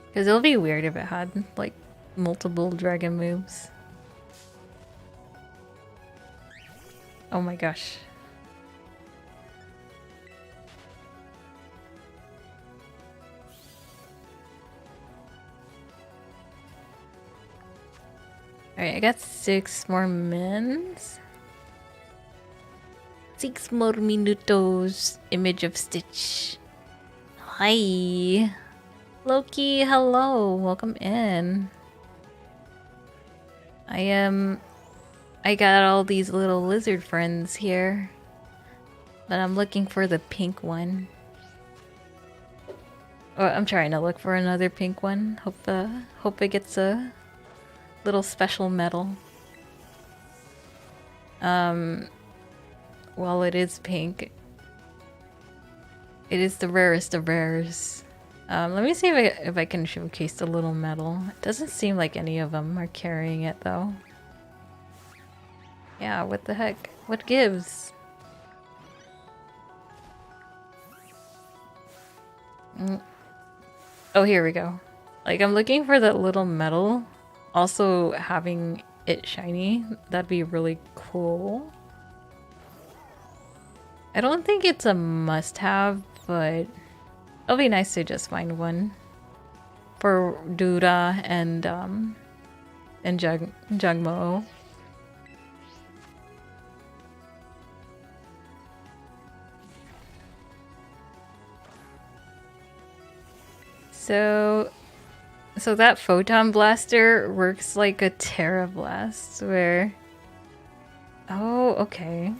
Because it'll be weird if it had like multiple dragon moves. Oh my gosh. Alright, I got 6 more mins. 6 more minutos. Image of Stitch. Hi. Loki, hello. Welcome in. I got all these little lizard friends here. But I'm looking for the pink one. Oh, I'm trying to look for another pink one. Hope it gets a little special medal. Well, it is pink. It is the rarest of rares. Let me see if I can showcase the little medal. It doesn't seem like any of them are carrying it though. Yeah, what the heck? What gives? Oh, here we go. Like, I'm looking for that little medal. Also, having it shiny, that'd be really cool. I don't think it's a must-have, but it'll be nice to just find one for Dura and Jugmo. So that photon blaster works like a Terra Blast, where... Oh, okay.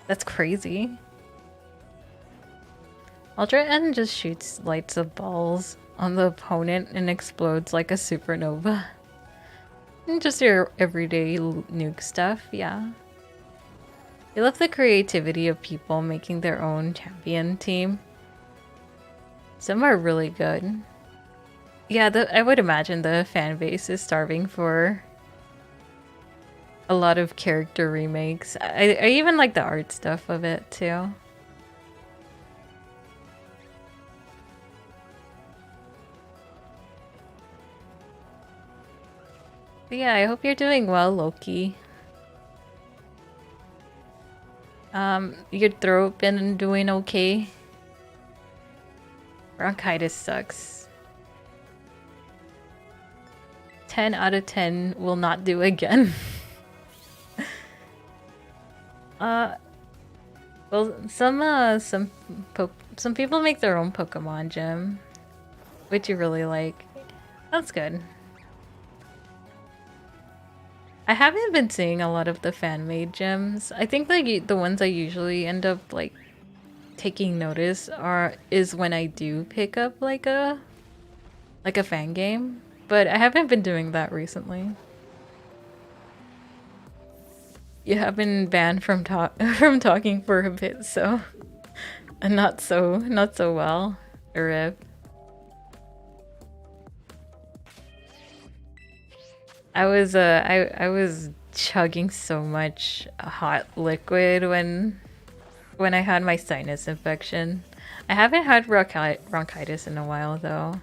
That's crazy. Ultra N just shoots lights of balls on the opponent and explodes like a supernova. And just your everyday nuke stuff, yeah. I love the creativity of people making their own champion team. Some are really good. Yeah, I would imagine the fan base is starving for a lot of character remakes. I even like the art stuff of it too. But yeah, I hope you're doing well, Loki. Your throat been doing okay? Bronchitis sucks. 10 out of 10 will not do again. Well, some people make their own Pokemon gym, which you really like. That's good. I haven't been seeing a lot of the fan-made gyms. I think like the ones I usually end up like taking notice is when I do pick up like a fan game. But I haven't been doing that recently. You have been banned from from talking for a bit, so not so well, Rip. I was chugging so much hot liquid when I had my sinus infection. I haven't had bronchitis in a while though.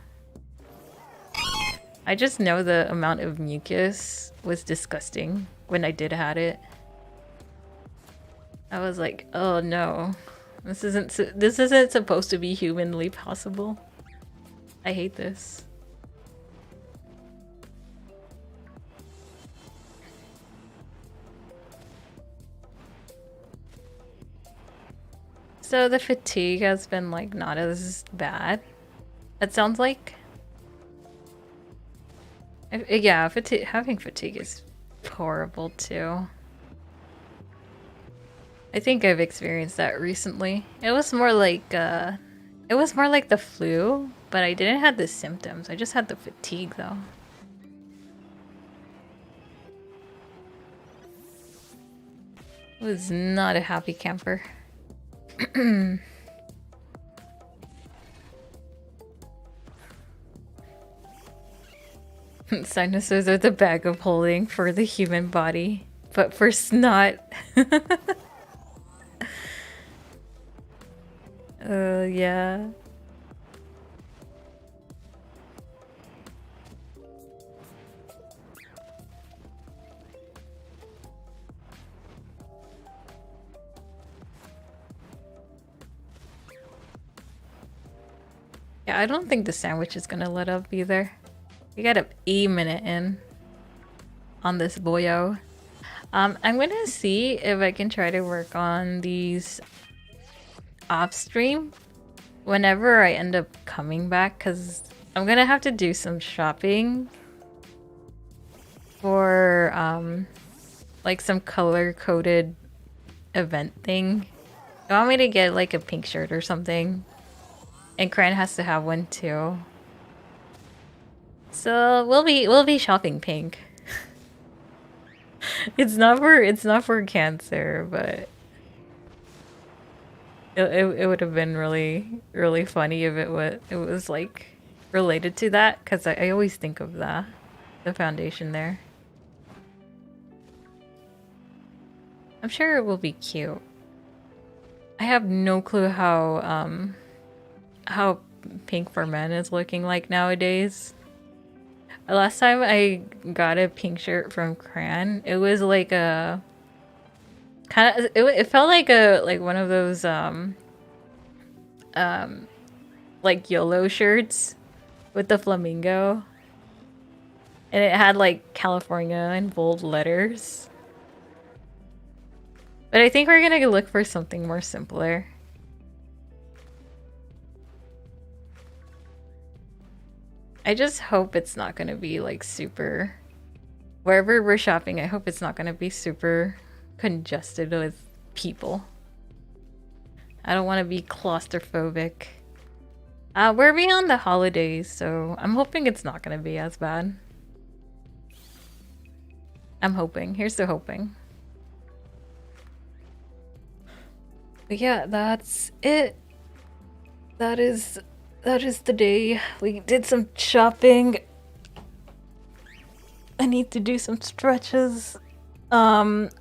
I just know the amount of mucus was disgusting when I did had it. I was like, oh no, this isn't supposed to be humanly possible. I hate this. So the fatigue has been like not as bad. It sounds like. Yeah, having fatigue is horrible too. I think I've experienced that recently. It was more like the flu, but I didn't have the symptoms. I just had the fatigue though. It was not a happy camper. Sinuses are the bag of holding for the human body, but for snot. Yeah. Yeah, I don't think the sandwich is gonna let up either. We got a minute in on this boyo. I'm gonna see if I can try to work on these off stream whenever I end up coming back, because I'm gonna have to do some shopping for like some color-coded event thing. You want me to get like a pink shirt or something? And Cran has to have one too. So we'll be shopping pink. it's not for cancer, but it would have been really funny if it was like related to that, because I always think of the foundation there. I'm sure it will be cute. I have no clue how pink for men is looking like nowadays. Last time I got a pink shirt from Cran, it was like a kind of it felt like one of those like YOLO shirts with the flamingo, and it had like California in bold letters. But I think we're gonna look for something more simpler. I just hope it's not gonna be like super... Wherever we're shopping, I hope it's not gonna be super congested with people. I don't want to be claustrophobic. We're beyond the holidays, so I'm hoping it's not gonna be as bad. I'm hoping. Here's to hoping. But yeah, that's it. That is the day. We did some shopping. I need to do some stretches. I'm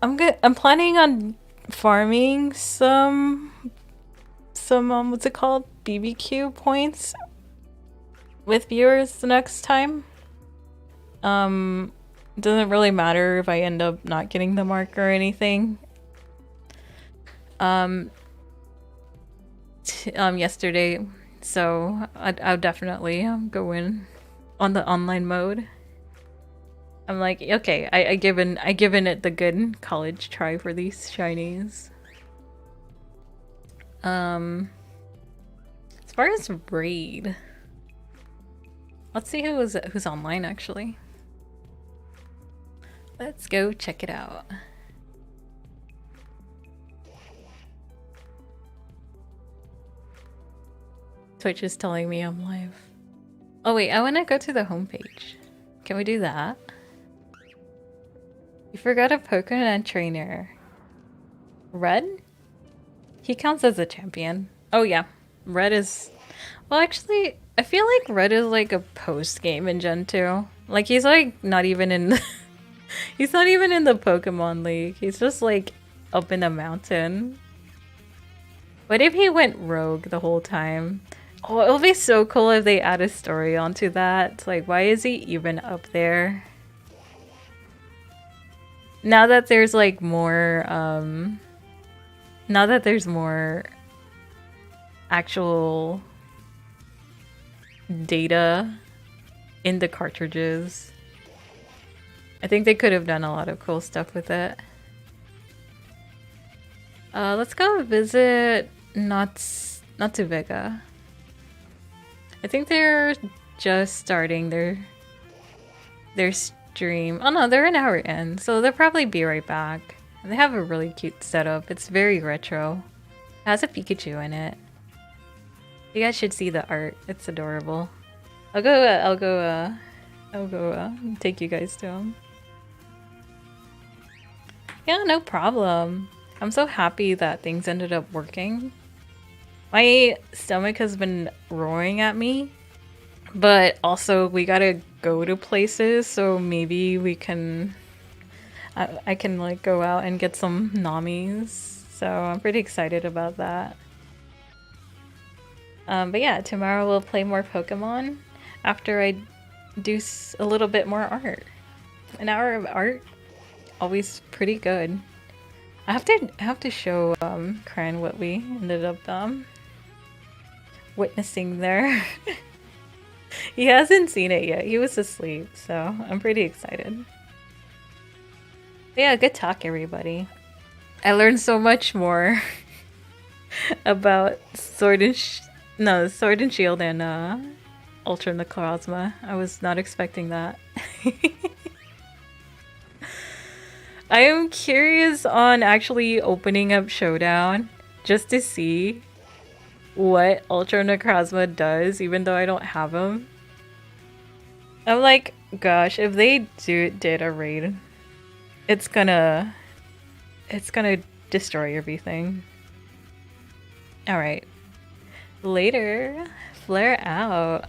planning on farming some what's it called? BBQ points with viewers the next time. It doesn't really matter if I end up not getting the mark or anything. Yesterday, so I'll definitely go in on the online mode. I'm like, okay, I given it the good college try for these shinies. As far as raid, let's see who's online actually. Let's go check it out. Twitch is telling me I'm live. Oh wait, I want to go to the homepage. Can we do that? You forgot a Pokemon trainer. Red? He counts as a champion. Oh yeah, Red is... Well, actually, I feel like Red is like a post-game in Gen 2. Like, he's like not even in... He's not even in the Pokemon League. He's just like up in the mountain. What if he went rogue the whole time? Oh, it'll be so cool if they add a story onto that. Like, why is he even up there? Now that there's like more, now that there's more actual data in the cartridges, I think they could have done a lot of cool stuff with it. Let's go visit Natsu Vega. I think they're just starting their stream. Oh no, they're an hour in, so they'll probably be right back. They have a really cute setup. It's very retro. It has a Pikachu in it. You guys should see the art. It's adorable. I'll go take you guys to them. Yeah, no problem. I'm so happy that things ended up working. My stomach has been roaring at me, but also we gotta go to places, so maybe we can... I can like go out and get some Namis, so I'm pretty excited about that. But yeah, tomorrow we'll play more Pokemon after I do a little bit more art. An hour of art, always pretty good. I have to show Cran what we ended up witnessing there. He hasn't seen it yet. He was asleep, so I'm pretty excited. But yeah, good talk, everybody. I learned so much more about Sword No, Sword and Shield and Ultra Necrozma. I was not expecting that. I am curious on actually opening up Showdown just to see what Ultra Necrozma does, even though I don't have him. I'm like, gosh, if they did a raid, it's gonna destroy everything. All right, later, flare out.